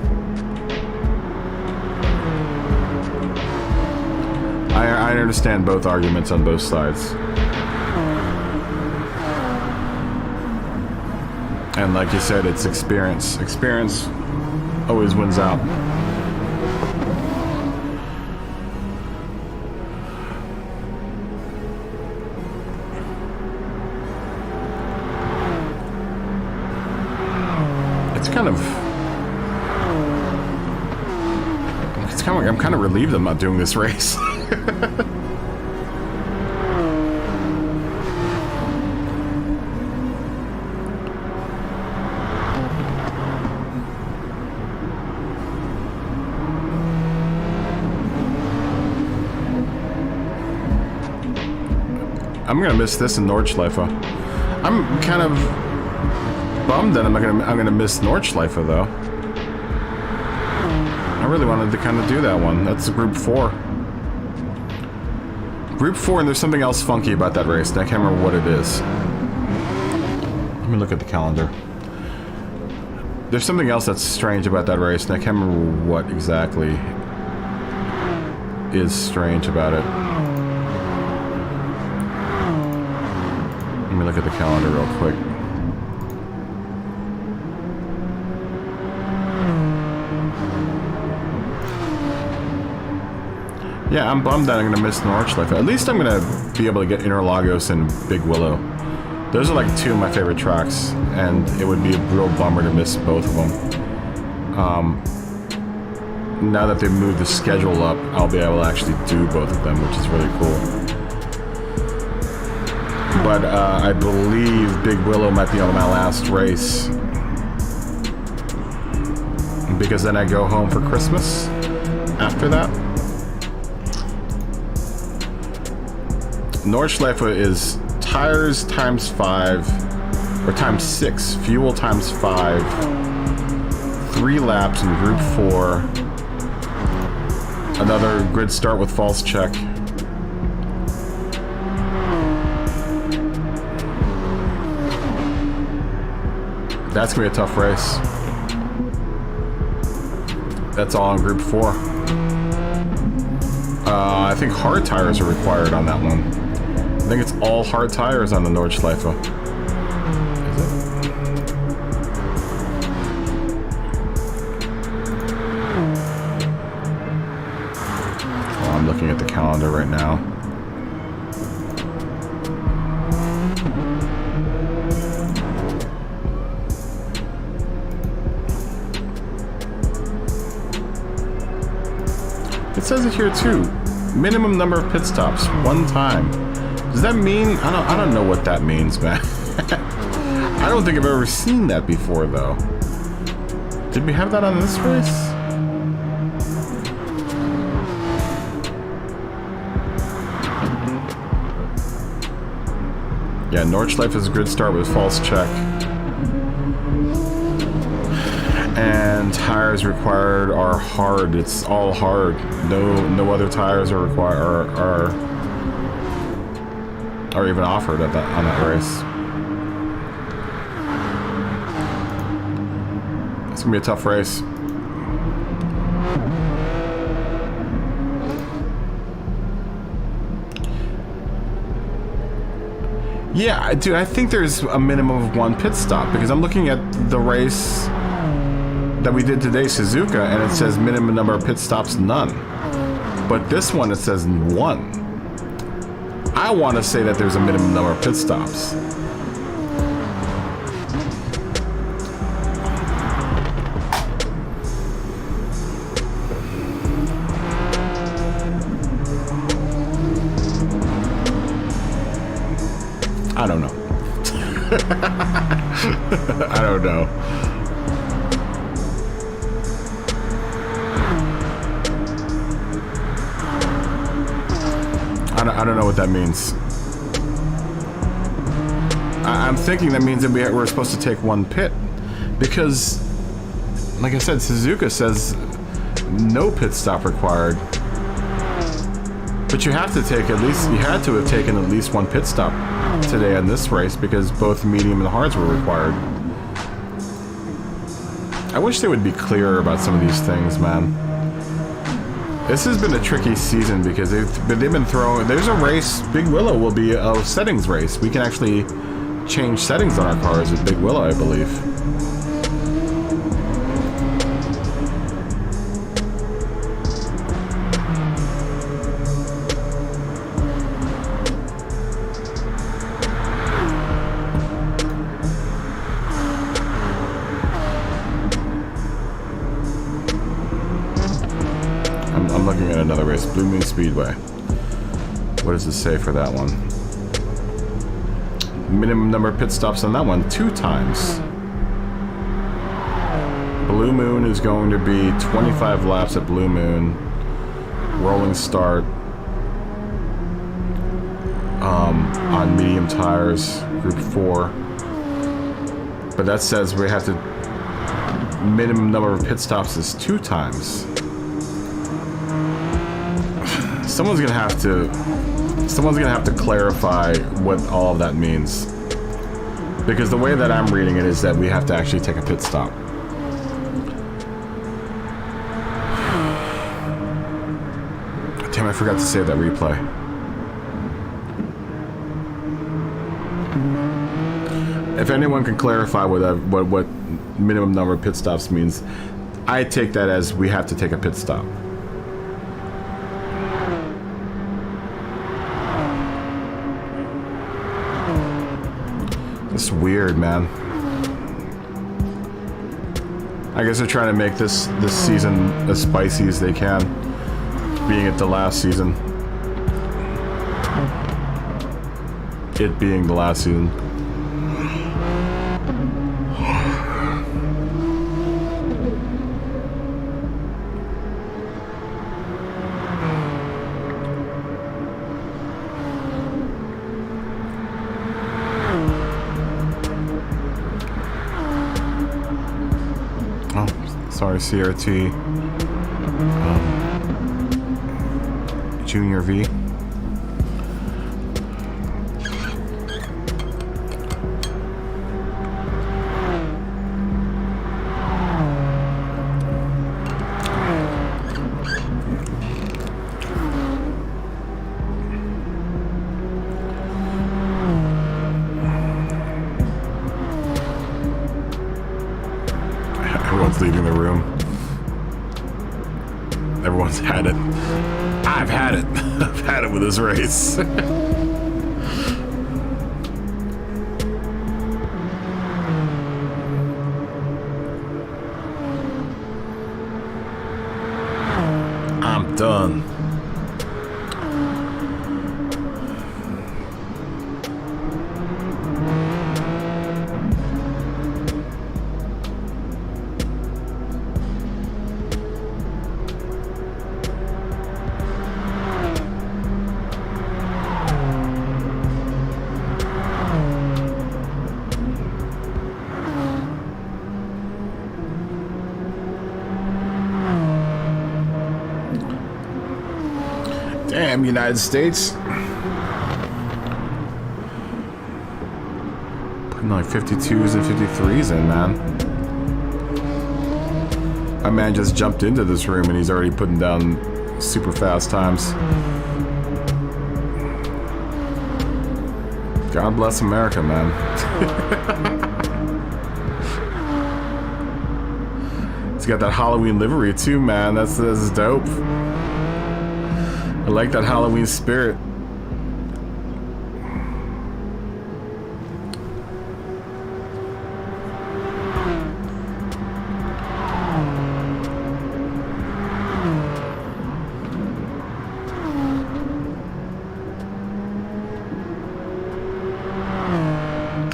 Speaker 3: I understand both arguments on both sides. And like you said, it's experience. Experience always wins out. I'm kind of relieved I'm not doing this race. I'm gonna miss this in Nordschleife. I'm kind of bummed that I'm gonna miss Nordschleife though. I really wanted to kind of do that one. That's Group 4. Group 4, and there's something else funky about that race, and I can't remember what it is. Let me look at the calendar. There's something else that's strange about that race, and I can't remember what exactly is strange about it. Let me look at the calendar real quick. Yeah, I'm bummed that I'm gonna miss Nordschleife. At least I'm gonna be able to get Interlagos and Big Willow. Those are like two of my favorite tracks, and it would be a real bummer to miss both of them. Now that they've moved the schedule up, I'll be able to actually do both of them, which is really cool. But I believe Big Willow might be on my last race, because then I go home for Christmas after that. Nordschleife is tires times 5, or times 6, fuel times 5, 3 laps in Group 4, another grid start with false check. That's gonna be a tough race. That's all in Group 4. I think hard tires are required on that one. I think it's all hard tires on the Nordschleife. Is it? Oh, I'm looking at the calendar right now. It says it here too. Minimum number of pit stops, 1 time. Does that mean? I don't know what that means, man. I don't think I've ever seen that before, though. Did we have that on this race? Yeah, Nordschleife is a grid start with false check. And tires required are hard. It's all hard. No other tires are required are even offered at on that race. It's gonna be a tough race. Yeah, dude, I think there's a minimum of 1 pit stop, because I'm looking at the race that we did today, Suzuka, and it says minimum number of pit stops, none. But this one, it says 1. I want to say that there's a minimum number of pit stops. I don't know. I don't know. I don't know what that means. I'm thinking that means that we're supposed to take one pit. Because, like I said, Suzuka says no pit stop required. But you have to take at least, you had to have taken at least one pit stop today in this race because both medium and hards were required. I wish they would be clearer about some of these things, man. This has been a tricky season because they've been throwing... There's a race, Big Willow will be a settings race. We can actually change settings on our cars with Big Willow, I believe. I'm looking at another race, Blue Moon Speedway. What does it say for that one? Minimum number of pit stops on that one, 2 times. Blue Moon is going to be 25 laps at Blue Moon. Rolling start. On medium tires, group 4. But that says we have to... Minimum number of pit stops is 2 times. Someone's gonna have to clarify what all of that means. Because the way that I'm reading it is that we have to actually take a pit stop. Damn, I forgot to save that replay. If anyone can clarify what minimum number of pit stops means, I take that as we have to take a pit stop. It's weird, man. I guess they're trying to make this season as spicy as they can, being it the last season. It being the last season. Sorry, CRT. Junior V. Everyone's leaving the room. Everyone's had it. I've had it. I've had it with this race. I'm done. Damn, United States. Putting like 52s and 53s in, man. My man just jumped into this room and he's already putting down super fast times. God bless America, man. He's got that Halloween livery too, man. That's dope. I like that Halloween spirit.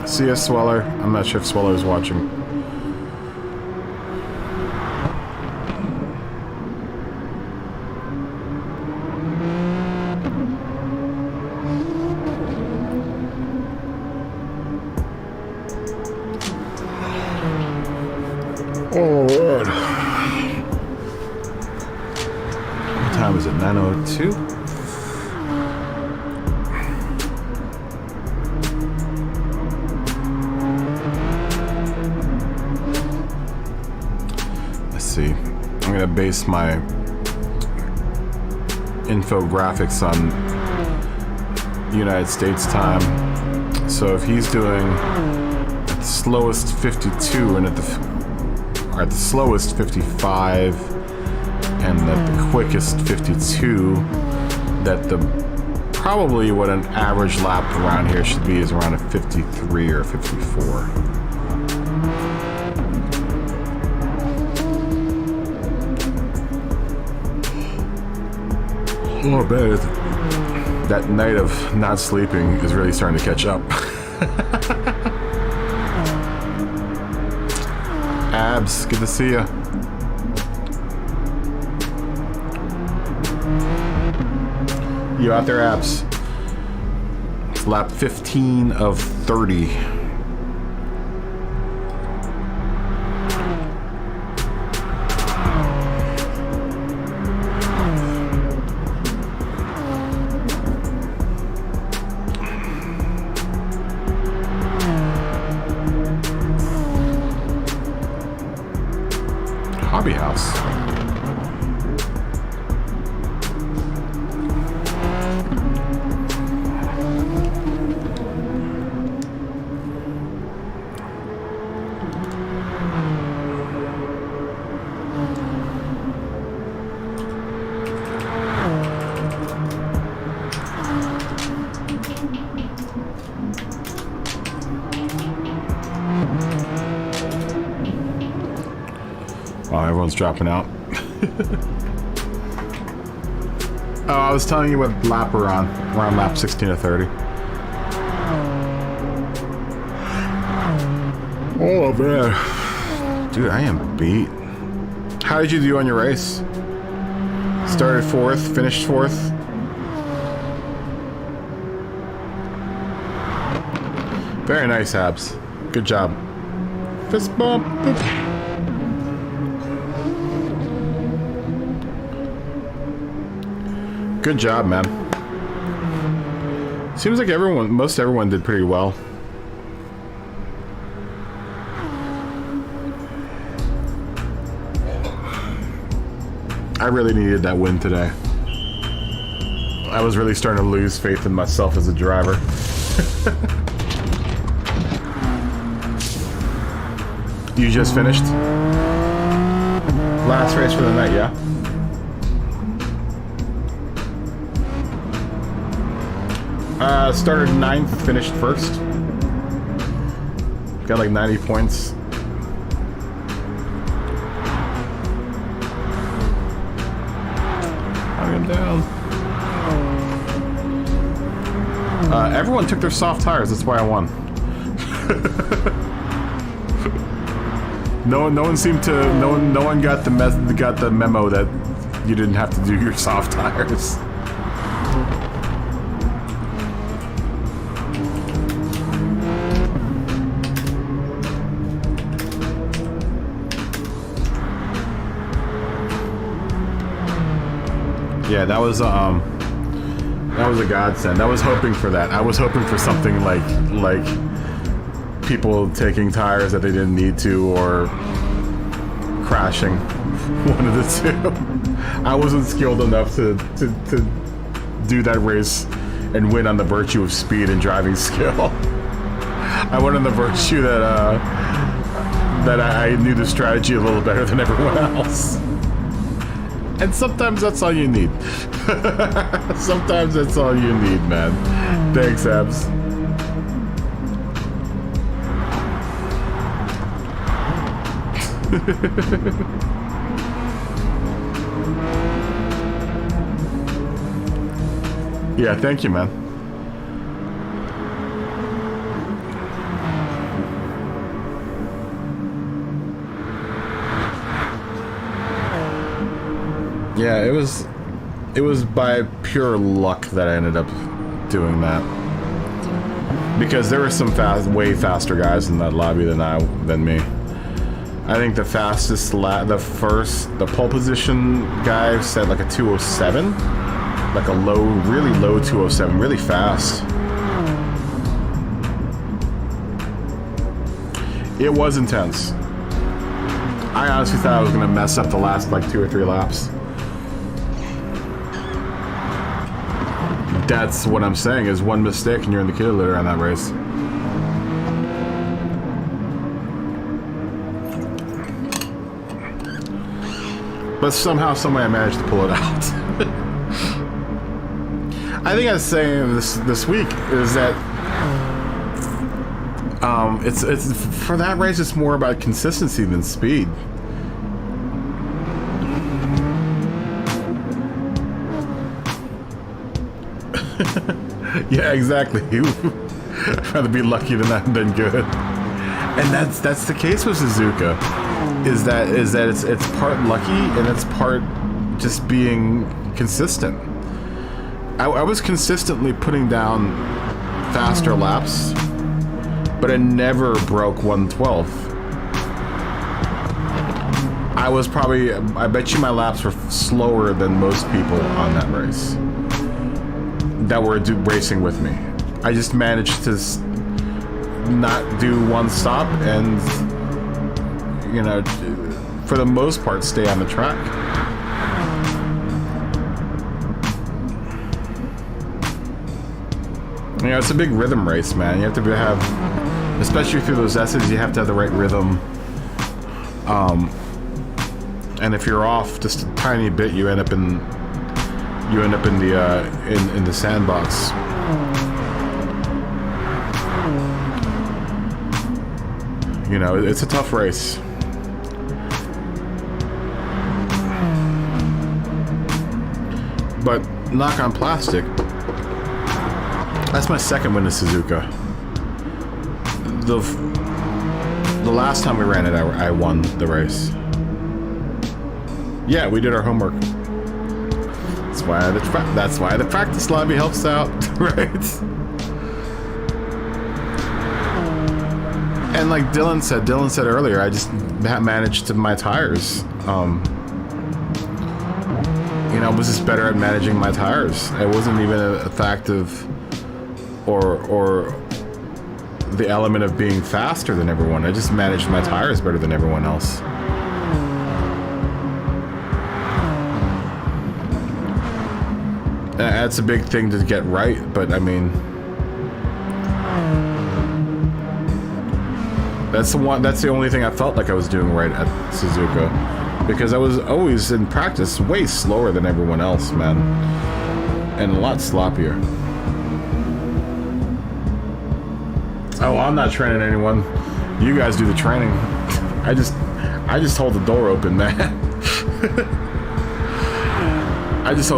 Speaker 3: See ya, Sweller. I'm not sure if Sweller's watching. Oh, Lord. What time is it? 9:02? Let's see. I'm going to base my infographics on United States time. So if he's doing at the slowest 52 and at the slowest 55 and at the quickest 52, that the probably what an average lap around here should be is around a 53 or 54. Oh, man. That night of not sleeping is really starting to catch up. Abs, good to see ya. You out there, Abs? It's lap 15 of 30. Hobby house. Oh, everyone's dropping out. Oh, I was telling you what lap we're on. We're on lap 16 of 30. Oh, man. Dude, I am beat. How did you do on your race? Started 4th, finished 4th. Very nice, Abs. Good job. Fist bump. Boop. Good job, man. Seems like most everyone did pretty well. I really needed that win today. I was really starting to lose faith in myself as a driver. You just finished? Last race for the night, yeah? Started 9th, finished 1st. Got like 90 points. I'm down. Everyone took their soft tires, that's why I won. No one seemed to. No one got the memo that you didn't have to do your soft tires. Yeah, that was a godsend. I was hoping for that. I was hoping for something like people taking tires that they didn't need to, or crashing. One of the two. I wasn't skilled enough to do that race and win on the virtue of speed and driving skill. I went on the virtue that I knew the strategy a little better than everyone else. And sometimes that's all you need. Sometimes that's all you need, man. Thanks, Abs. Yeah, thank you, man. Yeah, it was by pure luck that I ended up doing that. Because there were some way faster guys in that lobby than me. I think the fastest the pole position guy said like a 207, like a really low 207, really fast. It was intense. I honestly thought I was gonna mess up the last like 2 or 3 laps. That's what I'm saying, is one mistake and you're in the kill litter on that race. But somehow, someway I managed to pull it out. I think I was saying this week is that it's for that race it's more about consistency than speed. Yeah, exactly. I'd rather be lucky than good. And that's the case with Suzuka. Is that it's part lucky and it's part just being consistent. I was consistently putting down faster laps, but I never broke 112. I bet you my laps were slower than most people on that race that were racing with me. I just managed to not do one stop and, you know, for the most part, stay on the track. You know, it's a big rhythm race, man. You have to have, especially through those S's, you have to have the right rhythm. And if you're off just a tiny bit, you end up in the sandbox. You know, it's a tough race. But knock on plastic, that's my second win to Suzuka. The last time we ran it, I won the race. Yeah, we did our homework. That's why the practice lobby helps out, right? And like Dylan said earlier, I just managed to my tires. You know, I was just better at managing my tires. It wasn't even a fact of, or the element of being faster than everyone. I just managed my tires better than everyone else. That's a big thing to get right, but I mean, that's the only thing I felt like I was doing right at Suzuka, because I was always in practice way slower than everyone else, man, and a lot sloppier. Oh, I'm not training anyone. You guys do the training. I just hold the door open, man. I just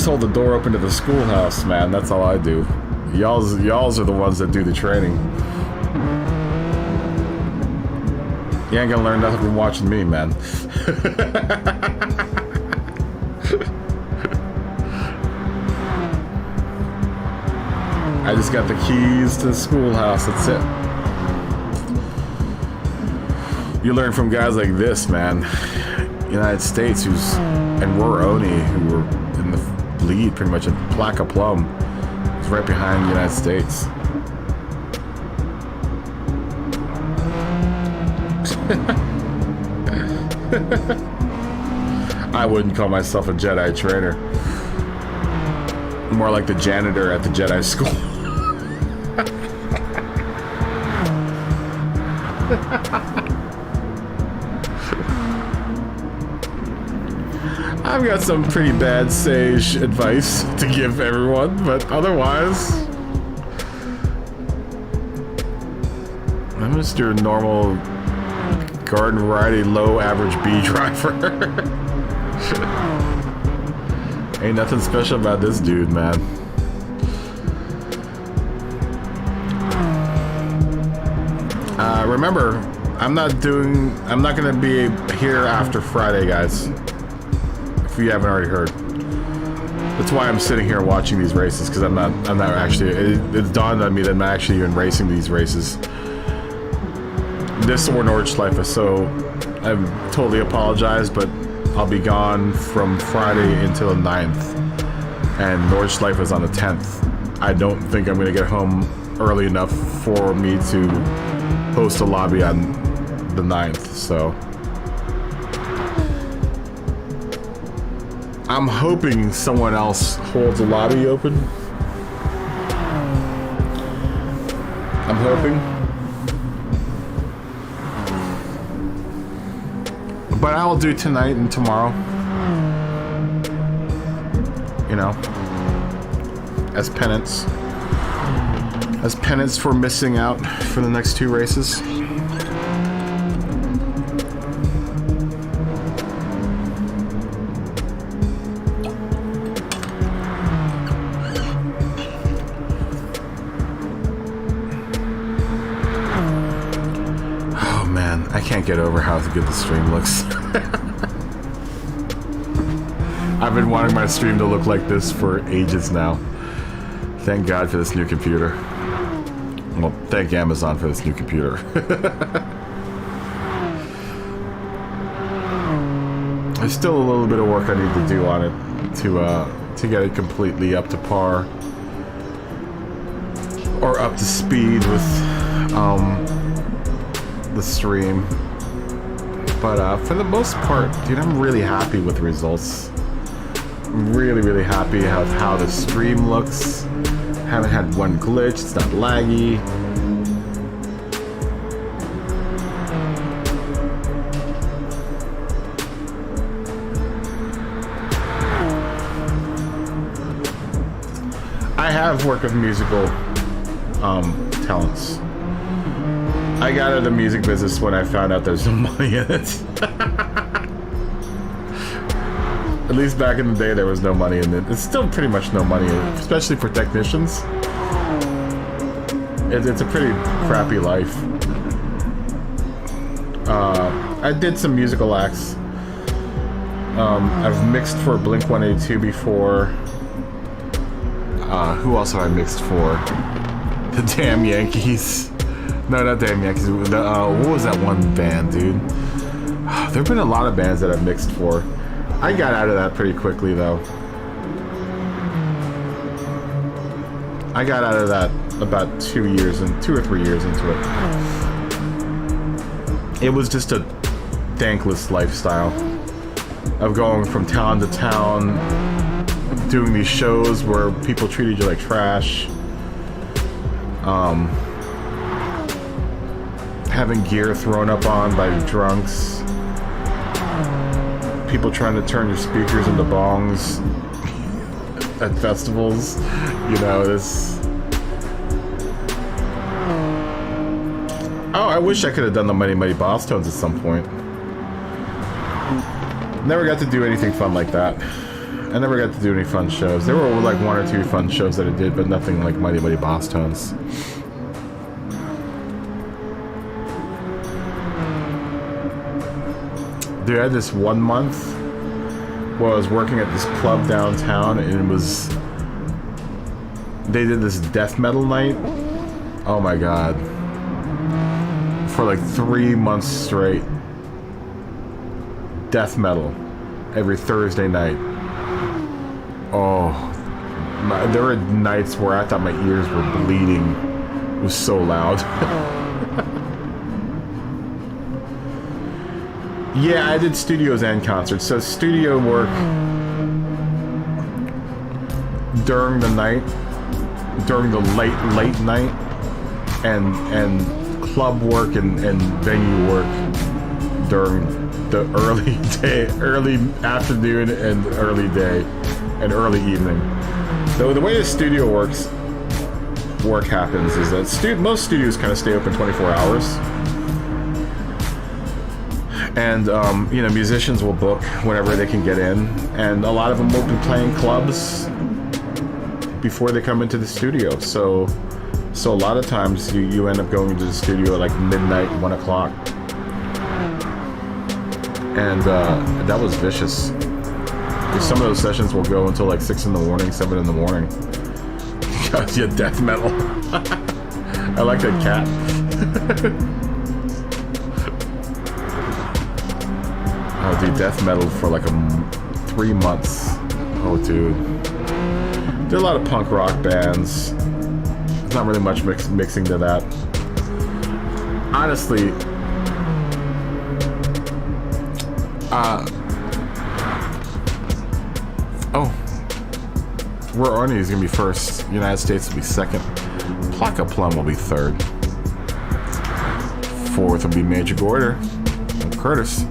Speaker 3: hold the door open to the schoolhouse, man. That's all I do. Y'all's are the ones that do the training. You ain't gonna learn nothing from watching me, man. I just got the keys to the schoolhouse. That's it. You learn from guys like this, man. United States, and we're Oni, who were in the lead pretty much, and Placa Plum is right behind the United States. I wouldn't call myself a Jedi trainer. More like the janitor at the Jedi school. I've got some pretty bad sage advice to give everyone, but otherwise, I'm just your normal garden variety low average B driver. Ain't nothing special about this dude, man. Remember, I'm not gonna be here after Friday, guys. If you haven't already heard. That's why I'm sitting here watching these races, because I'm not actually, it's dawned on me that I'm not actually even racing these races. This or Nordschleife, so I'm totally apologize, but I'll be gone from Friday until the 9th. And Nordschleife is on the 10th. I don't think I'm going to get home early enough for me to host a lobby on the 9th, so I'm hoping someone else holds a lobby open. I'm hoping. But I'll do tonight and tomorrow. You know, as penance. As penance for missing out for the next 2 races. Oh man, I can't get over how good the stream looks. I've been wanting my stream to look like this for ages now. Thank God for this new computer. Well, thank Amazon for this new computer. There's still a little bit of work I need to do on it to get it completely up to par or up to speed with the stream. But for the most part, dude, I'm really happy with the results. I'm really happy with how the stream looks. Haven't had one glitch, it's not laggy. I have worked with musical talents. I got out of the music business when I found out there's no money in it. At least back in the day, there was no money in it. It's still pretty much no money in it, especially for technicians. It's a pretty crappy life. I did some musical acts. I've mixed for Blink-182 before. Who else have I mixed for? The Damn Yankees. No, not Damn Yankees. What was that one band, dude? There have been a lot of bands that I've mixed for. I got out of that pretty quickly, though. I got out of that about 2 or 3 years into it. It was just a thankless lifestyle of going from town to town, doing these shows where people treated you like trash, having gear thrown up on by drunks, people trying to turn your speakers into bongs at festivals. You know, this. Oh, I wish I could have done the Mighty Mighty Boss Tones at some point. Never got to do anything fun like that. I never got to do any fun shows. There were like 1 or 2 fun shows that I did, but nothing like Mighty Mighty Boss Tones. Dude, I had this 1 month where I was working at this club downtown, and it was... They did this death metal night. Oh my god. For like 3 months straight. Death metal. Every Thursday night. Oh. There were nights where I thought my ears were bleeding. It was so loud. Yeah, I did studios and concerts. So studio work during the night, during the late night, and club work and venue work during the early day, early afternoon and early day and early evening. So the way the studio work happens is that most studios kind of stay open 24 hours. And, you know, musicians will book whenever they can get in. And a lot of them will be playing clubs before they come into the studio. So a lot of times you end up going into the studio at like midnight, 1 o'clock. And that was vicious. Some of those sessions will go until like 6 in the morning, 7 in the morning. Yeah, death metal. I like that cat. do death metal for like 3 months. Oh, dude. There are a lot of punk rock bands. There's not really much mixing to that. Honestly, where Arnie is gonna be first. United States will be second. Plaka Plum will be third. Fourth will be Major Gorder and Curtis.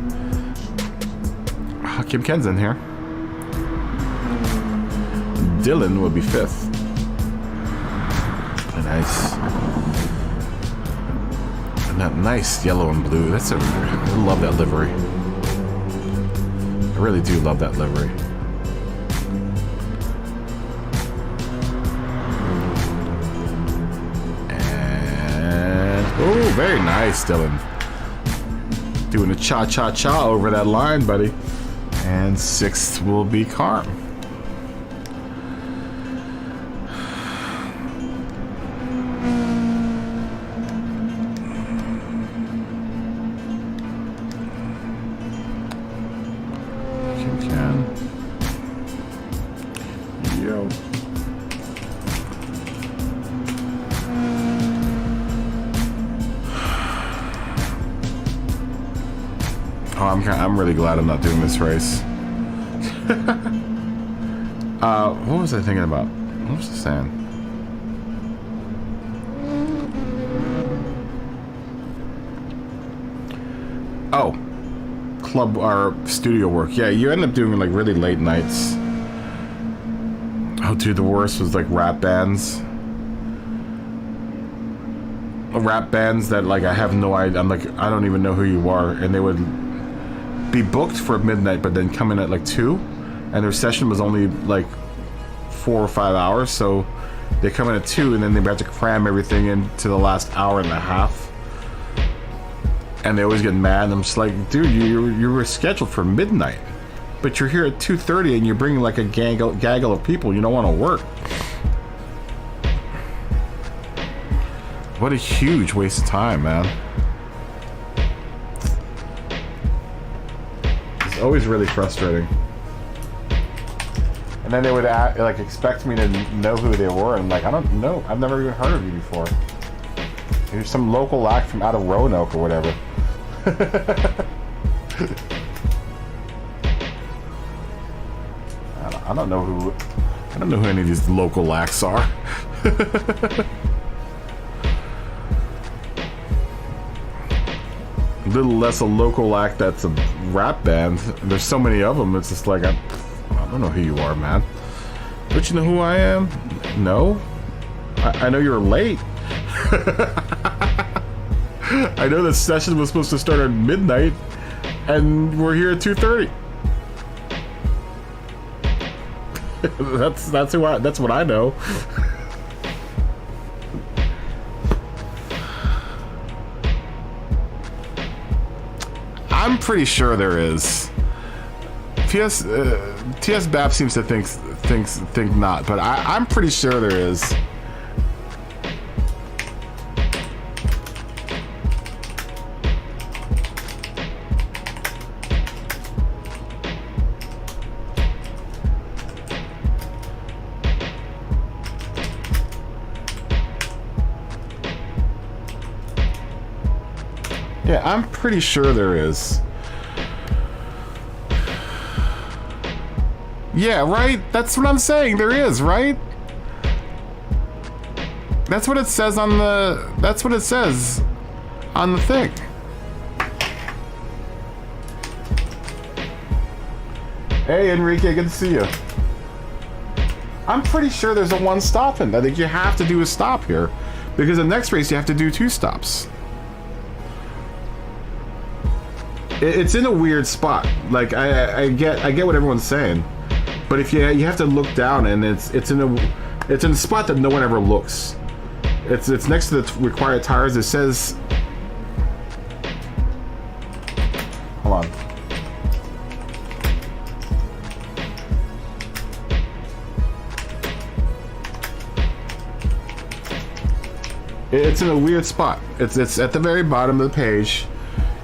Speaker 3: Kim Ken's in here. Dylan will be fifth. Nice. And that nice yellow and blue. I love that livery. I really do love that livery. And oh, very nice, Dylan. Doing a cha-cha-cha over that line, buddy. And sixth will be Carm. Yo. Oh, I'm really glad I'm not doing this race. What was I thinking about? What was I saying? Oh, club or studio work. Yeah, you end up doing like really late nights. Oh, dude, the worst was like rap bands. Rap bands that like I have no idea. I'm like, I don't even know who you are, and they would be booked for midnight, but then come in at like 2, and their session was only like 4 or 5 hours, so they come in at 2, and then they have to cram everything into the last hour and a half, and they always get mad. And I'm just like, dude, you were scheduled for midnight, but you're here at 2:30, and you're bringing like a gaggle of people. You don't want to work. What a huge waste of time, man. It's always really frustrating. And then they would like expect me to know who they were, and I'm like, I don't know. I've never even heard of you before. You're some local act from out of Roanoke or whatever. I don't know who any of these local acts are. A little less a local act that's a rap band. There's so many of them. It's just like I don't know who you are, man. But you know who I am? No. I know you're late. I know the session was supposed to start at midnight, and we're here at 2:30. That's what I know. I'm pretty sure there is. TS BAP seems to think not, but I'm pretty sure there is. Yeah, I'm pretty sure there is. Yeah, right? That's what I'm saying. There is, right? That's what it says on the... That's what it says on the thing. Hey, Enrique, good to see you. I'm pretty sure there's a one stop in. I think you have to do a stop here. Because the next race, you have to do 2 stops. It's in a weird spot. Like I get what everyone's saying, but if you have to look down, and it's in a spot that no one ever looks. It's next to the required tires. It says, hold on. It's in a weird spot. It's at the very bottom of the page.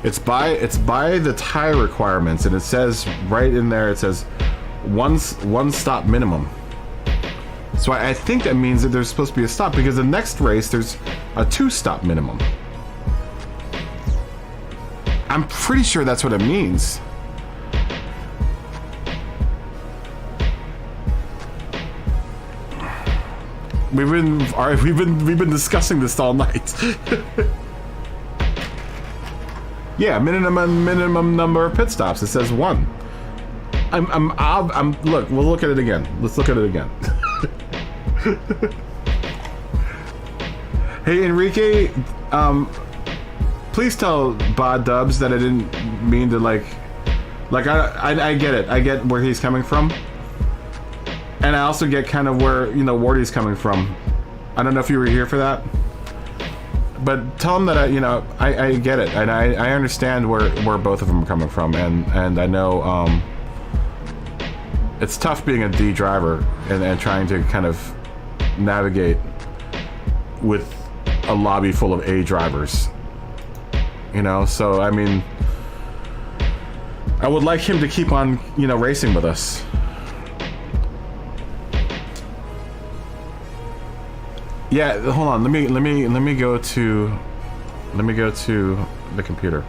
Speaker 3: It's by the tire requirements, and it says right in there. It says one stop minimum. So I think that means that there's supposed to be a stop, because the next race there's a 2-stop minimum. I'm pretty sure that's what it means. We've been discussing this all night. Yeah, minimum number of pit stops. It says 1. Look, we'll look at it again. Let's look at it again. Hey Enrique, please tell Bod Dubs that I didn't mean to like I get it. I get where he's coming from. And I also get kind of where, Wardy's coming from. I don't know if you were here for that. But tell him that I get it, and I understand where both of them are coming from, and I know it's tough being a D driver and trying to kind of navigate with a lobby full of A drivers. So I mean, I would like him to keep on, racing with us. Yeah, hold on. Let me go to the computer.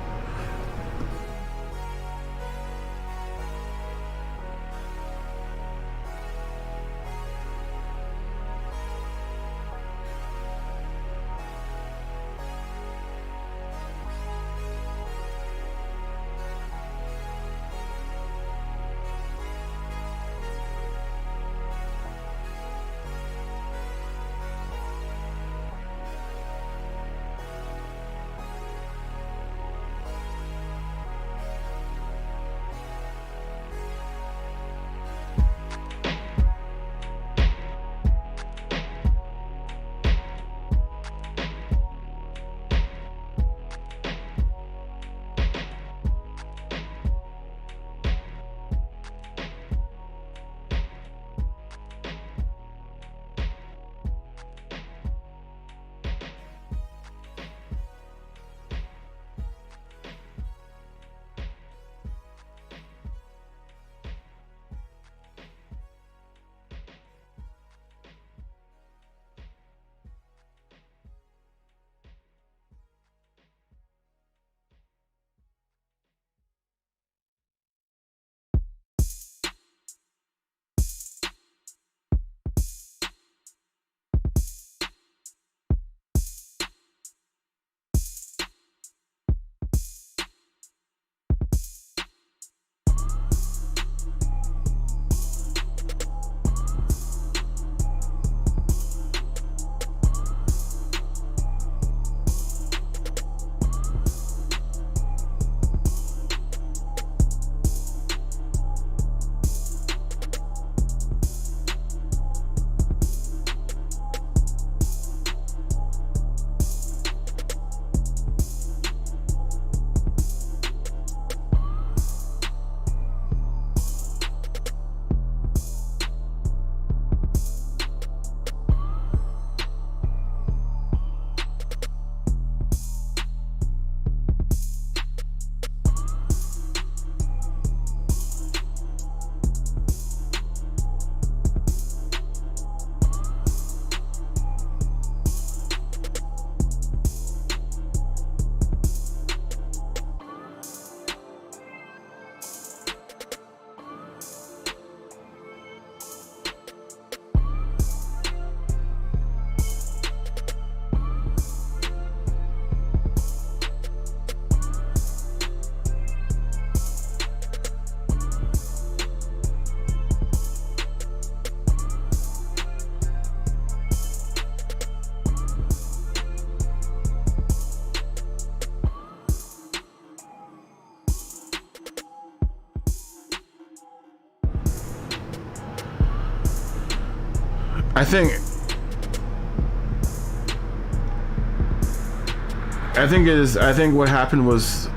Speaker 3: I think what happened was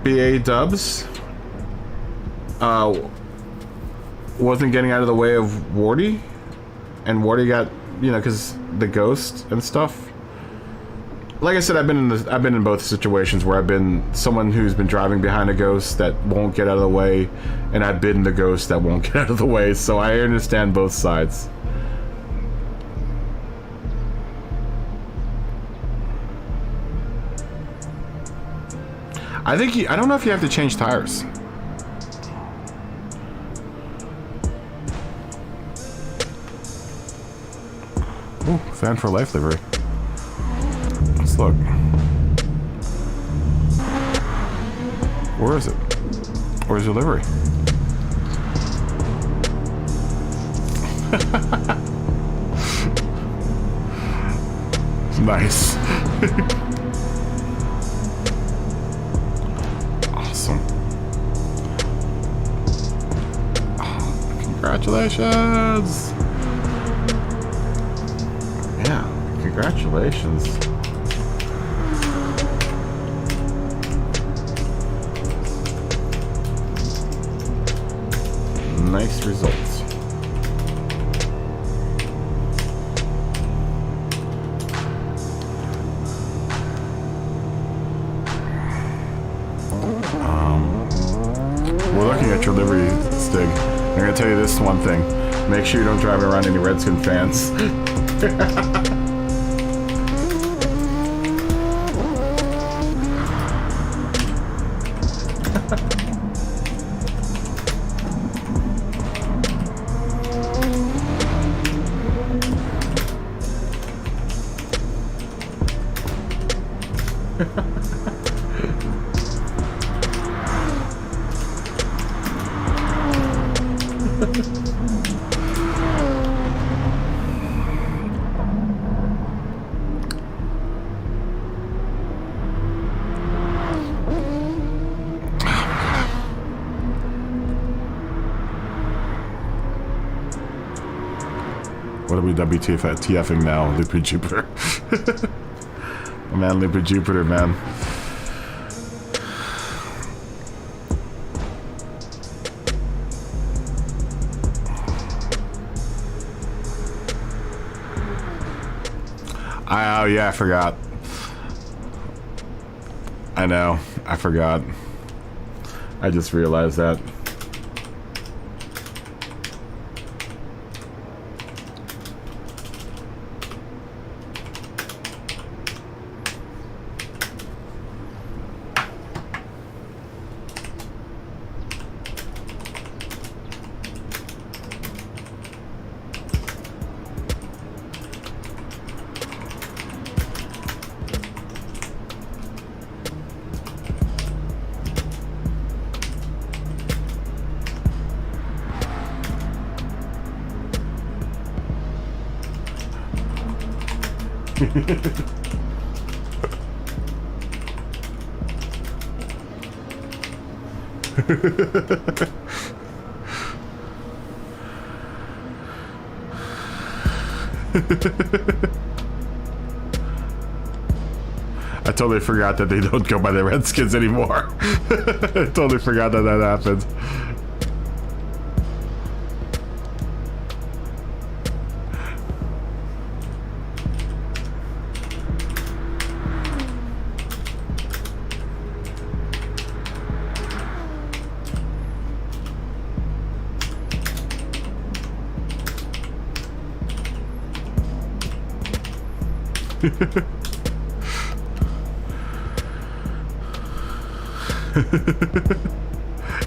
Speaker 3: BA Dubs wasn't getting out of the way of Wardy, and Wardy got, because the ghost and stuff. like I said, I've been in both situations where I've been someone who's been driving behind a ghost that won't get out of the way, and I've been the ghost that won't get out of the way. So I understand both sides. I don't know if you have to change tires. Ooh, fan for life livery. Let's look. Where is it? Where's your livery? Nice. Awesome. Oh, congratulations. Yeah, congratulations. Nice results. We're looking at your livery, Stig. I'm gonna tell you this one thing. Make sure you don't drive around any Redskin fans. What are we WTFing now? Loopy Jupiter. Man, Loopy Jupiter, man. Oh, yeah, I forgot. I know. I forgot. I just realized that. I totally forgot that they don't go by the Redskins anymore. I totally forgot that that happened.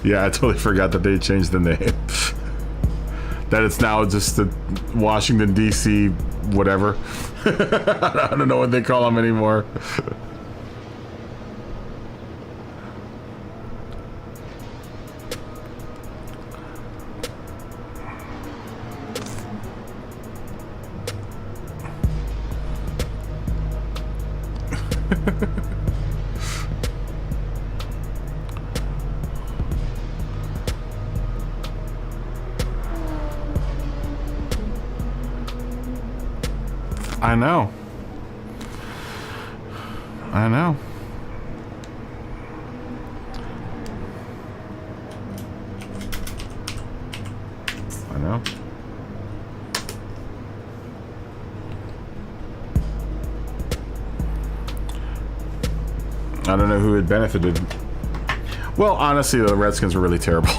Speaker 3: Yeah, I totally forgot that they changed the name. That it's now just the Washington DC whatever. I don't know what they call them anymore. I know. I know. I know. I don't know who had benefited. Well, honestly, the Redskins were really terrible.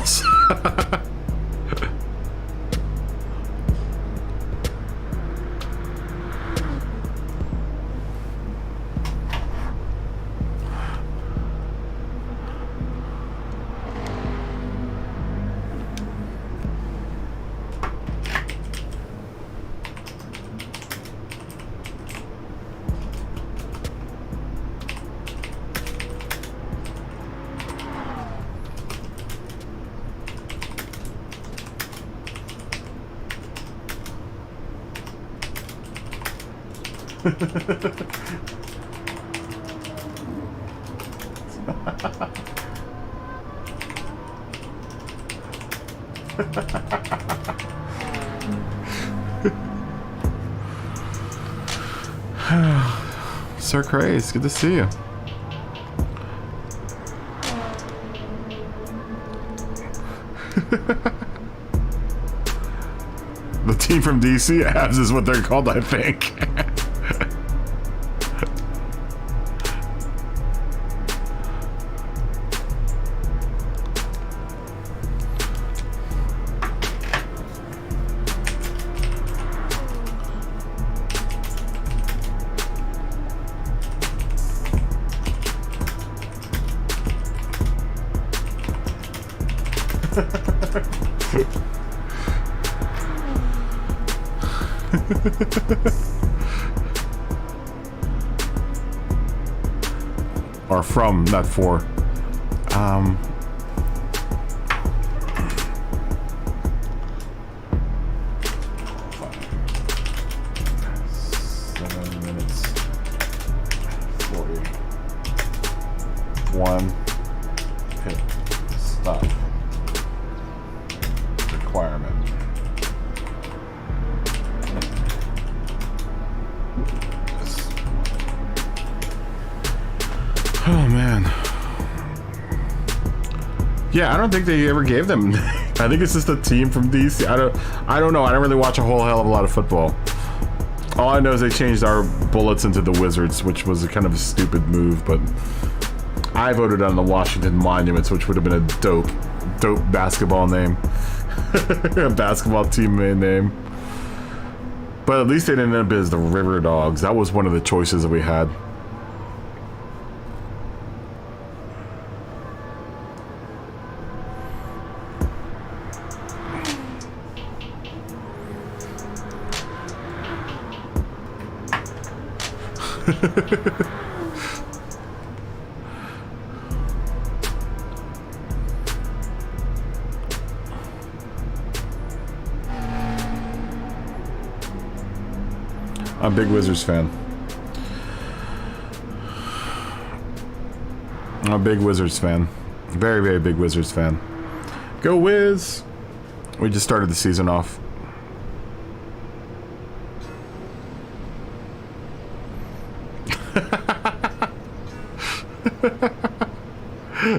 Speaker 3: Sir Craze, good to see you. The team from DC abs is what they're called, I think. Or from, not for. 7 minutes 41. Hit stop. Requirement. Oh man. Yeah, I don't think they ever gave them. I think it's just a team from DC. I don't know. I don't really watch a whole hell of a lot of football. All I know is they changed our Bullets into the Wizards, which was a kind of a stupid move, but I voted on the Washington Monuments, which would have been a dope basketball name. A basketball team name. But at least they didn't end up as the River Dogs. That was one of the choices that we had. I'm a big Wizards fan. I'm a big Wizards fan. Very, very big Wizards fan. Go Wiz! We just started the season off.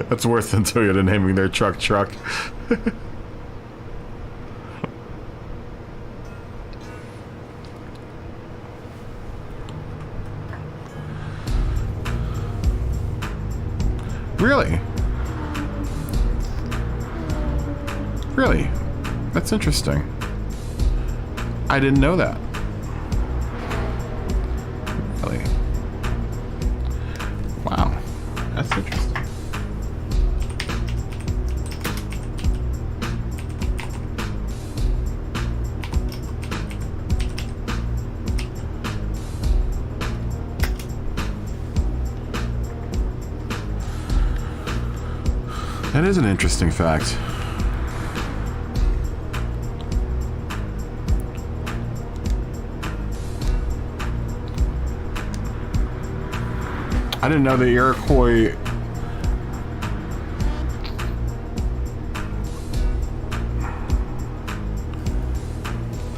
Speaker 3: That's worse than Toyota naming their truck. Really? Really? That's interesting. I didn't know that. Really? Wow. That's interesting. That is an interesting fact. I didn't know the Iroquois.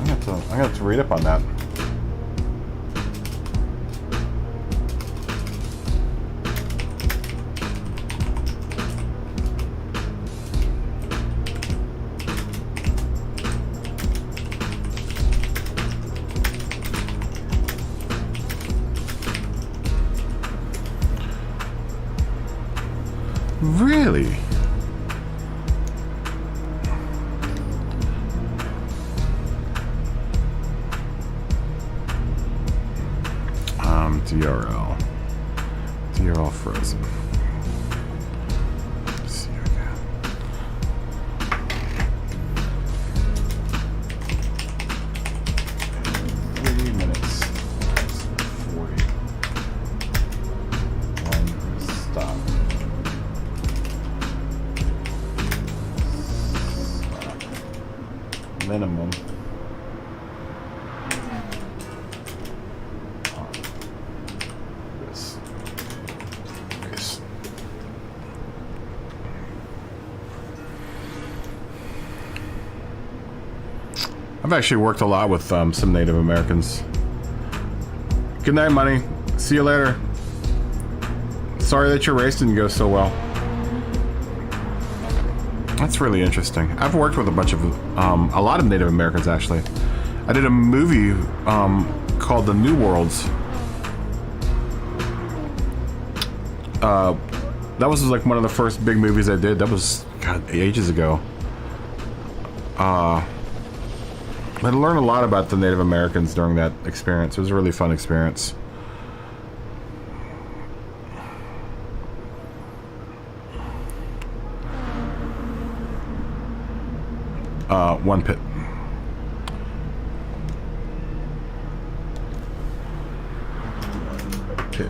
Speaker 3: I'm gonna have to read up on that. DRL. DRL frozen. Let's see again. Minimum. This. I've actually worked a lot with some Native Americans. Good night, Money. See you later. Sorry that your race didn't go so well. That's really interesting. I've worked with a lot of Native Americans, actually. I did a movie called The New Worlds. That was like one of the first big movies I did. That was, God, ages ago. I learned a lot about the Native Americans during that experience. It was a really fun experience. One pit. Pit.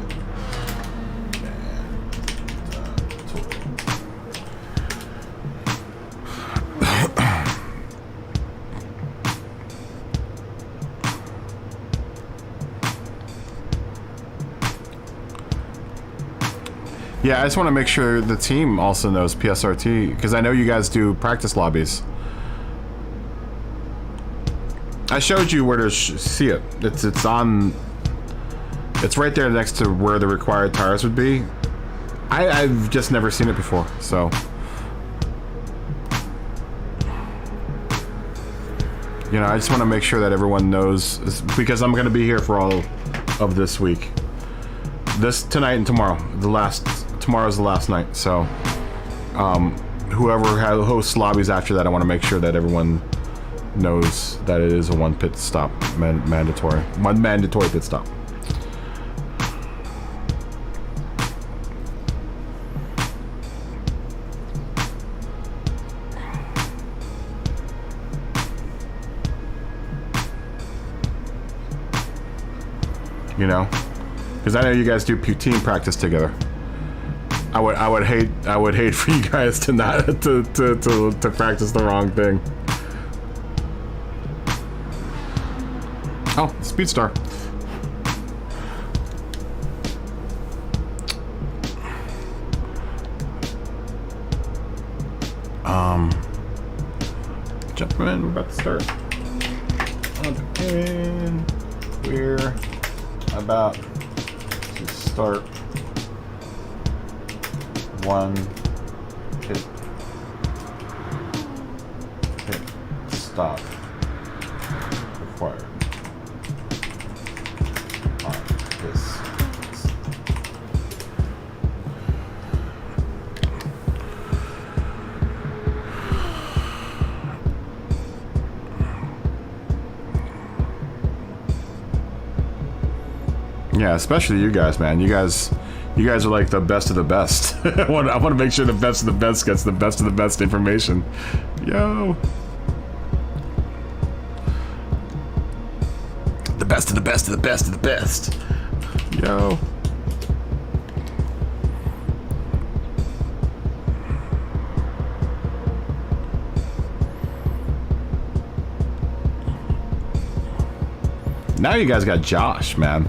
Speaker 3: Yeah, I just want to make sure the team also knows PSRT, because I know you guys do practice lobbies. I showed you where to see it. It's on. It's right there next to where the required tires would be. I've just never seen it before, so. You know, I just want to make sure that everyone knows, because I'm going to be here for all of this week. Tonight and tomorrow. Tomorrow's the last night, so. Whoever hosts lobbies after that, I want to make sure that everyone knows that it is a one pit stop, mandatory. One mandatory pit stop. You know, because I know you guys do team practice together. I would hate for you guys to not to practice the wrong thing. Oh, Speedstar. Gentlemen, we're about to start. And we're about to start one pit stop required. Yeah, especially you guys, man. You guys are like the best of the best. I want to make sure the best of the best gets the best of the best information. Yo. The best of the best of the best of the best. Yo. Now you guys got Josh, man.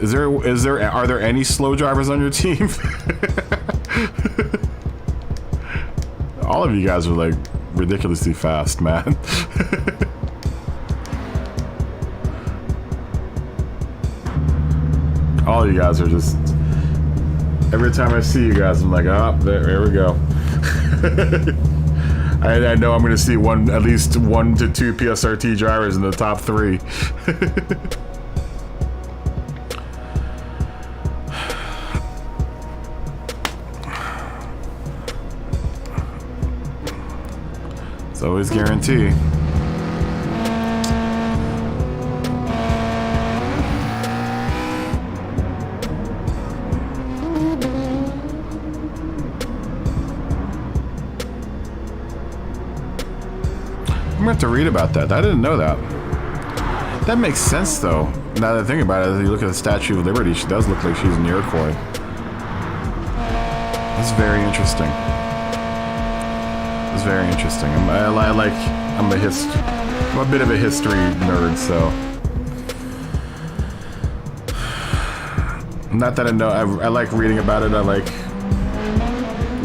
Speaker 3: Are there any slow drivers on your team? All of you guys are like ridiculously fast, man. All of you guys are just. Every time I see you guys, I'm like, oh, there we go. I know I'm going to see at least 1 to 2 PSRT drivers in the top 3. It's always guarantee. gonna have to read about that. I didn't know that. That makes sense, though. Now that I think about it, if you look at the Statue of Liberty, she does look like she's an Iroquois. That's very interesting. It's very interesting. I'm a bit of a history nerd, so. Not that I know. I like reading about it. I like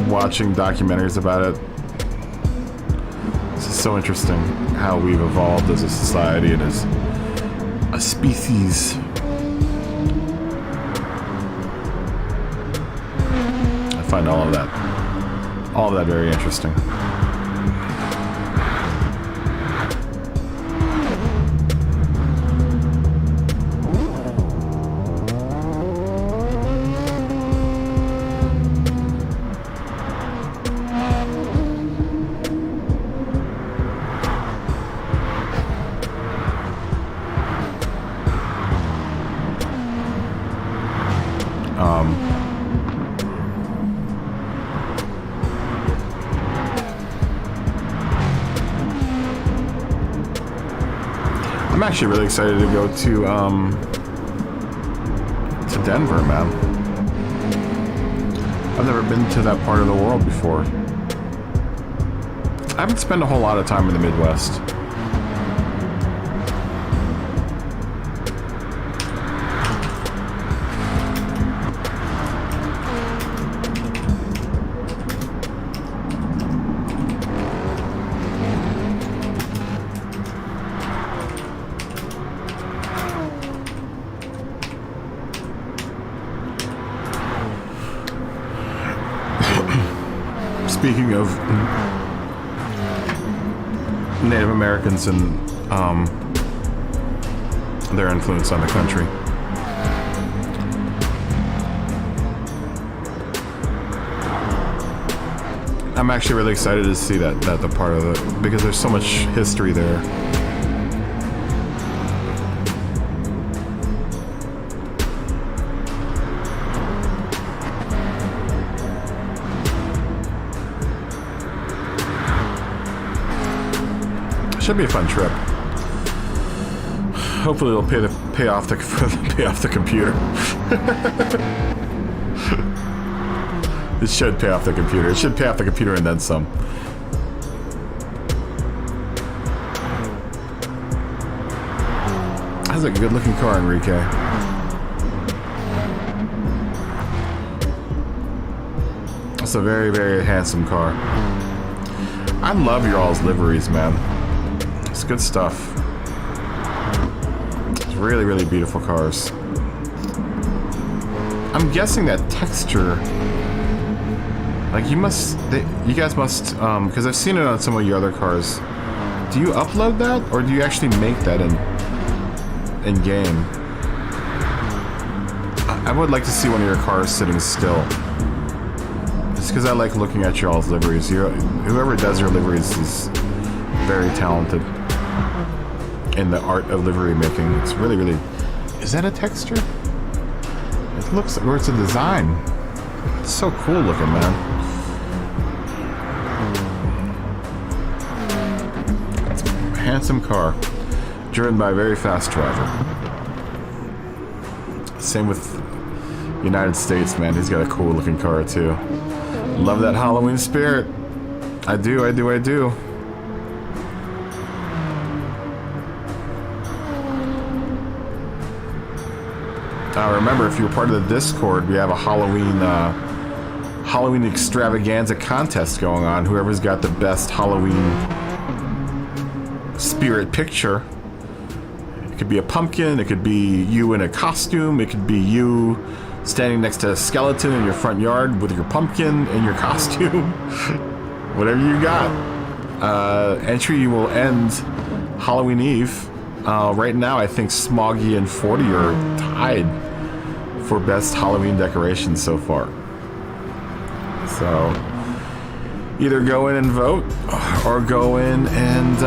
Speaker 3: watching documentaries about it. This is so interesting how we've evolved as a society and as a species. I find all of that very interesting. I'm actually really excited to go to Denver, man. I've never been to that part of the world before. I haven't spent a whole lot of time in the Midwest. Speaking of Native Americans and their influence on the country, I'm actually really excited to see that the part of it, because there's so much history there. Should be a fun trip. Hopefully, it'll pay off the computer. It should pay off the computer. It should pay off the computer and then some. That's a good-looking car, Enrique. That's a very, very handsome car. I love your all's liveries, man. It's good stuff. It's really, really beautiful cars. I'm guessing that texture, like you guys must, because I've seen it on some of your other cars. Do you upload that, or do you actually make that in game? I would like to see one of your cars sitting still. Just because I like looking at your all's liveries. Whoever does your liveries is very talented in the art of livery making. It's really, really... Is that a texture? It looks like, or it's a design. It's so cool looking, man. It's a handsome car, driven by a very fast driver. Same with United States, man. He's got a cool looking car too. Love that Halloween spirit. I do. Remember, if you're part of the Discord, we have a Halloween extravaganza contest going on. Whoever's got the best Halloween spirit picture. It could be a pumpkin, it could be you in a costume, it could be you standing next to a skeleton in your front yard with your pumpkin and your costume. Whatever you got. Entry will end Halloween Eve. Right now, I think Smoggy and 40 are tied for best Halloween decorations so far. So, either go in and vote, or go in and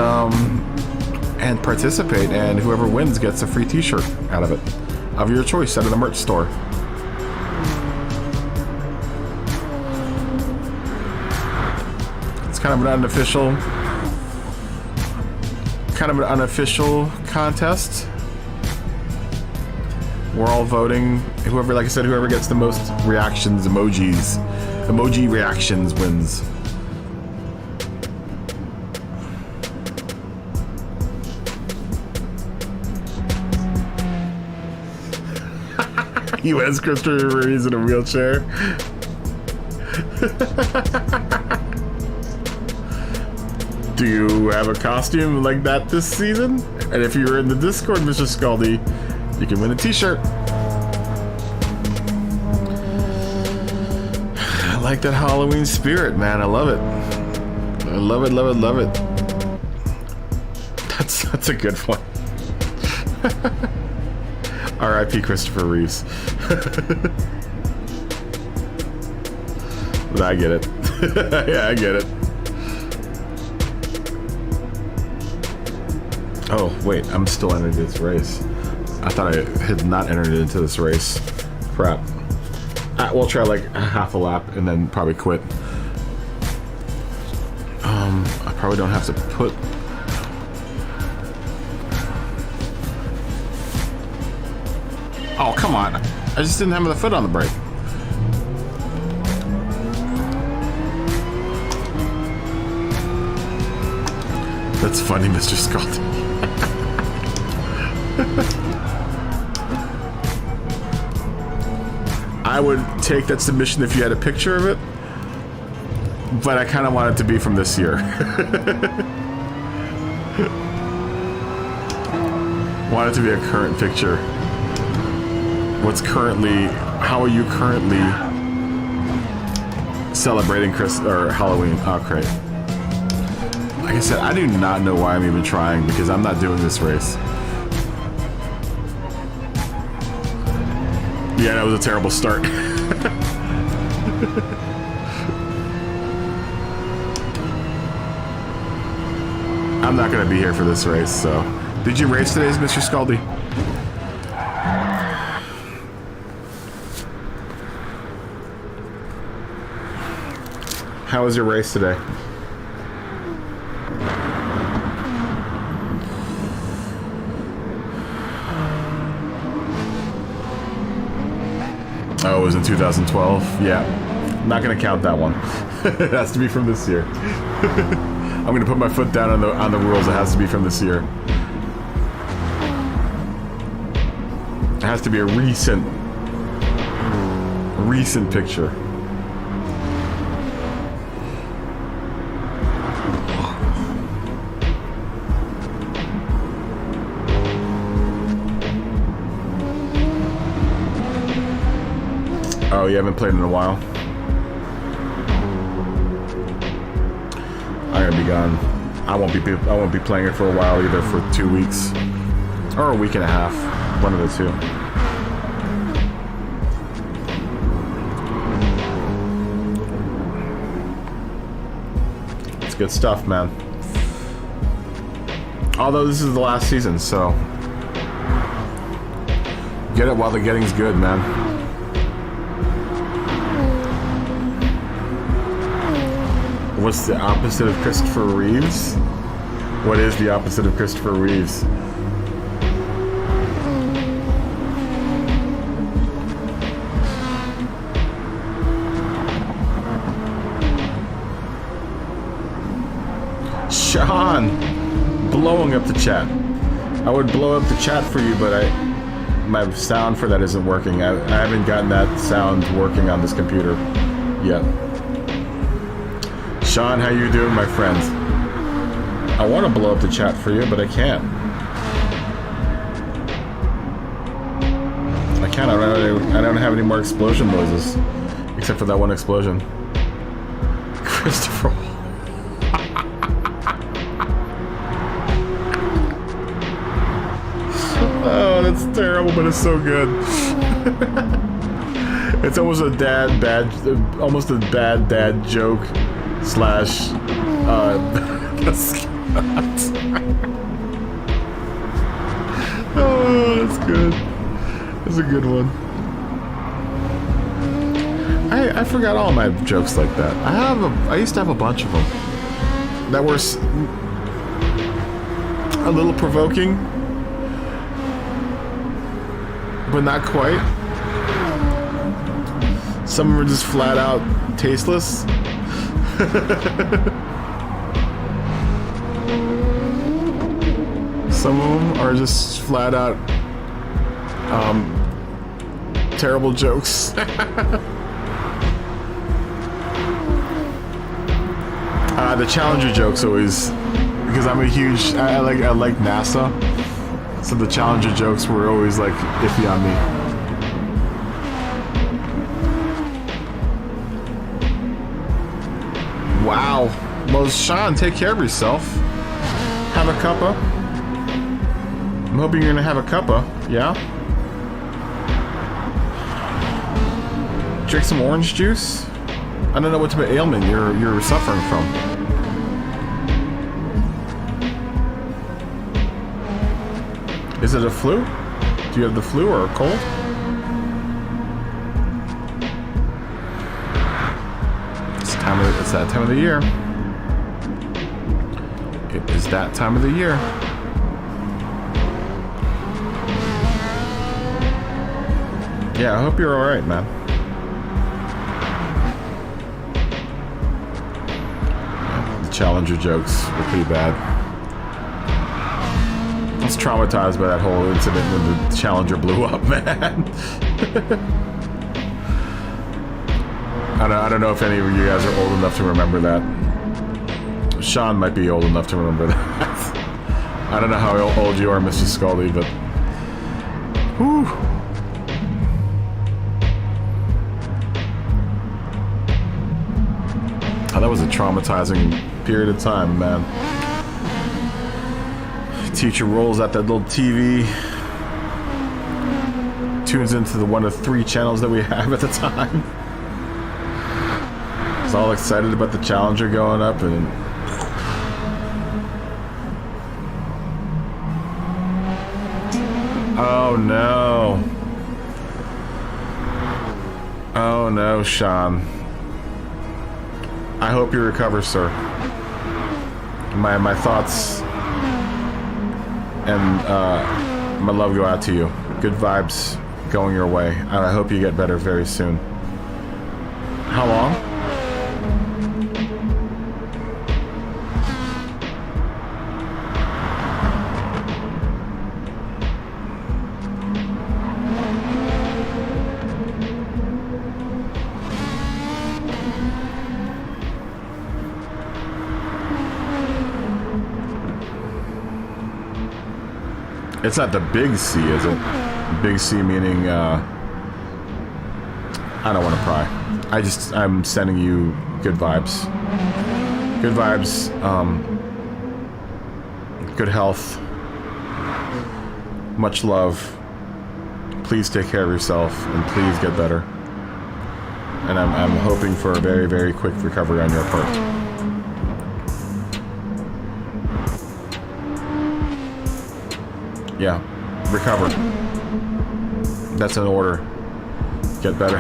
Speaker 3: participate, and whoever wins gets a free t-shirt out of it, of your choice, out of the merch store. It's kind of not an official kind of an unofficial contest. We're all voting. Whoever, like I said, whoever gets the most reactions, emoji reactions wins. U.S. Christopher Reeves in a wheelchair. Do you have a costume like that this season? And if you're in the Discord, Mr. Scaldy, you can win a t-shirt. I like that Halloween spirit, man. I love it. I love it, love it, love it. That's a good one. R.I.P. Christopher Reeves. But I get it. Yeah, I get it. Oh, wait, I'm still entering this race. I thought I had not entered into this race. Crap. We'll try like a half a lap and then probably quit. I probably don't have to put... Oh, come on. I just didn't have the foot on the brake. That's funny, Mr. Scott. I would take that submission if you had a picture of it, but I kind of want it to be from this year. Want it to be a current picture. How are you currently celebrating Halloween? Oh, great. Like I said, I do not know why I'm even trying because I'm not doing this race. Yeah, that was a terrible start. I'm not gonna be here for this race, so. Did you race today, Mr. Scaldy? How was your race today? Oh, it was in 2012? Yeah. I'm not gonna count that one. It has to be from this year. I'm gonna put my foot down on the rules. It has to be from this year. It has to be a recent picture. Oh, you haven't played in a while? I'm gonna be gone. I won't be playing it for a while either, for 2 weeks. Or a week and a half. One of the two. It's good stuff, man. Although this is the last season, so get it while the getting's good, man. What's the opposite of Christopher Reeves? What is the opposite of Christopher Reeves? Sean, blowing up the chat. I would blow up the chat for you, but my sound for that isn't working. I haven't gotten that sound working on this computer yet. Sean, how you doing, my friend? I want to blow up the chat for you, but I can't. I can't. I don't have any more explosion noises, except for that one explosion. Christopher. Oh, that's terrible, but it's so good. It's almost a almost a bad dad joke. Slash, oh, that's good. That's a good one. I forgot all my jokes like that. I used to have a bunch of them that were a little provoking, but not quite. Some of them are just flat out tasteless. Some of them are just flat out terrible jokes. The Challenger jokes always, because I'm a huge, I like NASA, so the Challenger jokes were always like iffy on me. Wow. Well, Sean, take care of yourself. Have a cuppa. I'm hoping you're gonna have a cuppa, yeah? Drink some orange juice? I don't know what type of ailment you're suffering from. Is it a flu? Do you have the flu or a cold? It's that time of the year. It is that time of the year. Yeah, I hope you're alright, man. The Challenger jokes were pretty bad. I was traumatized by that whole incident when the Challenger blew up, man. I don't know if any of you guys are old enough to remember that. Sean might be old enough to remember that. I don't know how old you are, Mr. Scully, but... Whew. Oh, that was a traumatizing period of time, man. Teacher rolls out that little TV, tunes into the one of 3 channels that we have at the time. Was all excited about the Challenger going up, and oh no. Oh no, Sean. I hope you recover, sir. My thoughts and my love go out to you. Good vibes going your way. I hope you get better very soon. How long? It's not the big C, is it? Big C meaning, I don't want to pry. I'm sending you good vibes. Good vibes, good health, much love. Please take care of yourself, and please get better. And I'm hoping for a very, very quick recovery on your part. Yeah, recover. That's an order. Get better.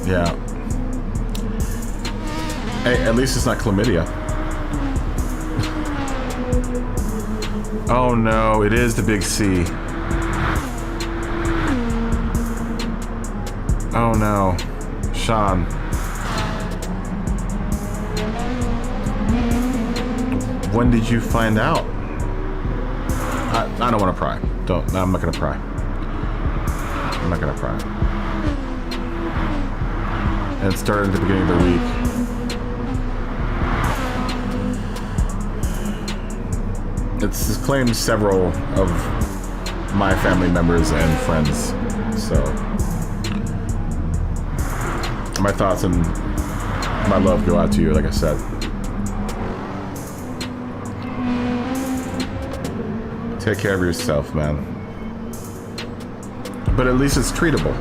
Speaker 3: Yeah. Hey, at least it's not chlamydia. Oh no, it is the big C. Oh no. Sean. When did you find out? I don't want to pry. I'm not gonna pry. I'm not gonna pry. And it started at the beginning of the week. It's claimed several of my family members and friends. So my thoughts and my love go out to you, like I said. Take care of yourself, man. But at least it's treatable.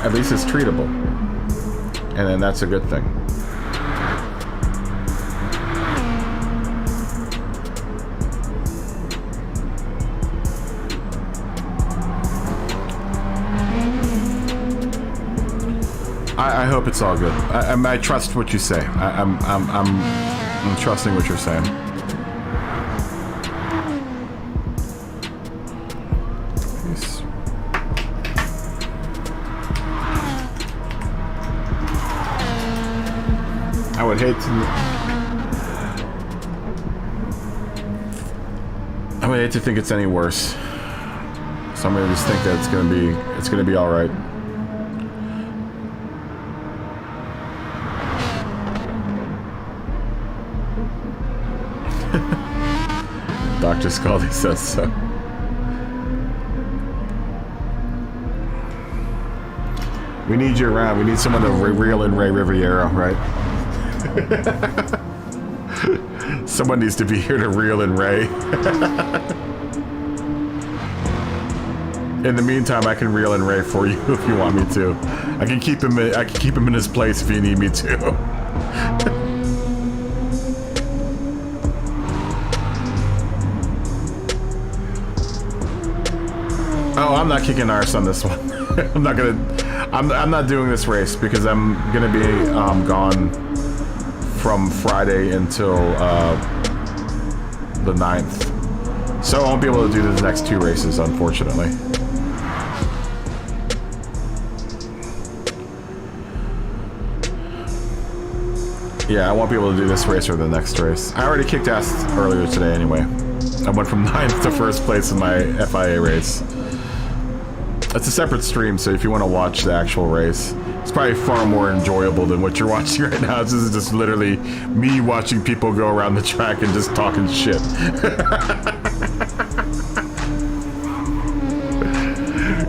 Speaker 3: At least it's treatable. And then that's a good thing. I hope it's all good. I trust what you say. I'm trusting what you're saying. Peace. I would hate to think it's any worse. So I'm gonna just think that it's gonna be all right. Dr. Scaldi says so. We need you around. We need someone to reel in Ray Riviera, right? Someone needs to be here to reel in Ray. In the meantime, I can reel in Ray for you if you want me to. I can keep him in his place if you need me to. Oh, I'm not kicking arse on this one. I'm not doing this race because I'm gonna be gone from Friday until the 9th. So I won't be able to do the next 2 races, unfortunately. Yeah, I won't be able to do this race or the next race. I already kicked ass earlier today anyway. I went from 9th to 1st place in my FIA race. It's a separate stream, so if you want to watch the actual race, it's probably far more enjoyable than what you're watching right now. This is just literally me watching people go around the track and just talking shit.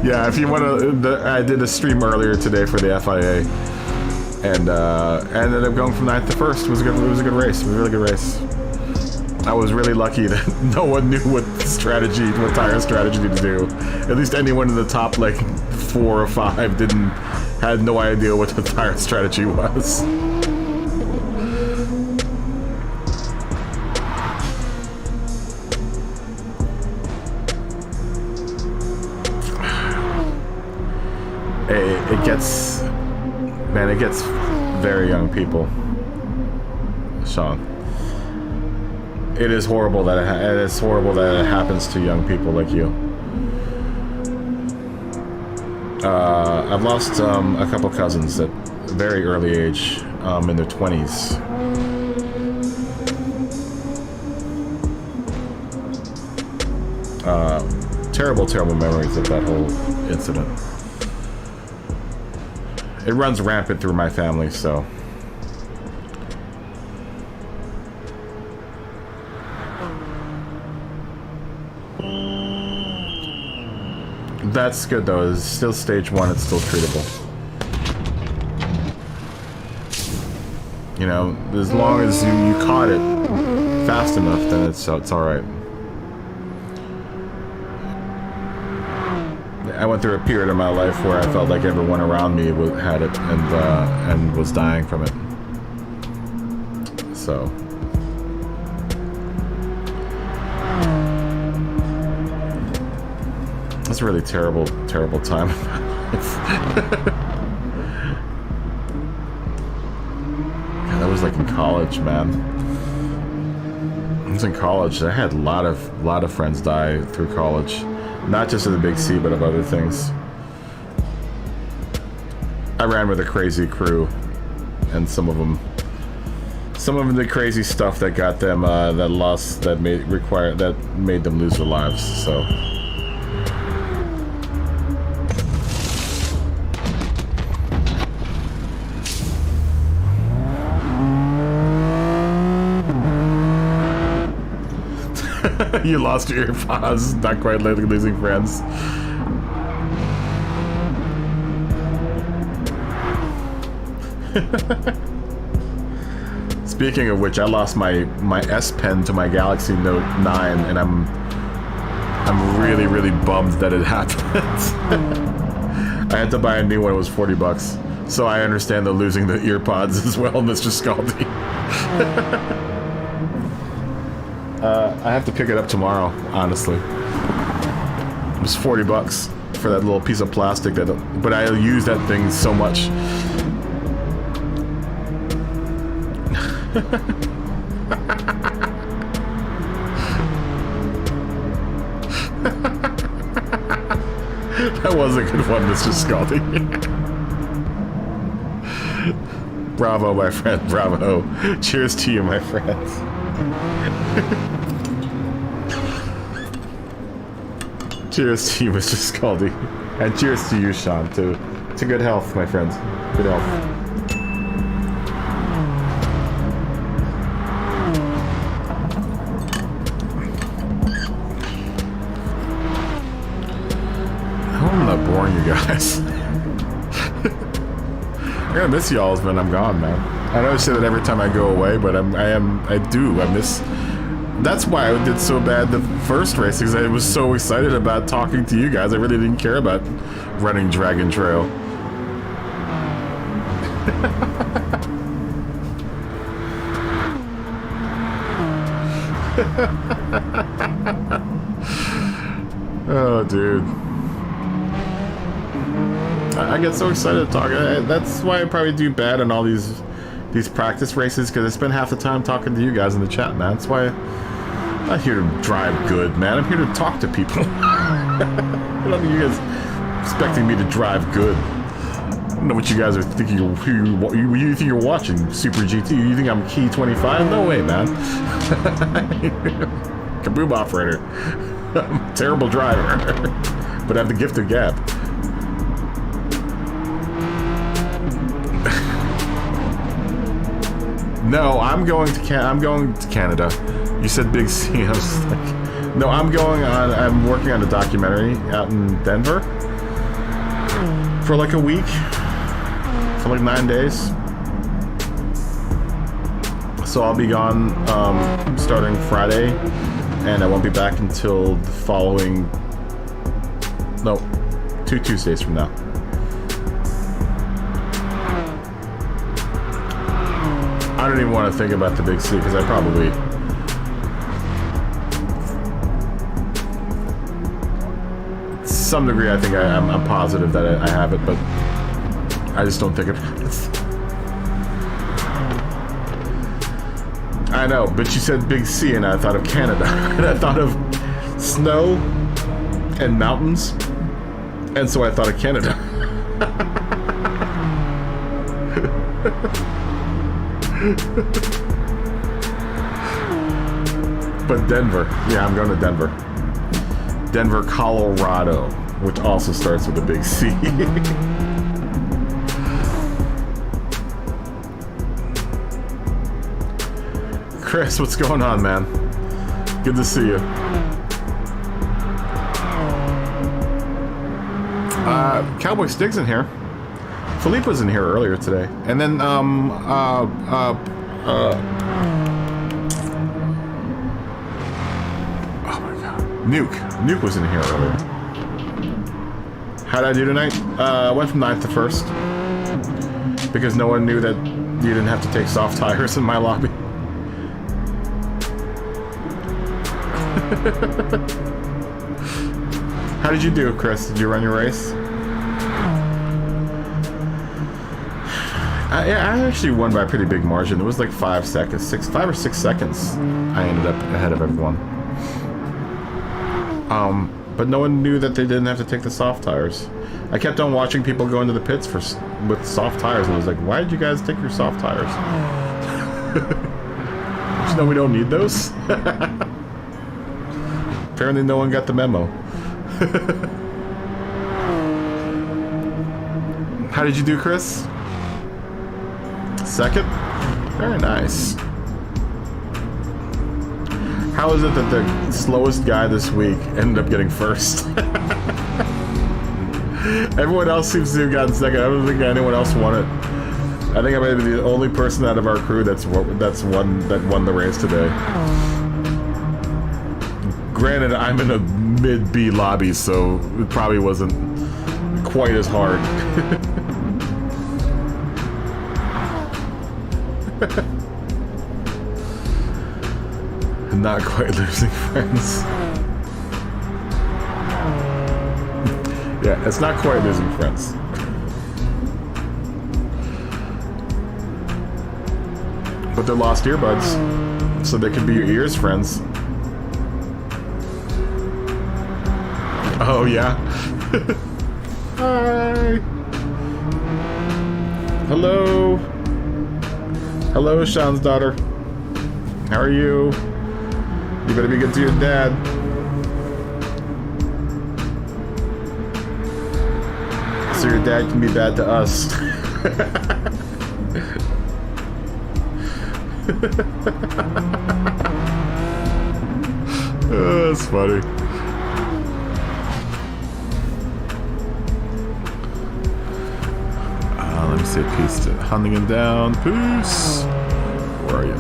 Speaker 3: Yeah, if you want to, I did a stream earlier today for the FIA, and I ended up going from 9th to 1st. It was a good race. It was a really good race. I was really lucky that no one knew what tire strategy to do. At least anyone in the top like 4 or 5 had no idea what the tire strategy was. It gets very young people, Sean. It is horrible that it happens to young people like you. I've lost a couple cousins at a very early age, in their 20s. Terrible memories of that whole incident. It runs rampant through my family, so. That's good though. It's still stage 1. It's still treatable. You know, as long as you caught it fast enough, then it's all right. I went through a period of my life where I felt like everyone around me had it and was dying from it. So. That's a really terrible time. God, that was like in college, man. I was in college. I had a lot of friends die through college, not just of the Big C, but of other things. I ran with a crazy crew, and some of them did crazy stuff that got them that made them lose their lives. So. You lost your earpods, not quite losing friends. Speaking of which, I lost my S Pen to my Galaxy Note 9, and I'm really bummed that it happened. I had to buy a new one. It was $40, so I understand the losing the earpods as well, Mr. Scaldi. I have to pick it up tomorrow, honestly. It was $40 for that little piece of plastic but I use that thing so much. That was a good one, Mr. Scaldy. Bravo, my friend. Bravo. Cheers to you, my friends. Cheers to you, Mr. Scaldy. And cheers to you, Sean, too. To good health, my friends. Good health. I'm not boring you guys. I'm gonna miss y'all when I'm gone, man. I know I say that every time I go away, but I miss. That's why I did so bad the first race, because I was so excited about talking to you guys. I really didn't care about running Dragon Trail. Oh, dude. I get so excited to talk. That's why I probably do bad in all these practice races, because I spend half the time talking to you guys in the chat, man. That's why I'm not here to drive good, man. I'm here to talk to people. I don't think you guys expecting me to drive good. I don't know what you guys are thinking. You think you're watching Super GT? You think I'm Key 25? No way, man. Kaboom operator. I'm a terrible driver, but I have the gift of gab. No, I'm going to Canada. You said Big C. I was like, no, I'm working on a documentary out in Denver for like a week, for like 9 days. So I'll be gone starting Friday, and I won't be back until the following, no, 2 Tuesdays from now. I don't even want to think about the Big C, because I probably... To some degree, I think I'm positive that I have it, but I just don't think about it. I know, but you said Big C, and I thought of Canada. And I thought of snow and mountains, and so I thought of Canada. But Denver. Yeah, I'm going to Denver. Denver, Colorado, which also starts with a big C. Chris, what's going on, man? Good to see you. Cowboy Stig's in here. Philippe was in here earlier today. And then, oh my god. Nuke was in here earlier. How'd I do tonight? I went from 9th to 1st. Because no one knew that you didn't have to take soft tires in my lobby. How did you do, Chris? Did you run your race? I actually won by a pretty big margin. It was like 5 or 6 seconds. I ended up ahead of everyone. But no one knew that they didn't have to take the soft tires. I kept on watching people go into the pits with soft tires, and I was like, why did you guys take your soft tires? Just know we don't need those? Apparently no one got the memo. How did you do, Chris? 2nd? Very nice. How is it that the slowest guy this week ended up getting 1st? Everyone else seems to have gotten 2nd. I don't think anyone else won it. I think I may be the only person out of our crew that won the race today. Granted, I'm in a mid-B lobby, so it probably wasn't quite as hard. Not quite losing friends. Yeah, it's not quite losing friends. But they're lost earbuds, so they can be your ears, friends. Oh yeah. Hi. Hello. Hello, Sean's daughter. How are you? You better be good to your dad. So your dad can be bad to us. Oh, that's funny. Let me say peace to hunting him down. Peace. Where are you?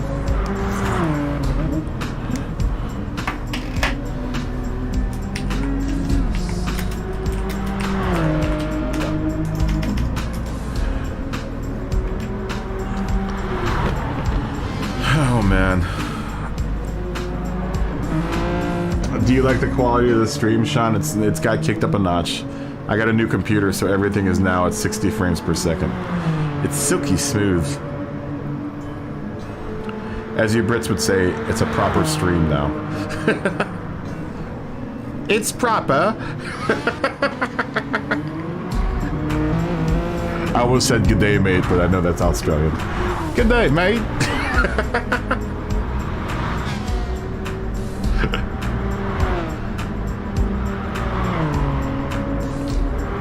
Speaker 3: Oh man. Do you like the quality of the stream, Sean? It's got kicked up a notch. I got a new computer, so everything is now at 60 frames per second. It's silky smooth. As you Brits would say, it's a proper stream now. It's proper. I almost said good day, mate, but I know that's Australian. Good day, mate.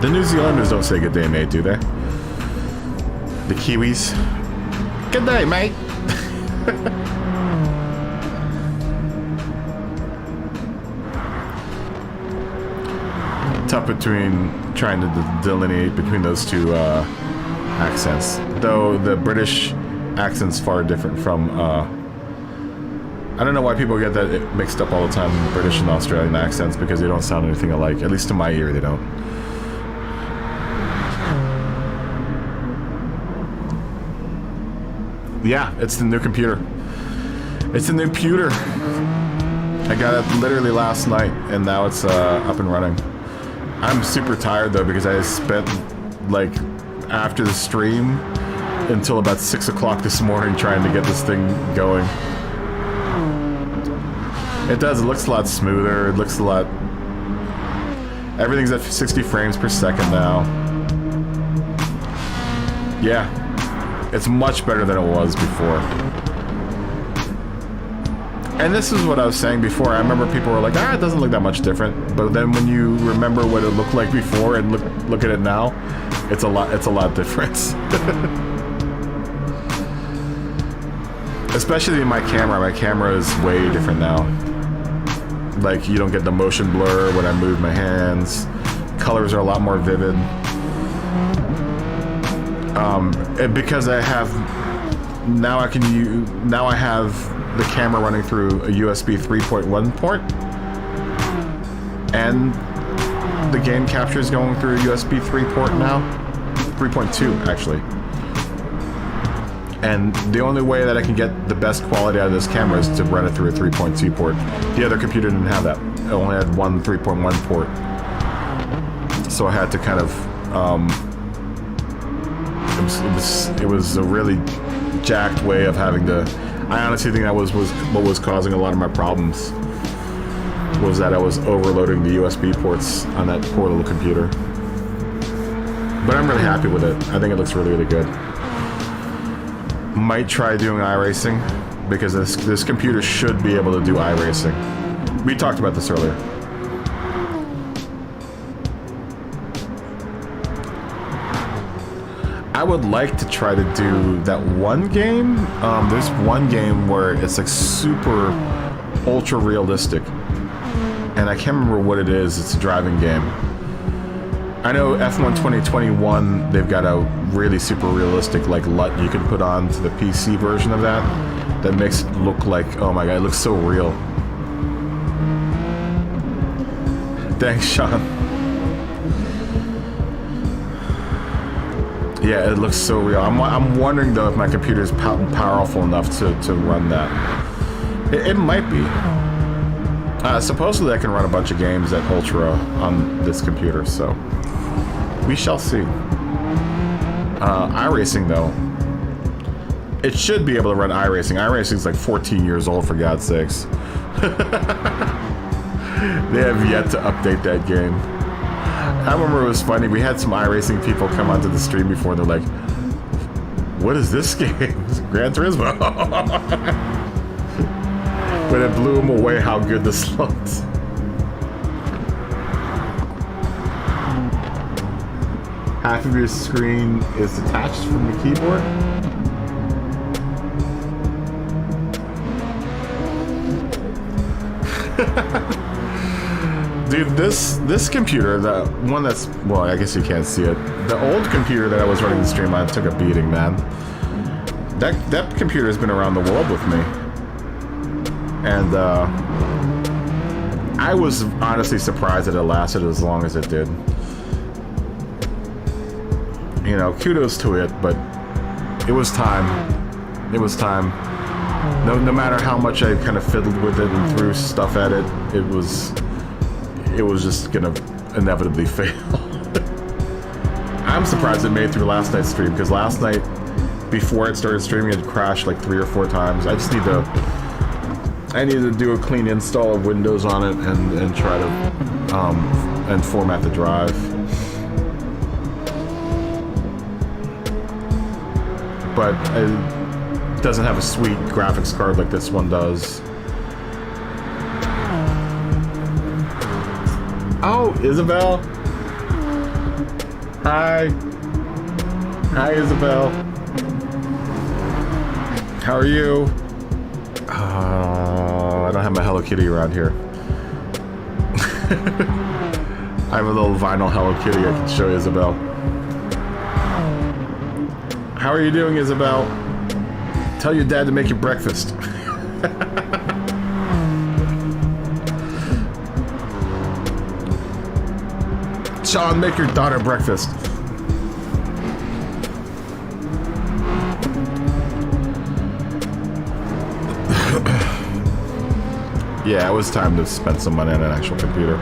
Speaker 3: The New Zealanders don't say good day, mate, do they? The Kiwis. Good day, mate. Tough between trying to delineate between those two accents. Though the British accent's far different from... I don't know why people get that mixed up all the time, British and Australian accents, because they don't sound anything alike. At least to my ear, they don't. Yeah, it's the new computer. It's the new pewter. I got it literally last night, and now it's up and running. I'm super tired though because I spent like after the stream until about 6 o'clock this morning trying to get this thing going. It does. It looks a lot smoother. It looks a lot. Everything's at 60 frames per second now. Yeah. It's much better than it was before. And this is what I was saying before. I remember people were like, it doesn't look that much different. But then when you remember what it looked like before and look at it now, it's a lot different. Especially in my camera. My camera is way different now. Like, you don't get the motion blur when I move my hands. Colors are a lot more vivid. Because I have now I have the camera running through a USB 3.1 port, and the game capture is going through a USB 3 port now, 3.2 actually. And the only way that I can get the best quality out of this camera is to run it through a 3.2 port. The other computer didn't have that. It only had one 3.1 port, so I had to kind of it was a really jacked way of having to... I honestly think that was what was causing a lot of my problems, was that I was overloading the USB ports on that poor little computer. But I'm really happy with it. I think it looks really, really good. Might try doing iRacing, because this computer should be able to do iRacing. We talked about this earlier. I would like to try to do that one game. There's one game where it's like super ultra realistic, and I can't remember what it is. It's a driving game. I know F1 2021, they've got a really super realistic like LUT you can put on to the PC version of that makes it look like, oh my god, it looks so real. Thanks, Sean. Yeah, it looks so real. I'm wondering though if my computer is powerful enough to run that. It might be. Supposedly I can run a bunch of games at Ultra on this computer, so we shall see. iRacing though, It should be able to run iRacing. iRacing's like 14 years old, for God's sakes. They have yet to update that game. I remember it was funny. We had some iRacing people come onto the stream before. They're like, "What is this game? It's Gran Turismo." But it blew them away how good this looked. Half of your screen is detached from the keyboard. Dude, this computer, the one that's, well, I guess you can't see it. The old computer that I was running the stream on took a beating, man. That computer has been around the world with me. And I was honestly surprised that it lasted as long as it did. You know, kudos to it, but it was time. It was time. No matter how much I kind of fiddled with it and threw stuff at it, it was just gonna inevitably fail. I'm surprised it made it through last night's stream, because last night, before it started streaming, it crashed like 3 or 4 times. I need to do a clean install of Windows on it and try to and format the drive. But it doesn't have a sweet graphics card like this one does. Oh, Isabel. Hi. Hi, Isabel. How are you? I don't have my Hello Kitty around here. I have a little vinyl Hello Kitty I can show Isabel. How are you doing, Isabel? Tell your dad to make you breakfast. Sean, make your daughter breakfast. Yeah, it was time to spend some money on an actual computer.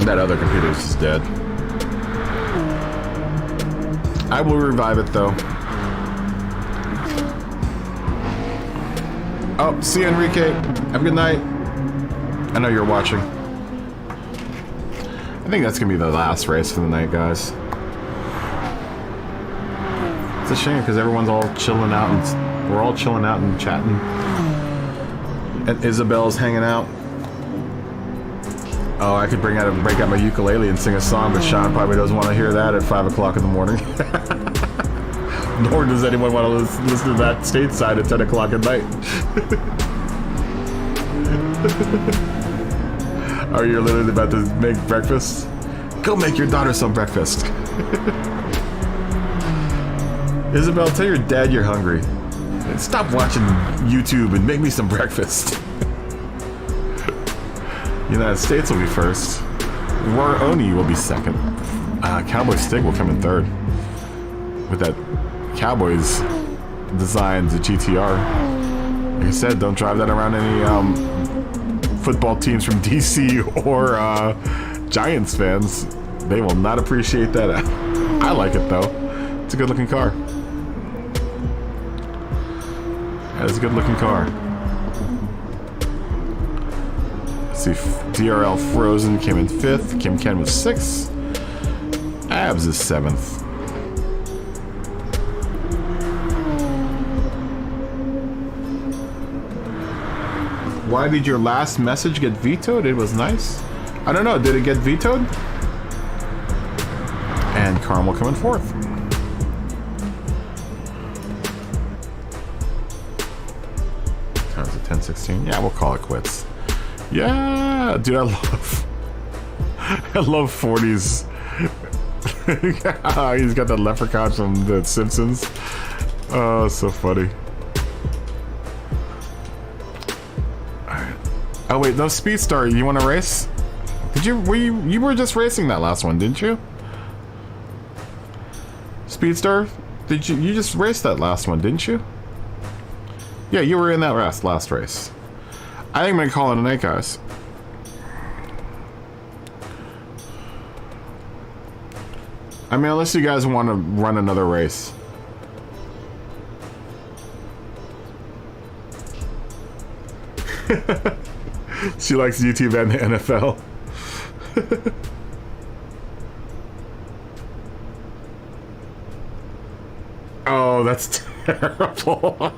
Speaker 3: That other computer is just dead. I will revive it, though. Oh, see you, Enrique. Have a good night. I know you're watching. I think that's gonna be the last race for the night, guys. It's a shame because everyone's all chilling out and we're all chilling out and chatting. And Isabel's hanging out. Oh, I could break out my ukulele and sing a song, but Sean probably doesn't want to hear that at 5 o'clock in the morning. Nor does anyone want to listen to that stateside at 10 o'clock at night. Are you literally about to make breakfast? Go make your daughter some breakfast. Isabel, tell your dad you're hungry. And stop watching YouTube and make me some breakfast. United States will be first. Waroni will be second. Cowboy Stick will come in third. With that Cowboys designed GTR. Like I said, don't drive that around any football teams from DC or Giants fans. They will not appreciate that. I like it though. It's a good looking car. That is a good looking car. Let's see, DRL Frozen came in 5th. Kim Ken was 6th. Abs is 7th. Why did your last message get vetoed? It was nice. I don't know, did it get vetoed? And Carmel coming 4th. Times at 10:16. Yeah, we'll call it quits. Yeah, dude, I love 40s. He's got that leprechaun from The Simpsons. Oh, so funny. Alright. Oh wait, no, Speedstar, you want to race? Did you? You were just racing that last one, didn't you? Speedstar, did you just raced that last one, didn't you? Yeah, you were in that last race. I think I'm gonna call it a night, guys. I mean, unless you guys want to run another race.
Speaker 1: She likes YouTube and the NFL. Oh, that's terrible.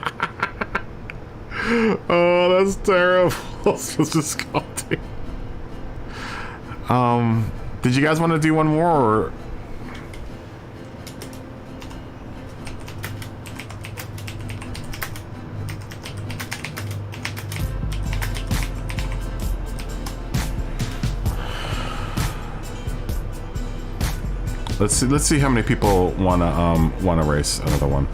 Speaker 1: Oh, that's terrible. This was disgusting. Did you guys want to do one more, or? Let's see how many people wanna race another one.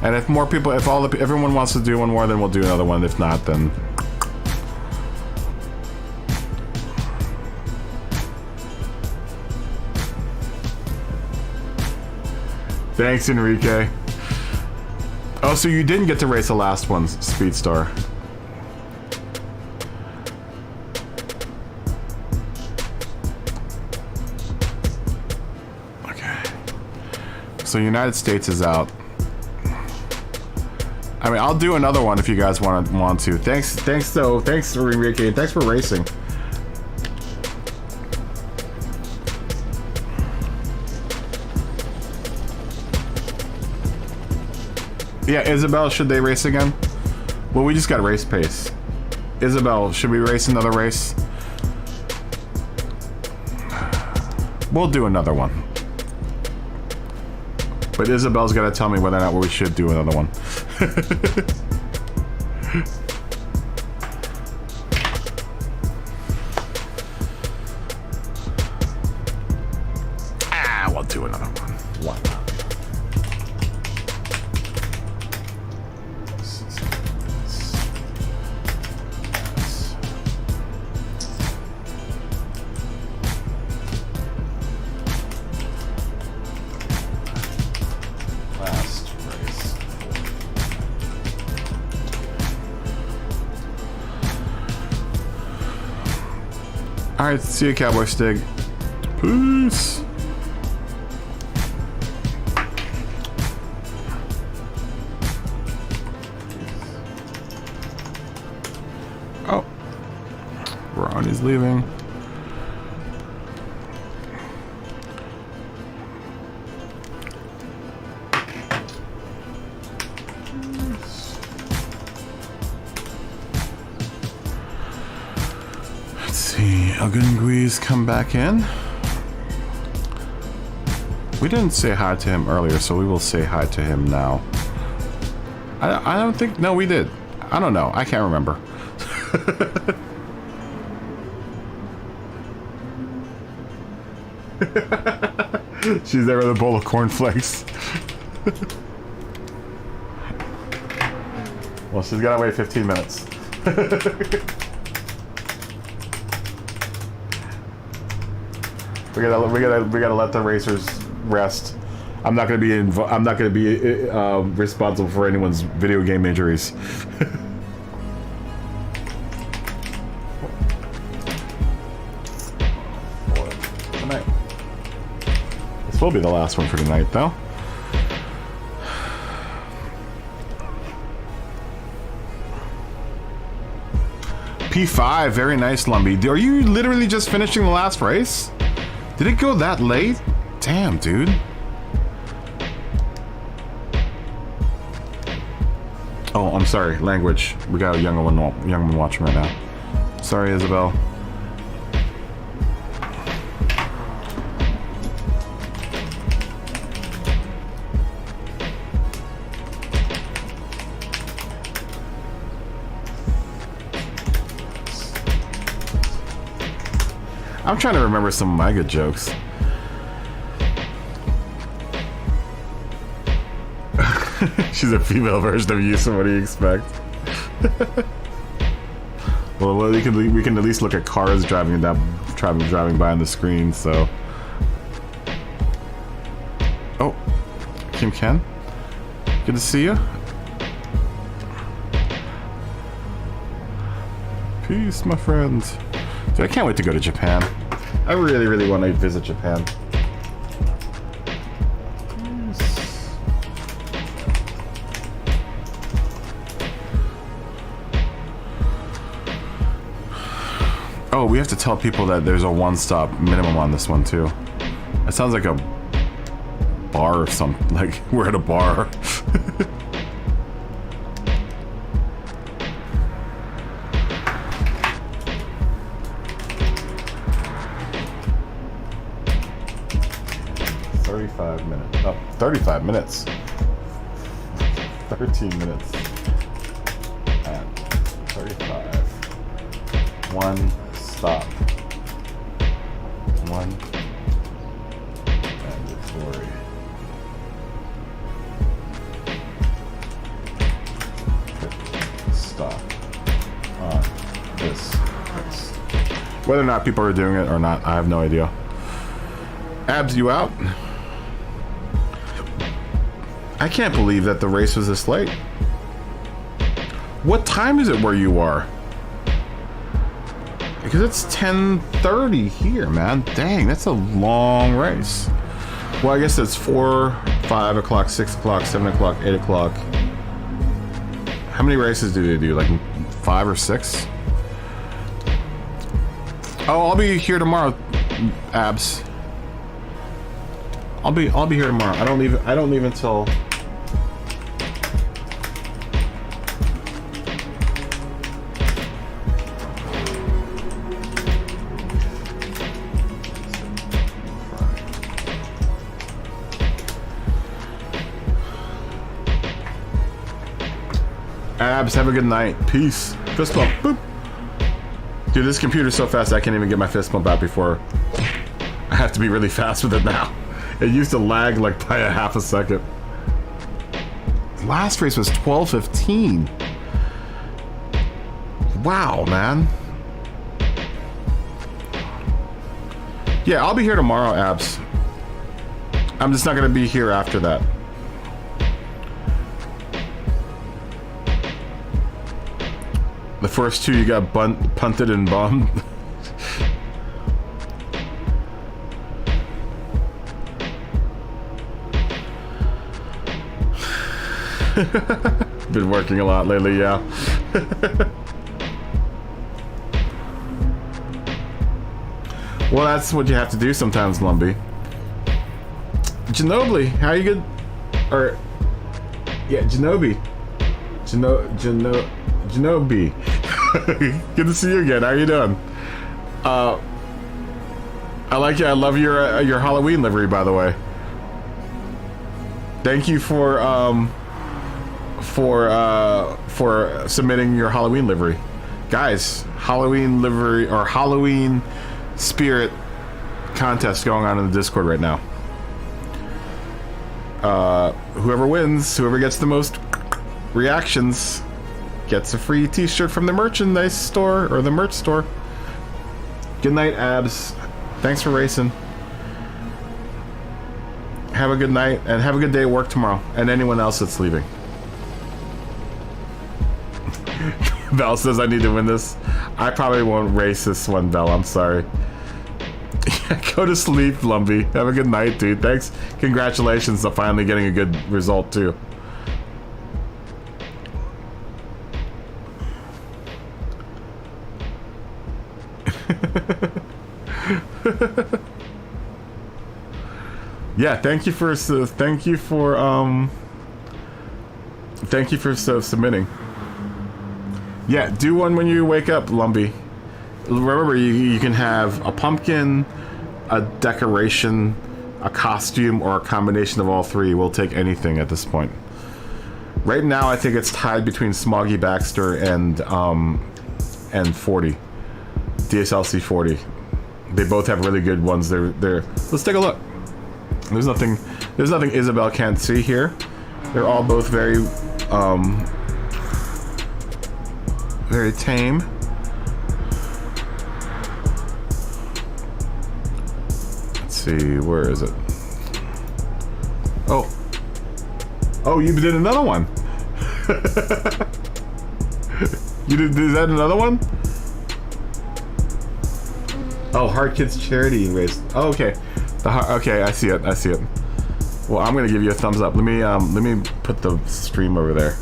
Speaker 1: And if more people, if everyone wants to do one more, then we'll do another one. If not, then thanks, Enrique. Oh, so you didn't get to race the last one, Speedstar. So United States is out. I mean, I'll do another one if you guys want to. Thanks for Enrique. Thanks for racing. Yeah, Isabel, should they race again? Well, we just got race pace. Isabel, should we race another race? We'll do another one. But Isabel's got to tell me whether or not we should do another one. We'll do another one. Why not? Alright, see you, Cowboy Stig. Peace. Oh. Ronnie's leaving. Elgin come back in. We didn't say hi to him earlier, so we will say hi to him now. I don't think... No, we did. I don't know. I can't remember. She's there with a bowl of cornflakes. Well, she's got to wait 15 minutes. We gotta let the racers rest. I'm not gonna be responsible for anyone's video game injuries. Tonight. This will be the last one for tonight, though. P5, very nice, Lumby. Are you literally just finishing the last race? Did it go that late? Damn, dude. Oh, I'm sorry. Language. We got a young one watching right now. Sorry, Isabel. I'm trying to remember some of my good jokes. She's a female version of you, so what do you expect? Well, we can at least look at cars driving by on the screen. So, oh, Kim Ken, good to see you. Peace, my friends. Dude, I can't wait to go to Japan. I really, really want to visit Japan.
Speaker 3: Oh, we have to tell people that there's a one-stop minimum on this one too. It sounds like a bar or something. Like we're at a bar. Oh, 35 minutes. 13 minutes. And 35. One stop. One mandatory. Stop on this race. Whether or not people are doing it or not, I have no idea. Abs, you out? I can't believe that the race was this late. What time is it where you are? Because it's 10:30 here, man. Dang, that's a long race. Well, I guess it's 4, 5 o'clock, 6 o'clock, 7 o'clock, 8 o'clock. How many races do they do? Like 5 or 6? Oh, I'll be here tomorrow, Abs. I'll be here tomorrow. I don't leave until Abs, have a good night. Peace. Fist bump. Boop. Dude, this computer's so fast I can't even get my fist bump out before. I have to be really fast with it now. It used to lag like by a half a second. Last race was 12:15. Wow, man. Yeah, I'll be here tomorrow, Abs. I'm just not gonna be here after that. The first two you got punted and bummed. Been working a lot lately, yeah. Well, that's what you have to do sometimes, Lumpy. Ginobili, how you good? Or, yeah, Genobi. Genobi. Good to see you again. How you doing? I like you. I love your Halloween livery, by the way. Thank you for submitting your Halloween livery, guys. Halloween livery or Halloween spirit contest going on in the Discord right now. Whoever wins, whoever gets the most reactions, gets a free t-shirt from the merchandise store or the merch store. Good night, Abs. Thanks for racing. Have a good night and have a good day at work tomorrow, and anyone else that's leaving. Val says I need to win this. I probably won't race this one, Val. I'm sorry. Go to sleep, Lumpy. Have a good night, dude. Thanks. Congratulations on finally getting a good result, too. Yeah, thank you for submitting. Yeah, do one when you wake up, Lumpy. Remember, you can have a pumpkin, a decoration, a costume, or a combination of all three. We'll take anything at this point. Right now, I think it's tied between Smoggy Baxter and 40, DSLC 40. They both have really good ones. They're. Let's take a look. There's nothing Isabel can't see here. They're all both very tame. Let's see, where is it? Oh, you did another one. Is that another one? Oh, Heart Kids Charity race. Oh, okay. Okay, I see it. Well, I'm gonna give you a thumbs up. Let me put the stream over there.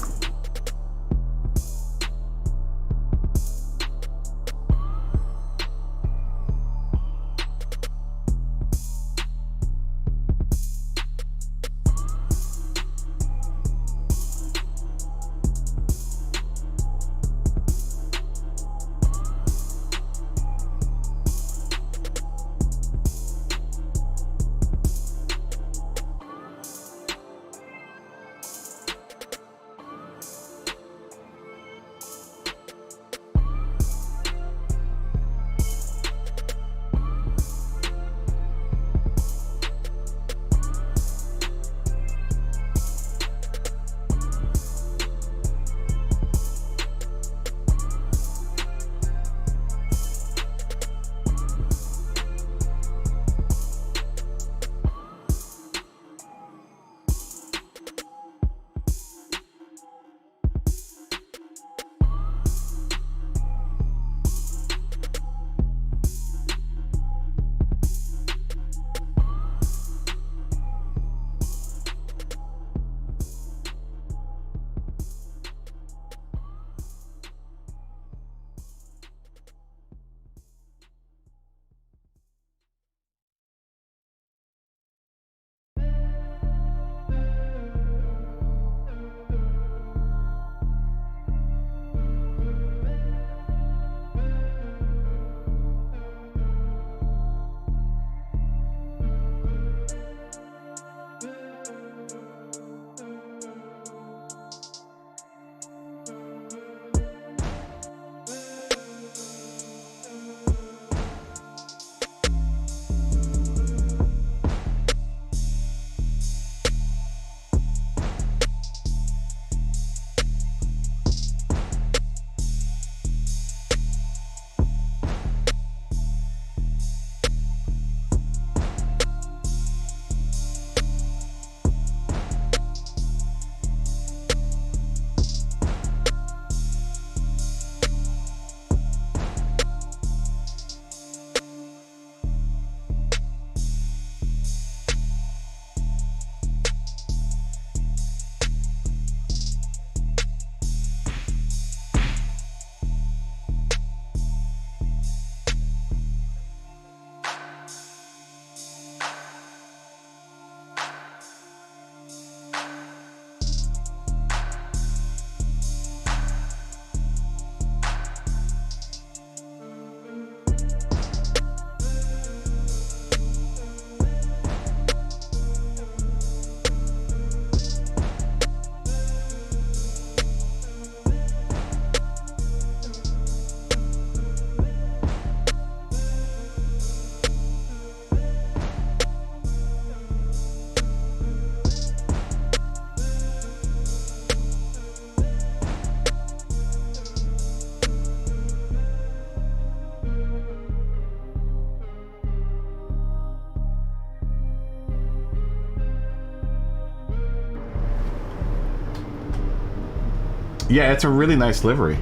Speaker 3: Yeah, it's a really nice livery.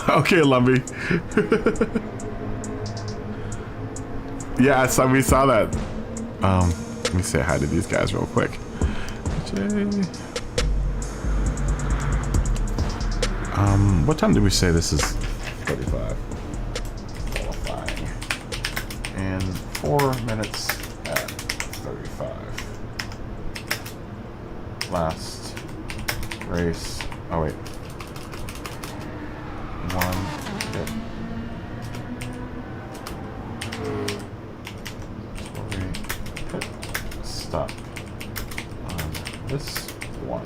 Speaker 3: Okay, Lumbee. Yeah, we saw that. Let me say hi to these guys real quick. What time did we say this is? 35. Qualifying. And 4 minutes at 35. Last race. Oh wait. One hit. Stop on this one.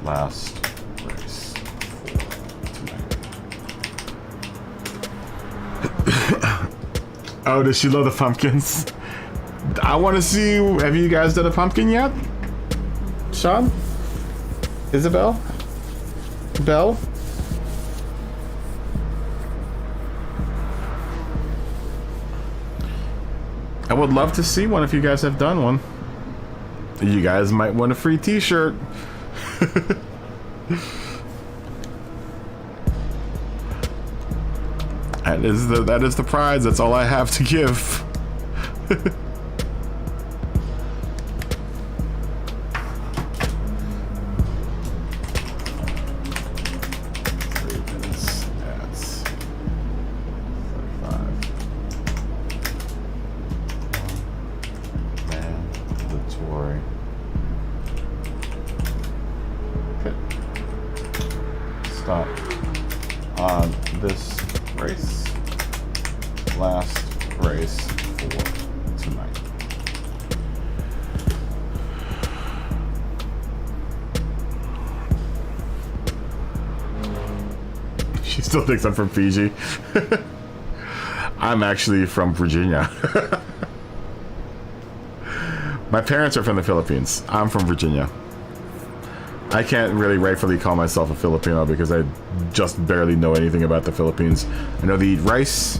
Speaker 3: Last race for tonight. Oh, does she love the pumpkins? I want to see. Have you guys done a pumpkin yet? Sean? Isabel? Belle? I would love to see one if you guys have done one. You guys might want a free t-shirt. That is the prize. That's all I have to give. 3 minutes at 35. Mandatory. Pit stop on this race. Last race for tonight. She still thinks I'm from Fiji. I'm actually from Virginia. My parents are from the Philippines. I'm from Virginia. I can't really rightfully call myself a Filipino because I just barely know anything about the Philippines. I know they eat rice.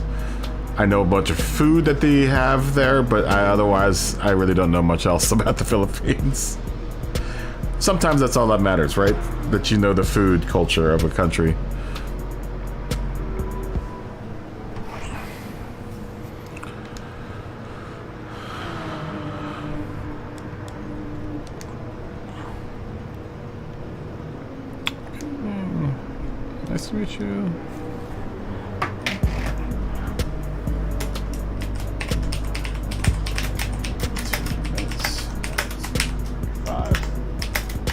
Speaker 3: I know a bunch of food that they have there, but otherwise, I really don't know much else about the Philippines. Sometimes that's all that matters, right? That you know the food culture of a country. Nice to meet you.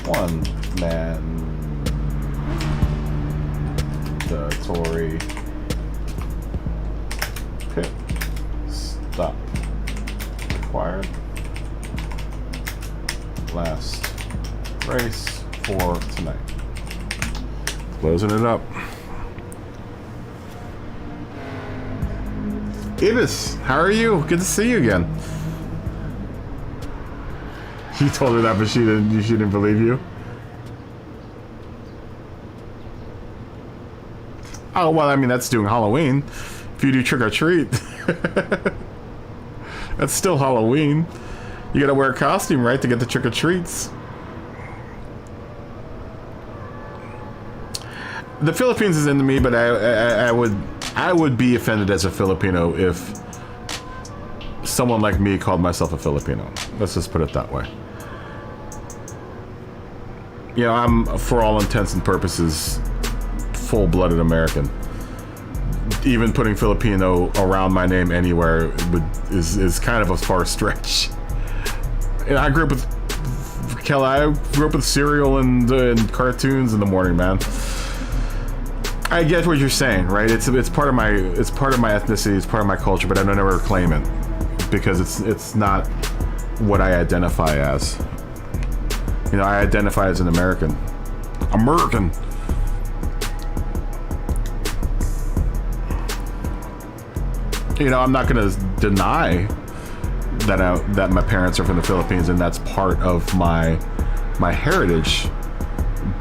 Speaker 3: One mandatory pit stop required. Last race for tonight. Closing it up. Ibis, how are you? Good to see you again. You told her that, but she didn't believe you. Oh, well, I mean, that's doing Halloween. If you do trick or treat, that's still Halloween. You gotta wear a costume, right, to get the trick or treats. The Philippines is into me, but I would be offended as a Filipino if someone like me called myself a Filipino. Let's just put it that way. You know, I'm, for all intents and purposes, full-blooded American. Even putting Filipino around my name anywhere is kind of a far stretch. And I grew up with cereal and cartoons in the morning, man. I get what you're saying, right? It's part of my ethnicity, it's part of my culture, but I don't ever claim it because it's not what I identify as. You know, I identify as an American. American. You know, I'm not going to deny that my parents are from the Philippines and that's part of my heritage.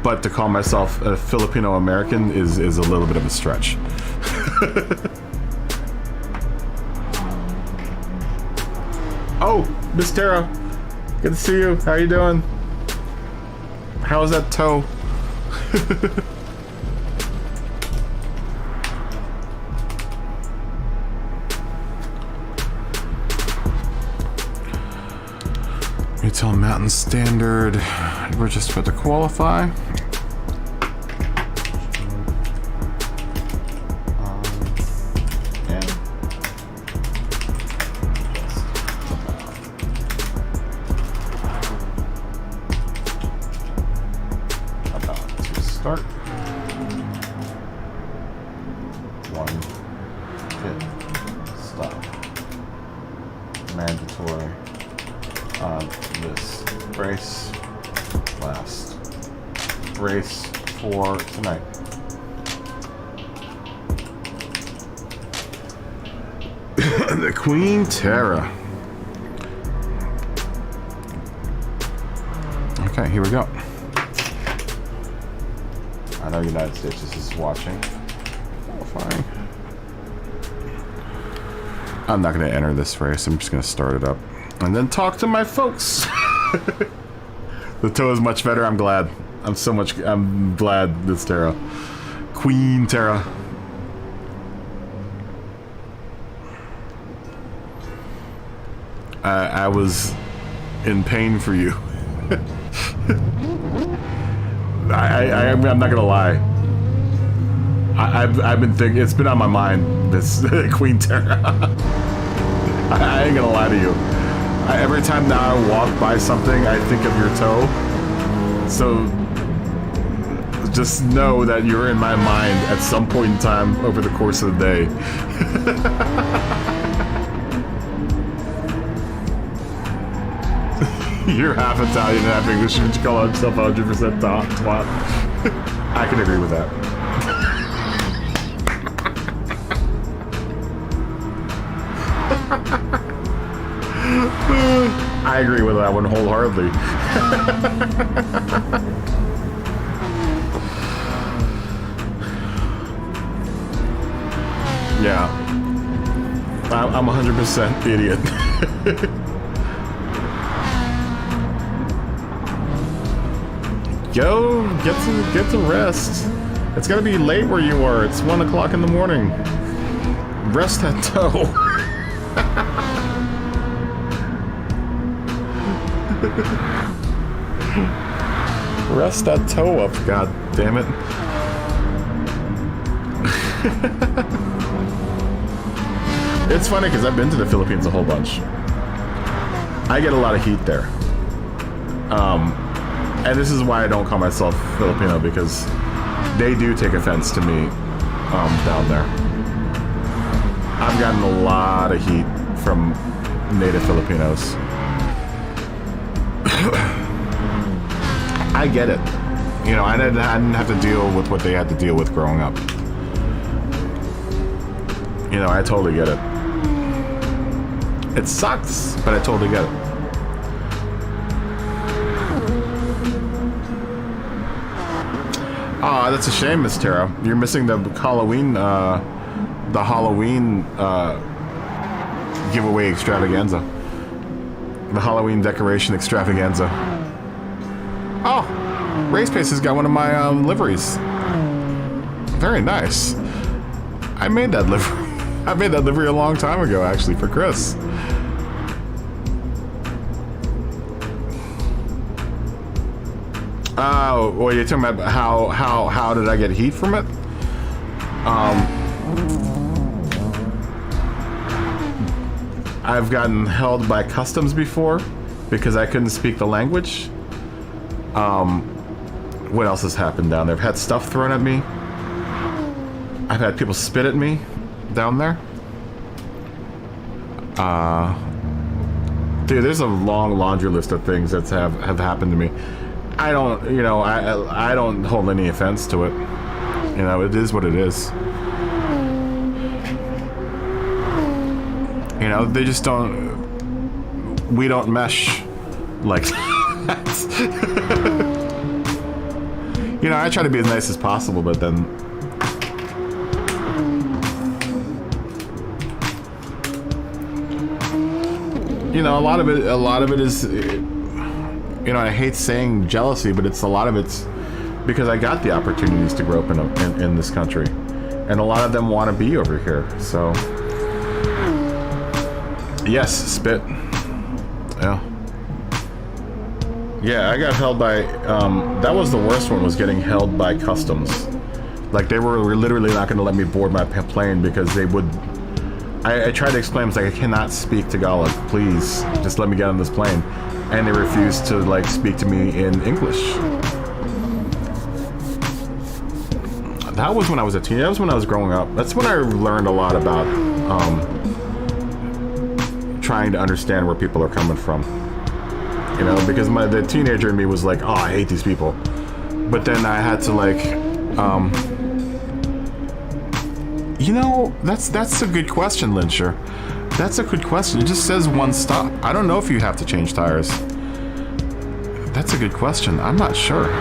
Speaker 3: But to call myself a Filipino American is a little bit of a stretch. Oh, Miss Tara, good to see you. How you doing? How is that toe? Retail Mountain Standard. We're just about to qualify. Start. 1 hit stop. Mandatory on this race. Last race for tonight. The Queen Terra. Okay, here we go. I know United States is watching. Qualifying. I'm not going to enter this race. I'm just going to start it up and then talk to my folks. The toe is much better. I'm glad. I'm glad this Terra. Queen Terra. I was in pain for you. I'm not gonna lie. I've been thinking, it's been on my mind, this Queen Terra. I ain't gonna lie to you. Every time now I walk by something, I think of your toe. So just know that you're in my mind at some point in time over the course of the day. You're half Italian and half English. Would you call himself 100% twat? I can agree with that. I agree with that one wholeheartedly. Yeah. I'm 100% idiot. Go get some rest. It's gonna be late where you are. It's 1 o'clock in the morning. Rest that toe. Rest that toe up, god damn it. It's funny because I've been to the Philippines a whole bunch. I get a lot of heat there. And this is why I don't call myself Filipino, because they do take offense to me down there. I've gotten a lot of heat from native Filipinos. I get it. You know, I didn't have to deal with what they had to deal with growing up. You know, I totally get it. It sucks, but I totally get it. Aw, that's a shame, Miss Tara. You're missing the Halloween, giveaway extravaganza. The Halloween decoration extravaganza. Oh, Race Pace has got one of my liveries. Very nice. I made that livery. I made that livery a long time ago, actually, for Chris. Oh, well, you're talking about how did I get heat from it? I've gotten held by customs before because I couldn't speak the language. What else has happened down there? I've had stuff thrown at me. I've had people spit at me down there. Dude, there's a long laundry list of things that have happened to me. I don't, you know, I don't hold any offense to it. You know, it is what it is. You know, they just don't. We don't mesh like that. You know, I try to be as nice as possible, but then. You know, a lot of it is. you know, I hate saying jealousy, but it's a lot of it's because I got the opportunities to grow up in this country, and a lot of them want to be over here. So yes, spit. Yeah, I got held by that was the worst one, was getting held by customs. Like, they were literally not going to let me board my plane because they would. I tried to explain, I was like, I cannot speak Tagalog, please just let me get on this plane, and they refused to like speak to me in English. That was when I was a teenager. That was when I was growing up. That's when I learned a lot about trying to understand where people are coming from. You know, because the teenager in me was like, oh, I hate these people. But then I had to like, you know, that's a good question, Lyncher. That's a good question. It just says one stop. I don't know if you have to change tires. That's a good question. I'm not sure.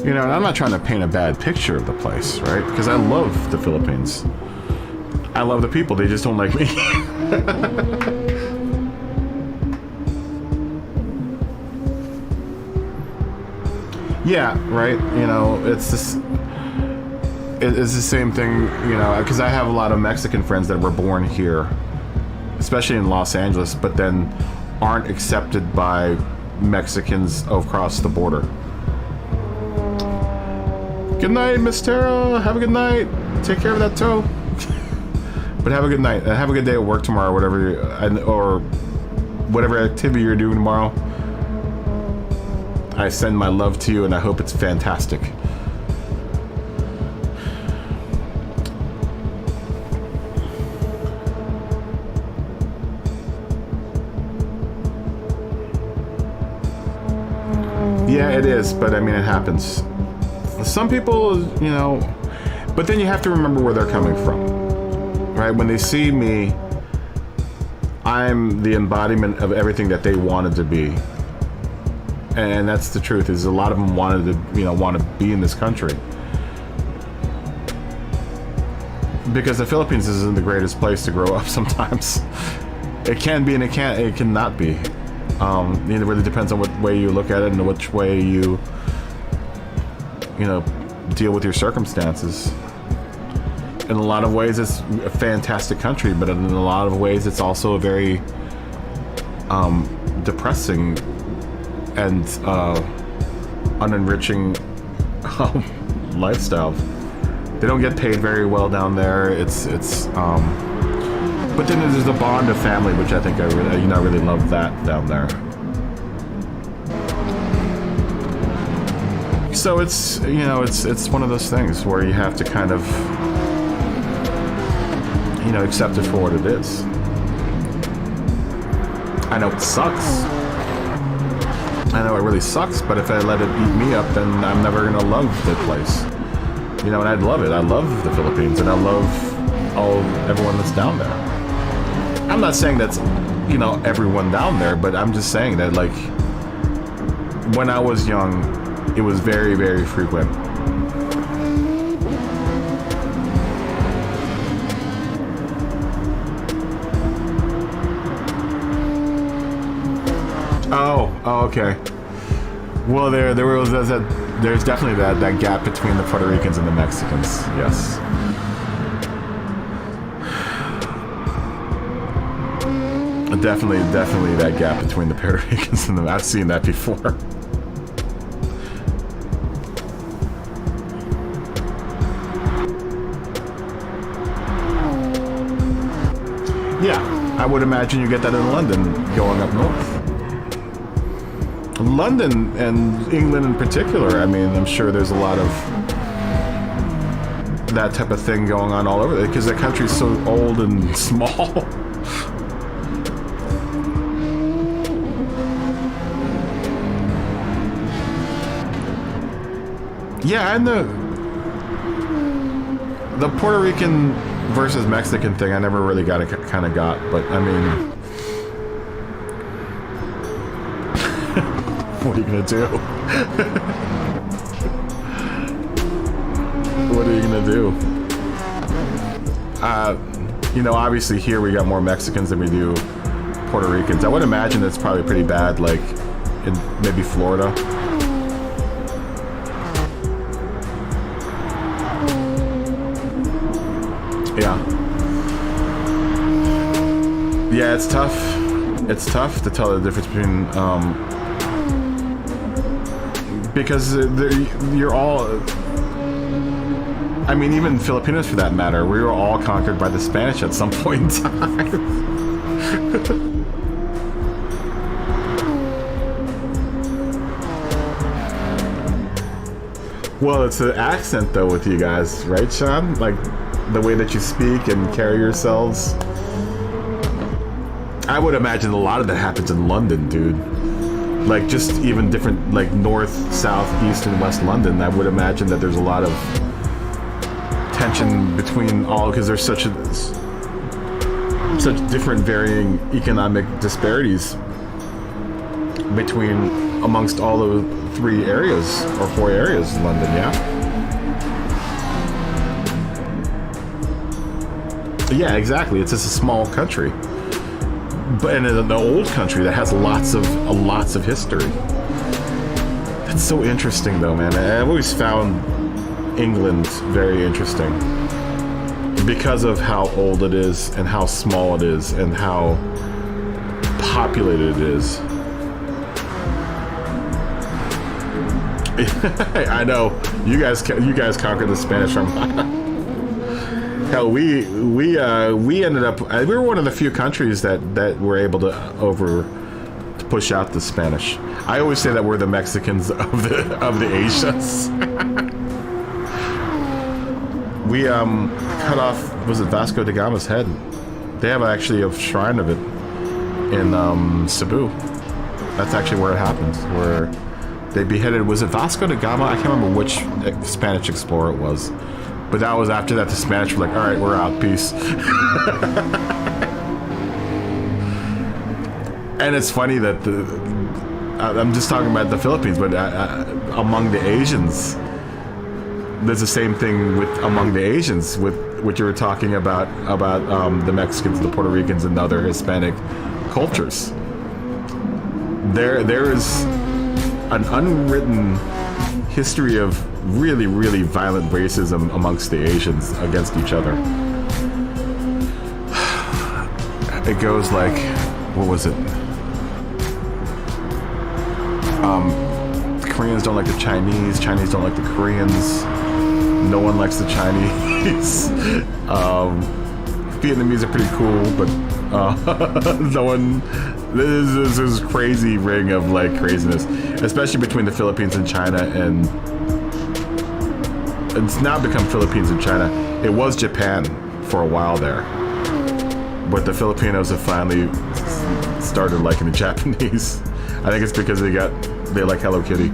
Speaker 3: You know, and I'm not trying to paint a bad picture of the place, right? Because I love the Philippines. I love the people. They just don't like me. Yeah, right. You know, it's this. It's the same thing. You know, because I have a lot of Mexican friends that were born here, especially in Los Angeles, but then aren't accepted by Mexicans across the border. Good night, Miss Tara. Have a good night. Take care of that toe. But have a good night. Have a good day at work tomorrow, or whatever activity you're doing tomorrow. I send my love to you, and I hope it's fantastic. Yeah, it is, but I mean, it happens. Some people, you know, but then you have to remember where they're coming from, right? When they see me, I'm the embodiment of everything that they wanted to be, and that's the truth. Is a lot of them wanted to, you know, want to be in this country because the Philippines isn't the greatest place to grow up. Sometimes it can be, and it cannot be. It really depends on what way you look at it and which way you know, deal with your circumstances. In a lot of ways, it's a fantastic country, but in a lot of ways, it's also a very depressing and unenriching lifestyle. They don't get paid very well down there. But then there's the bond of family, which I think I really love that down there. So it's, you know, it's one of those things where you have to kind of, you know, accept it for what it is. I know it sucks. I know it really sucks, but if I let it eat me up, then I'm never gonna love the place. You know, and I'd love it. I love the Philippines, and I love everyone that's down there. I'm not saying that's, you know, everyone down there, but I'm just saying that, like, when I was young, it was very, very frequent. Oh, okay. Well, there's definitely that gap between the Puerto Ricans and the Mexicans. Yes. Definitely that gap between the Puerto Ricans and I've seen that before. Yeah, I would imagine you get that in London going up north. London and England in particular, I mean, I'm sure there's a lot of that type of thing going on all over there because the country's so old and small. Yeah, and the Puerto Rican versus Mexican thing, I never really got but I mean, what are you gonna do? What are you gonna do? You know, obviously here we got more Mexicans than we do Puerto Ricans. I would imagine it's probably pretty bad, like in maybe Florida. Yeah. Yeah, it's tough. It's tough to tell the difference between, because you're all, I mean, even Filipinos for that matter, we were all conquered by the Spanish at some point in time. Well, it's the accent though with you guys, right, Sean? Like the way that you speak and carry yourselves. I would imagine a lot of that happens in London, dude. Like just even different, like north, south, east, and west London. I would imagine that there's a lot of tension between all, because there's such different varying economic disparities between amongst all the 3 areas or 4 areas in London. Yeah, exactly. It's just a small country, but in an old country that has lots of history. That's so interesting, though, man. I've always found England very interesting because of how old it is and how small it is and how populated it is. I know you guys conquered the Spanish from. Hell, we ended up. We were one of the few countries that were able to push out the Spanish. I always say that we're the Mexicans of the Asians. We cut off, was it Vasco da Gama's head? They have actually a shrine of it in Cebu. That's actually where it happened. Where they beheaded, was it Vasco da Gama? I can't remember which Spanish explorer it was. But that was after that the Spanish were like, all right, we're out, peace. And it's funny that I'm just talking about the Philippines, but among the Asians, there's the same thing among the Asians with what you were talking about the Mexicans, the Puerto Ricans, and other Hispanic cultures. There is an unwritten history of really, really violent racism amongst the Asians against each other. It goes like, what was it? The Koreans don't like the Chinese don't like the Koreans, no one likes the Chinese. Vietnamese are pretty cool, but no one. There's this crazy ring of like craziness, especially between the Philippines and China, and it's now become Philippines and China. It was Japan for a while there, but the Filipinos have finally started liking the Japanese. I think it's because they like Hello Kitty.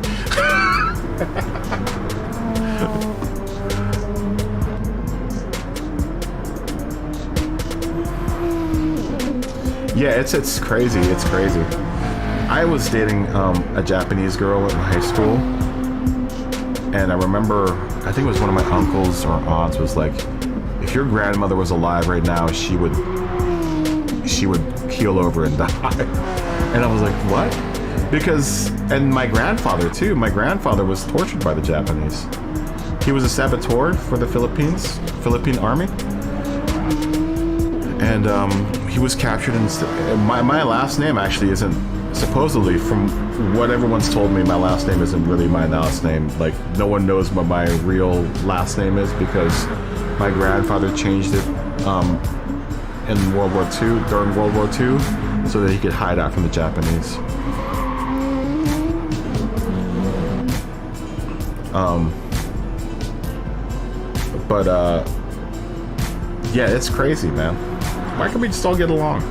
Speaker 3: Yeah, it's crazy. It's crazy. I was dating a Japanese girl in high school, and I remember, I think it was one of my uncles or aunts was like, if your grandmother was alive right now, she would keel over and die. And I was like, what? Because, and my grandfather too. My grandfather was tortured by the Japanese. He was a saboteur for the Philippine army. And he was captured and my last name actually isn't, supposedly from what everyone's told me, my last name isn't really my last name. Like no one knows what my real last name is because my grandfather changed it in World War II, during World War II, so that he could hide out from the Japanese. Yeah, it's crazy, man. Why can't we just all get along?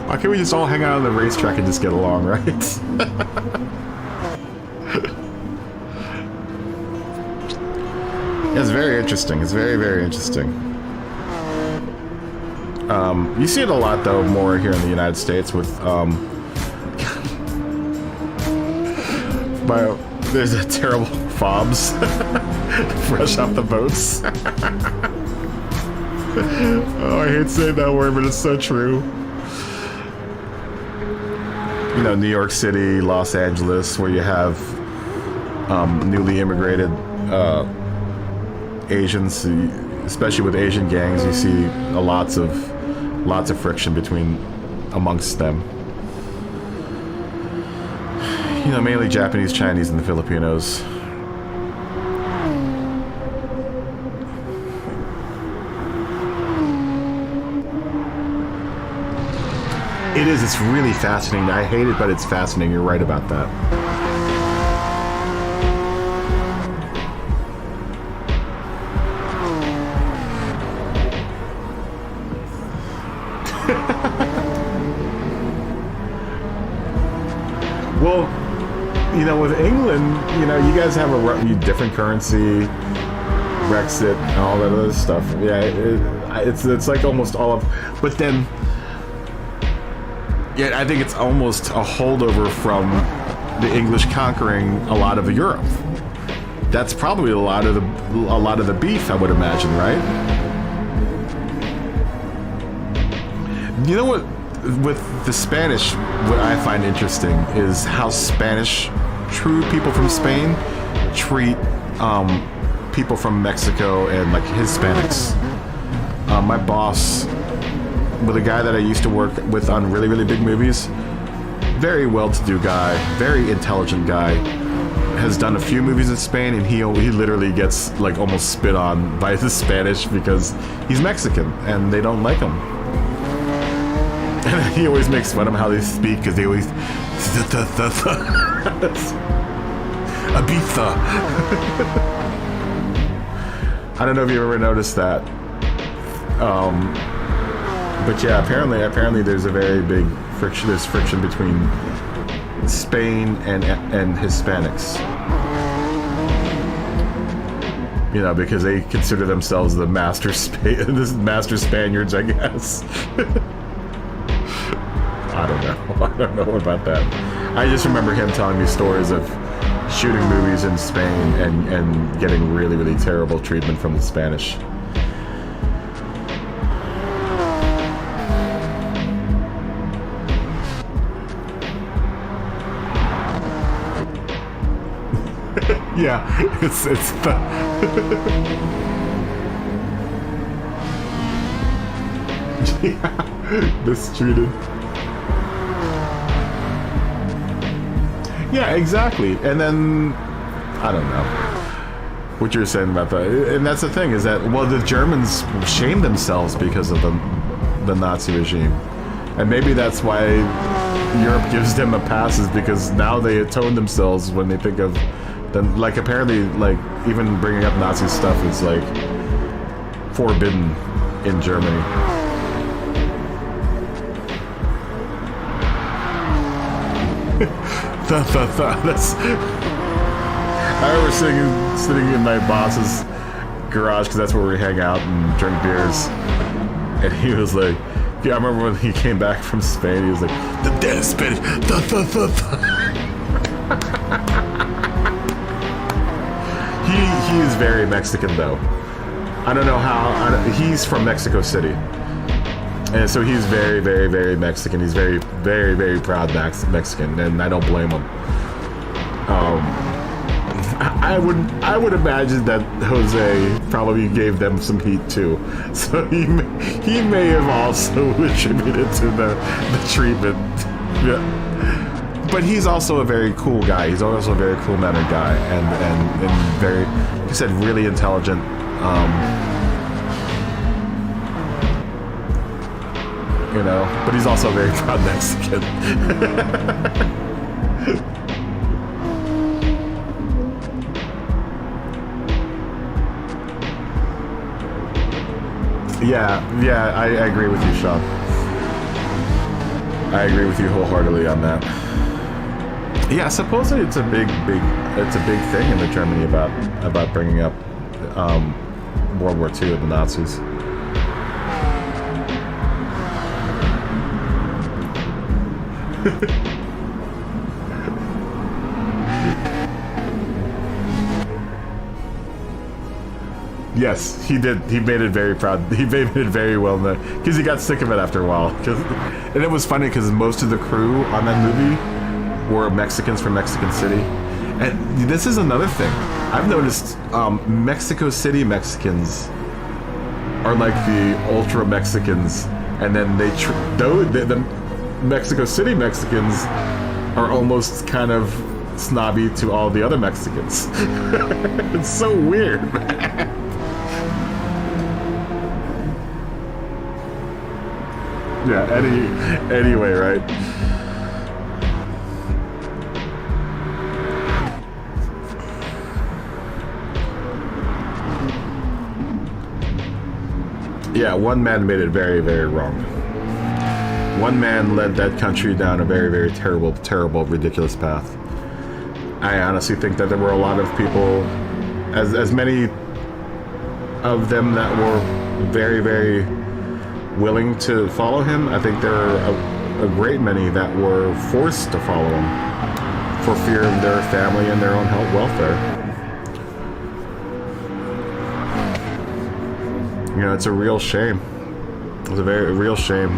Speaker 3: Why can't we just all hang out on the racetrack and just get along, right? It's very interesting. It's very, very interesting. You see it a lot, though, more here in the United States with, there's a terrible fobs fresh off the boats. Oh, I hate saying that word, but it's so true. You know, New York City, Los Angeles, where you have newly immigrated Asians, especially with Asian gangs, you see lots of friction amongst them. You know, mainly Japanese, Chinese, and the Filipinos. It is. It's really fascinating. I hate it, but it's fascinating. You're right about that. Well, you know, with England, you know, you guys have a different currency, Brexit, and all that other stuff. Yeah, it's like almost all of, but then, yeah, I think it's almost a holdover from the English conquering a lot of Europe. That's probably a lot of the beef, I would imagine, right? You know what? With the Spanish, what I find interesting is how true people from Spain treat people from Mexico and like Hispanics. My boss, with a guy that I used to work with on really, really big movies, very well-to-do guy, very intelligent guy, has done a few movies in Spain, and he literally gets like almost spit on by the Spanish because he's Mexican and they don't like him. And he always makes fun of how they speak because they always Ibiza. I don't know if you ever noticed that. But yeah, apparently there's a very big friction. There's friction between Spain and Hispanics. You know, because they consider themselves the master Spaniards, I guess. I don't know about that. I just remember him telling me stories of shooting movies in Spain and getting really, really terrible treatment from the Spanish. Yeah, it's the yeah, mistreated. Yeah, exactly. And then I don't know what you're saying about that. And that's the thing, is that, well, the Germans shamed themselves because of the Nazi regime, and maybe that's why Europe gives them a pass, is because now they atone themselves when they think of them. Like, apparently, like, even bringing up Nazi stuff is like forbidden in Germany. That's. I remember sitting in my boss's garage, because that's where we hang out and drink beers, and he was like, yeah, I remember when he came back from Spain, he was like, the dead is Spanish. He is very Mexican, though. I don't know how. He's from Mexico City, and so he's very, very, very Mexican. He's very, very, very proud Mexican, and I don't blame him. I would imagine that Jose probably gave them some heat too, so he may have also attributed to the treatment. Yeah. But he's also a very cool guy. He's also a very cool-mannered guy, and very, he said, really intelligent. You know, but he's also a very proud Mexican. Yeah, I agree with you, Sean. I agree with you wholeheartedly on that. Yeah, supposedly it's a big thing in Germany about bringing up World War II, the Nazis. Yes, he did. He made it very proud. He made it very well because he got sick of it after a while. And it was funny because most of the crew on that movie were Mexicans from Mexican City. And this is another thing I've noticed. Mexico City Mexicans are like the ultra Mexicans, and then the Mexico City Mexicans are almost kind of snobby to all the other Mexicans. It's so weird. Yeah, anyway, right? Yeah, one man made it very, very wrong. One man led that country down a very, very terrible, terrible, ridiculous path. I honestly think that there were a lot of people, as many of them that were very, very willing to follow him. I think there are a great many that were forced to follow him for fear of their family and their own health welfare. You know, it's a real shame. It's a very real shame.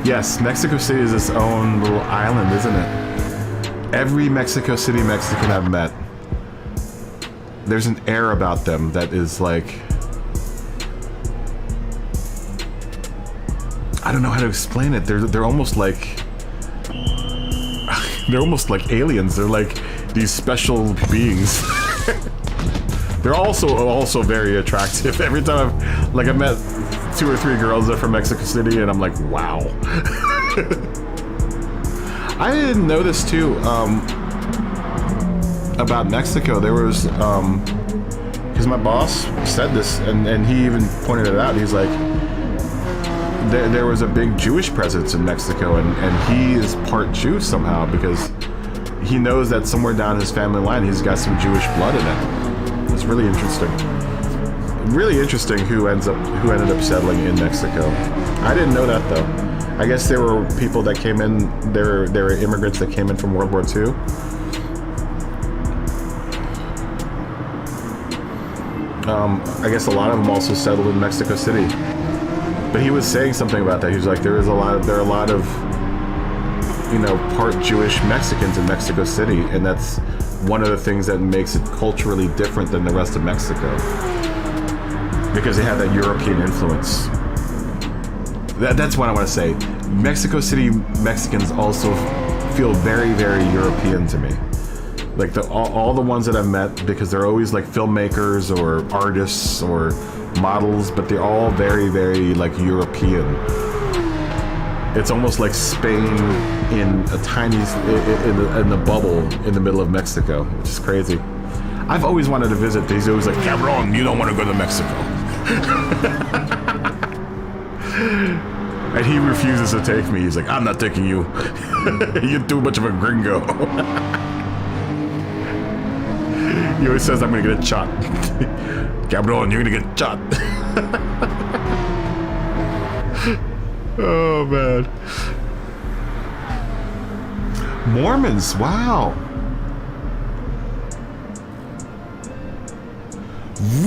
Speaker 3: Yes, Mexico City is its own little island, isn't it? Every Mexico City Mexican I've met, there's an air about them that is like, I don't know how to explain it. They're almost like aliens. They're like these special beings. They're also very attractive. Every time I've met 2 or 3 girls that are from Mexico City, and I'm like, wow. I didn't know this too. About Mexico, there was because my boss said this, and he even pointed it out. He's like, there was a big Jewish presence in Mexico, and he is part Jew somehow because he knows that somewhere down his family line he's got some Jewish blood in it. It's really interesting. Really interesting who ended up settling in Mexico. I didn't know that though. I guess there were people that came in. There were immigrants that came in from World War II. I guess a lot of them also settled in Mexico City. But he was saying something about that. He was like, there are a lot of, you know, part Jewish Mexicans in Mexico City, and that's one of the things that makes it culturally different than the rest of Mexico, because they have that European influence. That's what I want to say. Mexico City Mexicans also feel very, very European to me. Like all the ones that I've met, because they're always like filmmakers or artists or models, but they're all very, very like European. It's almost like Spain in a tiny in the bubble in the middle of Mexico, which is crazy. I've always wanted to visit. He's always like, Cabron, you don't want to go to Mexico. And he refuses to take me. He's like, I'm not taking you. You're too much of a gringo. He always says I'm gonna get shot. Cabron, you're gonna get shot. Oh man. Mormons, wow.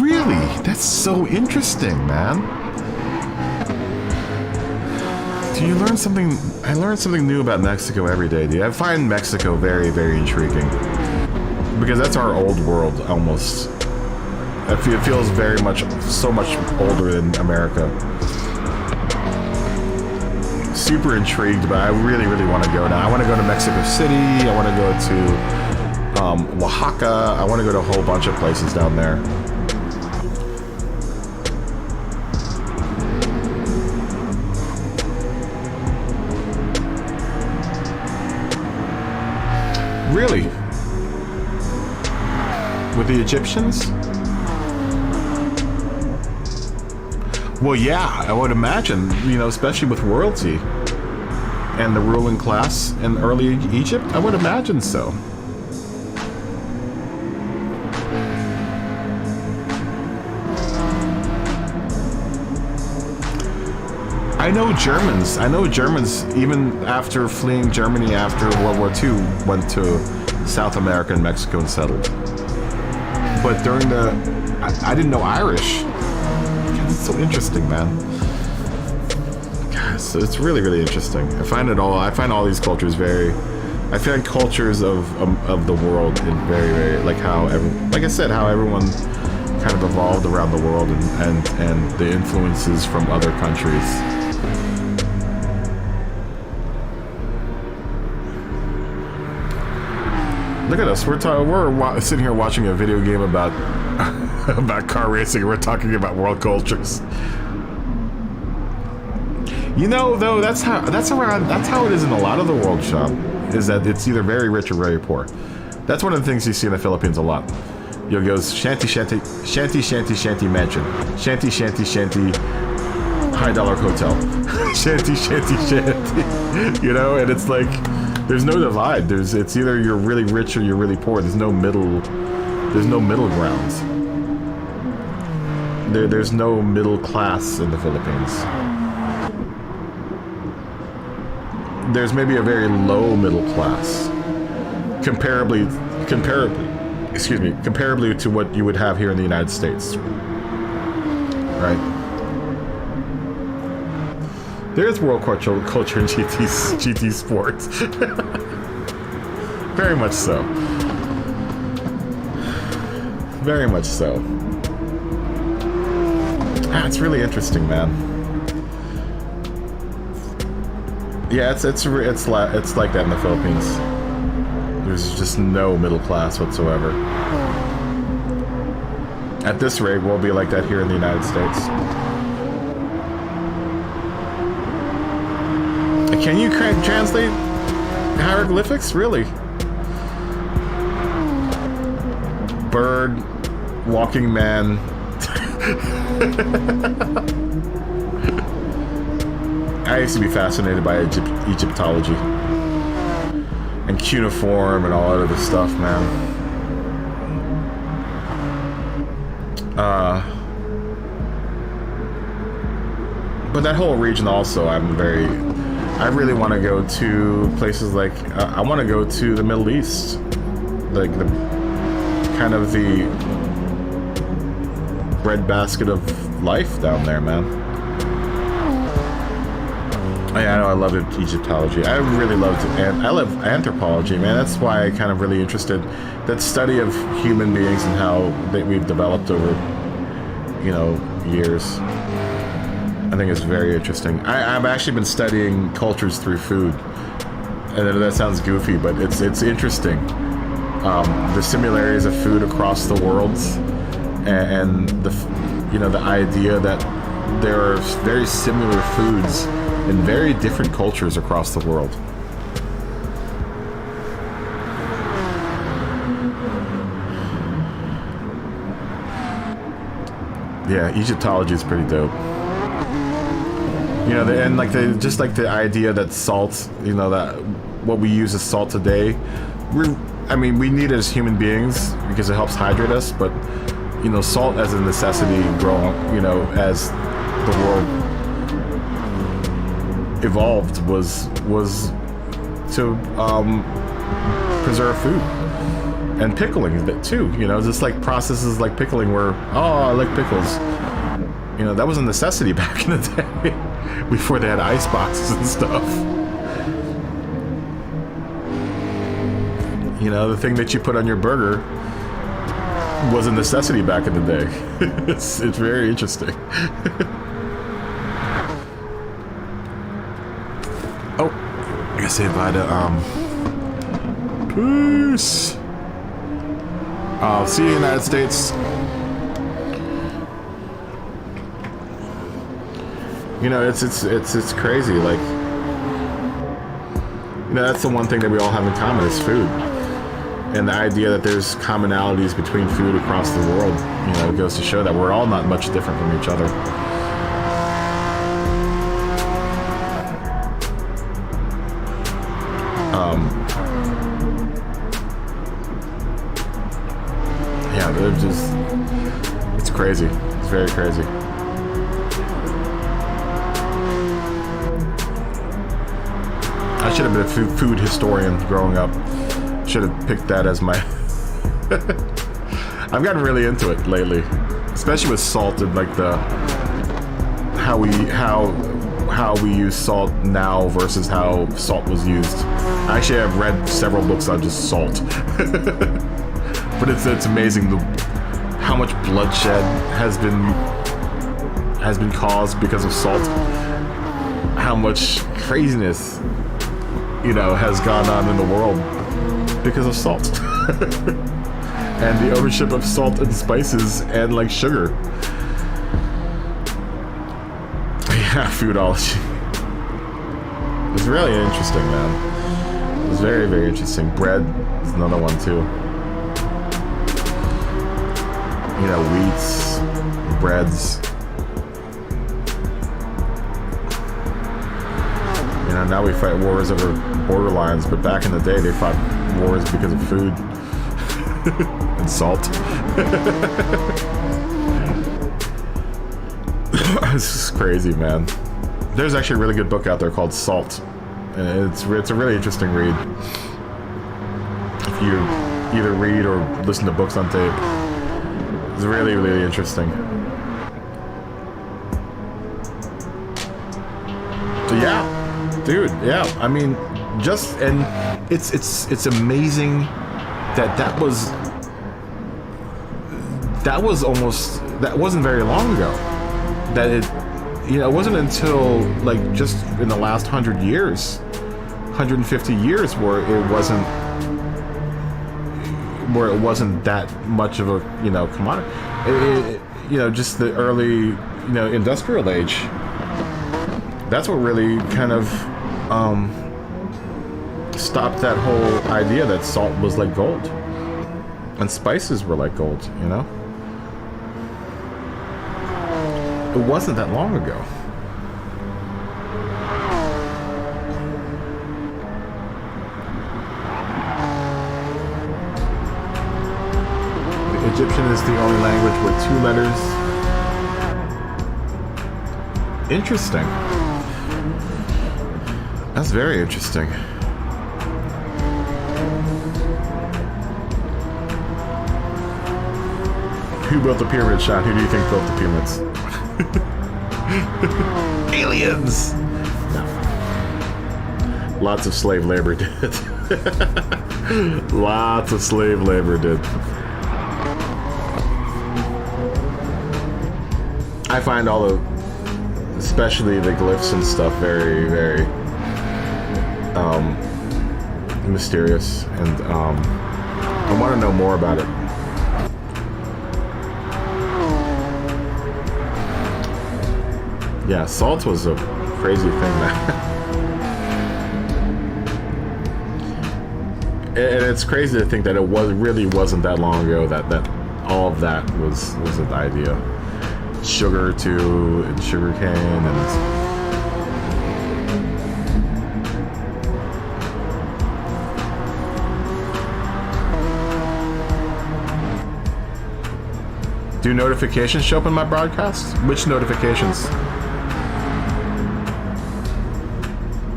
Speaker 3: Really? That's so interesting, man. Do you learn something? I learn something new about Mexico every day, dude. I find Mexico very, very intriguing. Because that's our old world, almost. It feels very much, so much older than America. Super intrigued, but I really, really want to go now. I want to go to Mexico City. I want to go to Oaxaca. I want to go to a whole bunch of places down there. Really? With the Egyptians? Well, yeah, I would imagine, you know, especially with royalty and the ruling class in early Egypt, I would imagine so. I know Germans. Even after fleeing Germany after World War II, went to South America and Mexico and settled. But during I didn't know Irish. It's so interesting, man. God, so it's really, really interesting. I find all these cultures I find cultures of the world in very, very, like like I said, how everyone kind of evolved around the world and the influences from other countries. Look at us. We're sitting here watching a video game about about car racing. And we're talking about world cultures. You know, though, that's how it is in a lot of the world shop. Is that it's either very rich or very poor. That's one of the things you see in the Philippines a lot. You'll go shanty mansion, shanty high dollar hotel, shanty. You know, and it's like there's no divide. It's either you're really rich or you're really poor. There's no middle grounds. There's no middle class in the Philippines. There's maybe a very low middle class, comparably to what you would have here in the United States, right? There's world culture in GT sports, very much so, very much so. It's really interesting, man. Yeah, it's like that in the Philippines. There's just no middle class whatsoever. At this rate, we'll be like that here in the United States. Can you translate hieroglyphics? Really? Bird, walking man. I used to be fascinated by Egyptology and cuneiform and all that other stuff, man. But that whole region also, I really want to go to places like, I want to go to the Middle East, like the breadbasket of life down there, man. Yeah, I know, I love Egyptology. I really loved it, and I love anthropology, man. That's why I kind of really interested. That study of human beings and how we've developed over, years. I think it's very interesting. I've actually been studying cultures through food, and that sounds goofy, but it's interesting. The similarities of food across the worlds, and the idea that there are very similar foods in very different cultures across the world. Yeah, Egyptology is pretty dope. Just like the idea that salt, that what we use as salt today, we need it as human beings because it helps hydrate us, but salt as a necessity growing, as the world evolved was to preserve food and pickling too. Just like processes like pickling where I like pickles. That was a necessity back in the day before they had ice boxes and stuff. The thing that you put on your burger was a necessity back in the day. It's very interesting. Oh, I gotta say bye to peace. I'll see you in the United States. It's crazy. Like, that's the one thing that we all have in common is food. And the idea that there's commonalities between food across the world, goes to show that we're all not much different from each other. Yeah, it's crazy. It's very crazy. I should have been a food historian growing up. Should have picked that as my... I've gotten really into it lately, especially with salt and like the how we use salt now versus how salt was used. Actually, I've read several books on just salt, but it's amazing how much bloodshed has been caused because of salt. How much craziness, has gone on in the world because of salt. And the ownership of salt and spices and like sugar. Yeah, foodology. It's really interesting, man. It's very, very interesting. Bread is another one too. Wheats, breads. Now we fight wars over border lines, but back in the day they fought wars because of food. And salt. This is crazy, man. There's actually a really good book out there called Salt, and it's a really interesting read. If you either read or listen to books on tape, it's really, really interesting. So yeah, dude. Yeah, I mean, it's amazing that wasn't very long ago. That it wasn't until like just in the last 100 years, 150 years where it wasn't that much of a commodity. Just the early industrial age. That's what really kind of stopped that whole idea that salt was like gold and spices were like gold. It wasn't that long ago. The Egyptian is the only language with 2 letters. Interesting. That's very interesting. Who built the pyramids, Sean? Who do you think built the pyramids? Aliens! No. Lots of slave labor did. Lots of slave labor did. I find especially the glyphs and stuff, very, very mysterious, and I want to know more about it. Yeah, salt was a crazy thing, man. And it's crazy to think that it really wasn't that long ago that all of that was an idea. Sugar too, and sugar cane, and do notifications show up in my broadcast? Which notifications?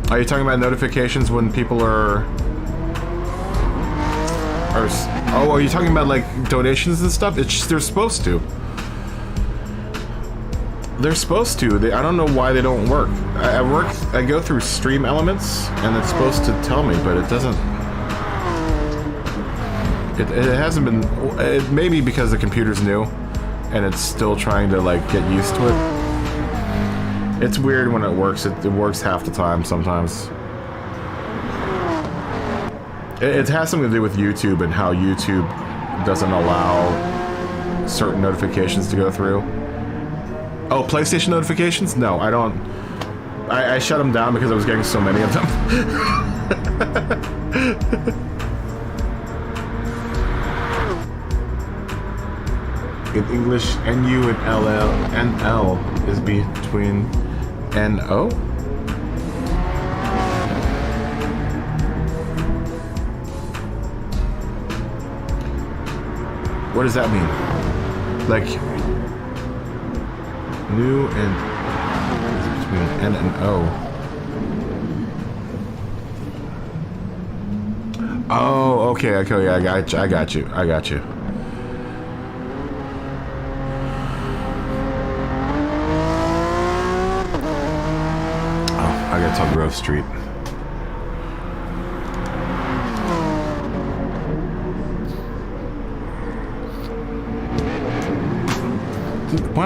Speaker 3: Are you talking about notifications when people are you talking about like donations and stuff? They're supposed to. They're supposed to. I don't know why they don't work. I go through Stream Elements, and it's supposed to tell me, but it doesn't. It hasn't been. It may be because the computer's new, and it's still trying to like get used to it. It's weird when it works. It works half the time sometimes. It has something to do with YouTube and how YouTube doesn't allow certain notifications to go through. Oh, PlayStation notifications? No, I don't. I shut them down because I was getting so many of them. In English, NU and NL is between NO? What does that mean? Like, new and between N and O. Oh, okay, okay, yeah, I got you. Oh, I gotta tell Grove Street.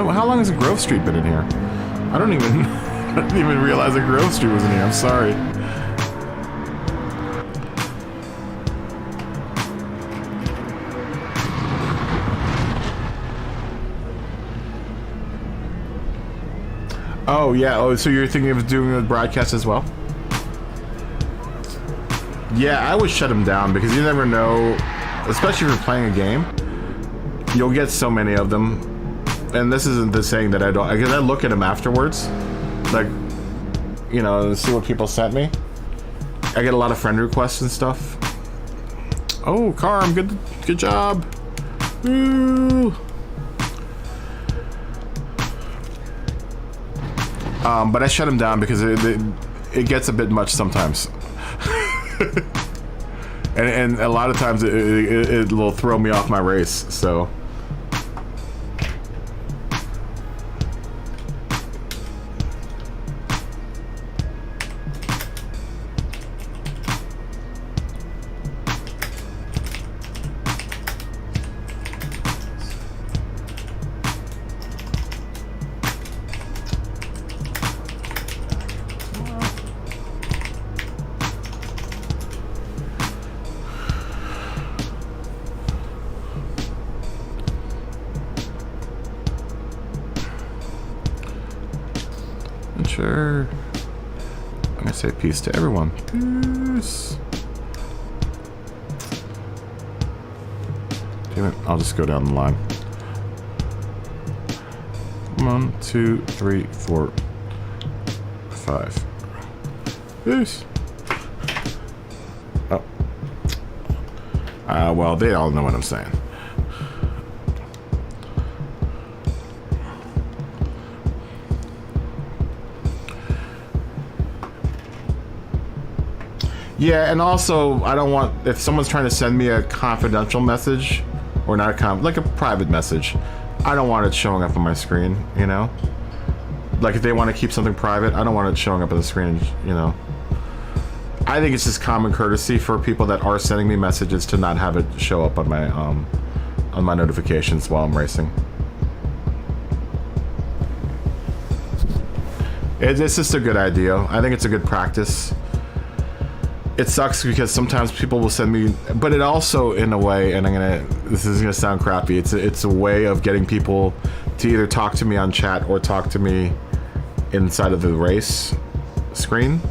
Speaker 3: How long has Grove Street been in here? I don't even I didn't even realize that Grove Street was in here. I'm sorry. Oh yeah. Oh, so you're thinking of doing a broadcast as well? Yeah, I would shut them down because you never know, especially if you're playing a game. You'll get so many of them. And this isn't the saying that I don't, because I look at them afterwards, like, you know, see what people sent me. I get a lot of friend requests and stuff. Oh, Carm, good job. Woo. But I shut them down because it gets a bit much sometimes. and a lot of times it will throw me off my race, so. Sure. I'm gonna say peace to everyone. Peace. Damn it, I'll just go down the line. 1, 2, 3, 4, 5. Peace. Oh. Well, they all know what I'm saying. Yeah, and also, I don't want, if someone's trying to send me a confidential message, or not like a private message, I don't want it showing up on my screen, you know? Like, if they want to keep something private, I don't want it showing up on the screen, you know? I think it's just common courtesy for people that are sending me messages to not have it show up on my notifications while I'm racing. It's just a good idea. I think it's a good practice. It sucks because sometimes people will send me, but it also, in a way, and this is gonna sound crappy, it's a way of getting people to either talk to me on chat or talk to me inside of the race screen.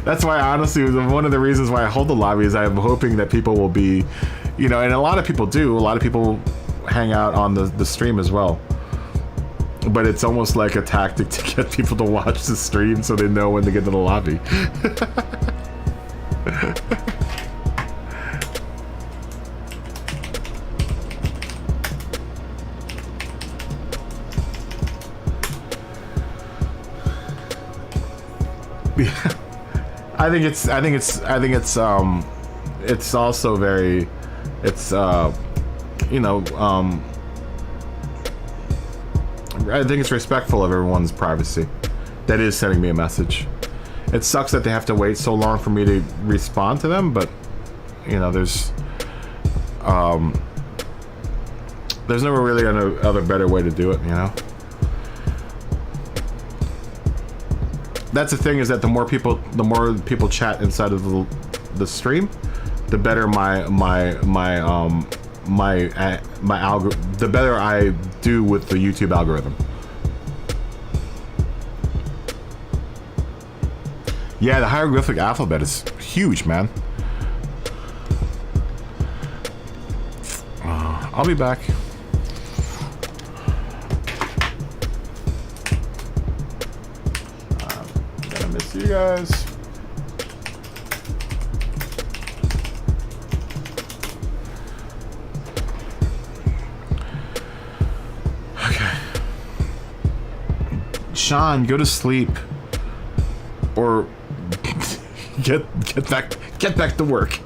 Speaker 3: That's why, honestly, one of the reasons why I hold the lobby is I'm hoping that people will be, you know, and a lot of people do, a lot of people hang out on the stream as well. But it's almost like a tactic to get people to watch the stream so they know when to get to the lobby. Yeah. I think it's also very, you know, I think it's respectful of everyone's privacy that is sending me a message. It sucks that they have to wait so long for me to respond to them, but you know, there's never really another better way to do it, you know. That's the thing, is that the more people chat inside of the stream, the better the better I do with the YouTube algorithm. Yeah, the hieroglyphic alphabet is huge, man. I'll be back. Gonna miss you guys. Sean, go to sleep. Or get back to work.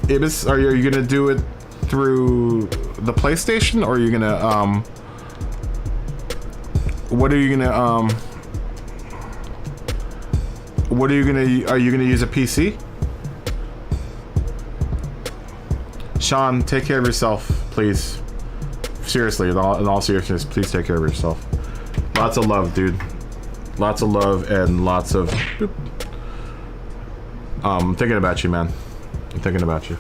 Speaker 3: Ibis, are you gonna do it through the PlayStation, or are you gonna what are you gonna are you gonna use a PC? Sean, take care of yourself, please. Seriously, in all seriousness, please take care of yourself. Lots of love, dude. Lots of love and lots of... I'm thinking about you, man. I'm thinking about you.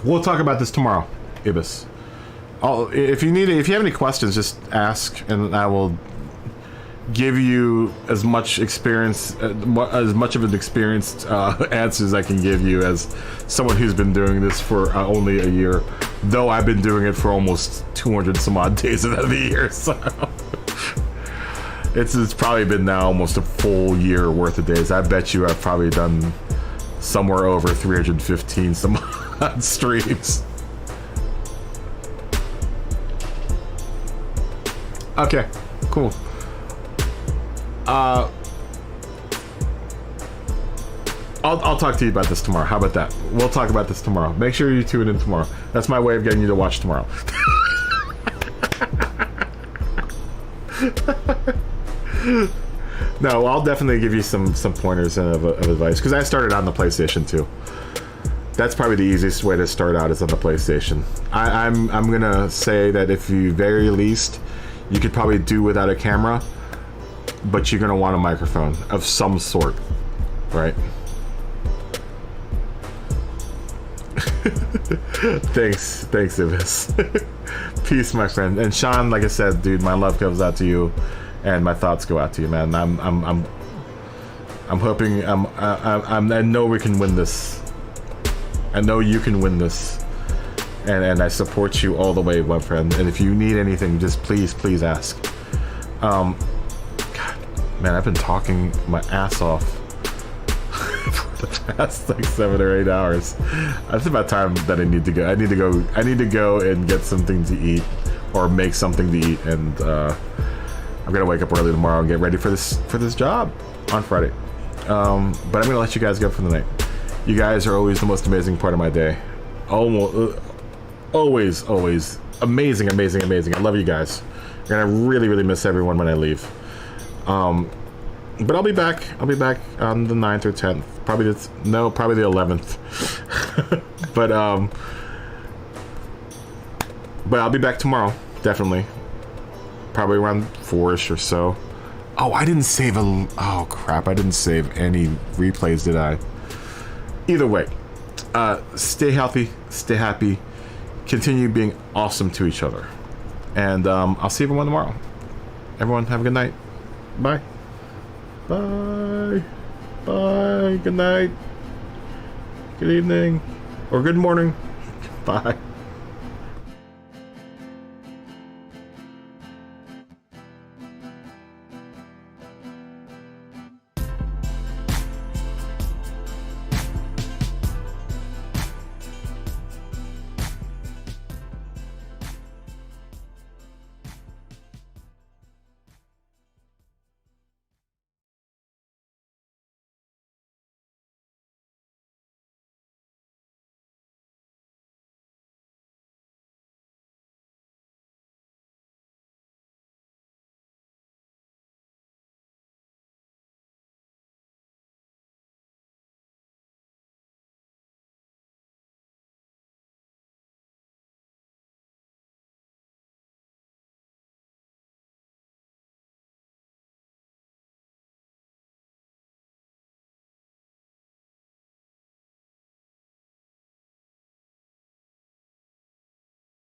Speaker 3: We'll talk about this tomorrow, Ibis. If you have any questions, just ask, and I will give you as much experience, as much of an experienced answer as I can give you as someone who's been doing this for only a year, though I've been doing it for almost 200 some odd days out of the year, so it's probably been now almost a full year worth of days. I bet you I've probably done somewhere over 315 some odd streams. Okay, cool. I'll talk to you about this tomorrow. How about that? We'll talk about this tomorrow. Make sure you tune in tomorrow. That's my way of getting you to watch tomorrow. No, I'll definitely give you some pointers of advice, because I started on the PlayStation too. That's probably the easiest way to start out, is on the PlayStation. I'm gonna say that if you very least, you could probably do without a camera, but you're gonna want a microphone of some sort, right? Thanks, Ibis. Peace, my friend. And Sean, like I said, dude, my love goes out to you, and my thoughts go out to you, man. I'm hoping. I know we can win this. I know you can win this, and I support you all the way, my friend. And if you need anything, just please ask. God, man, I've been talking my ass off for the past like 7 or 8 hours. It's about time that I need to go. I need to go and get something to eat, or make something to eat, and I'm gonna wake up early tomorrow and get ready for this job on Friday. But I'm gonna let you guys go for the night. You guys are always the most amazing part of my day. Always amazing. I love you guys. I'm gonna really miss everyone when I leave. But I'll be back on the 9th or 10th. Probably the 11th. but I'll be back tomorrow, definitely. Probably around 4ish or so. Oh, I didn't save oh crap, I didn't save any replays, did I? Either way, stay healthy, stay happy, continue being awesome to each other. And I'll see everyone tomorrow. Everyone, have a good night. Bye. Bye. Bye. Good night. Good evening. Or good morning. Bye.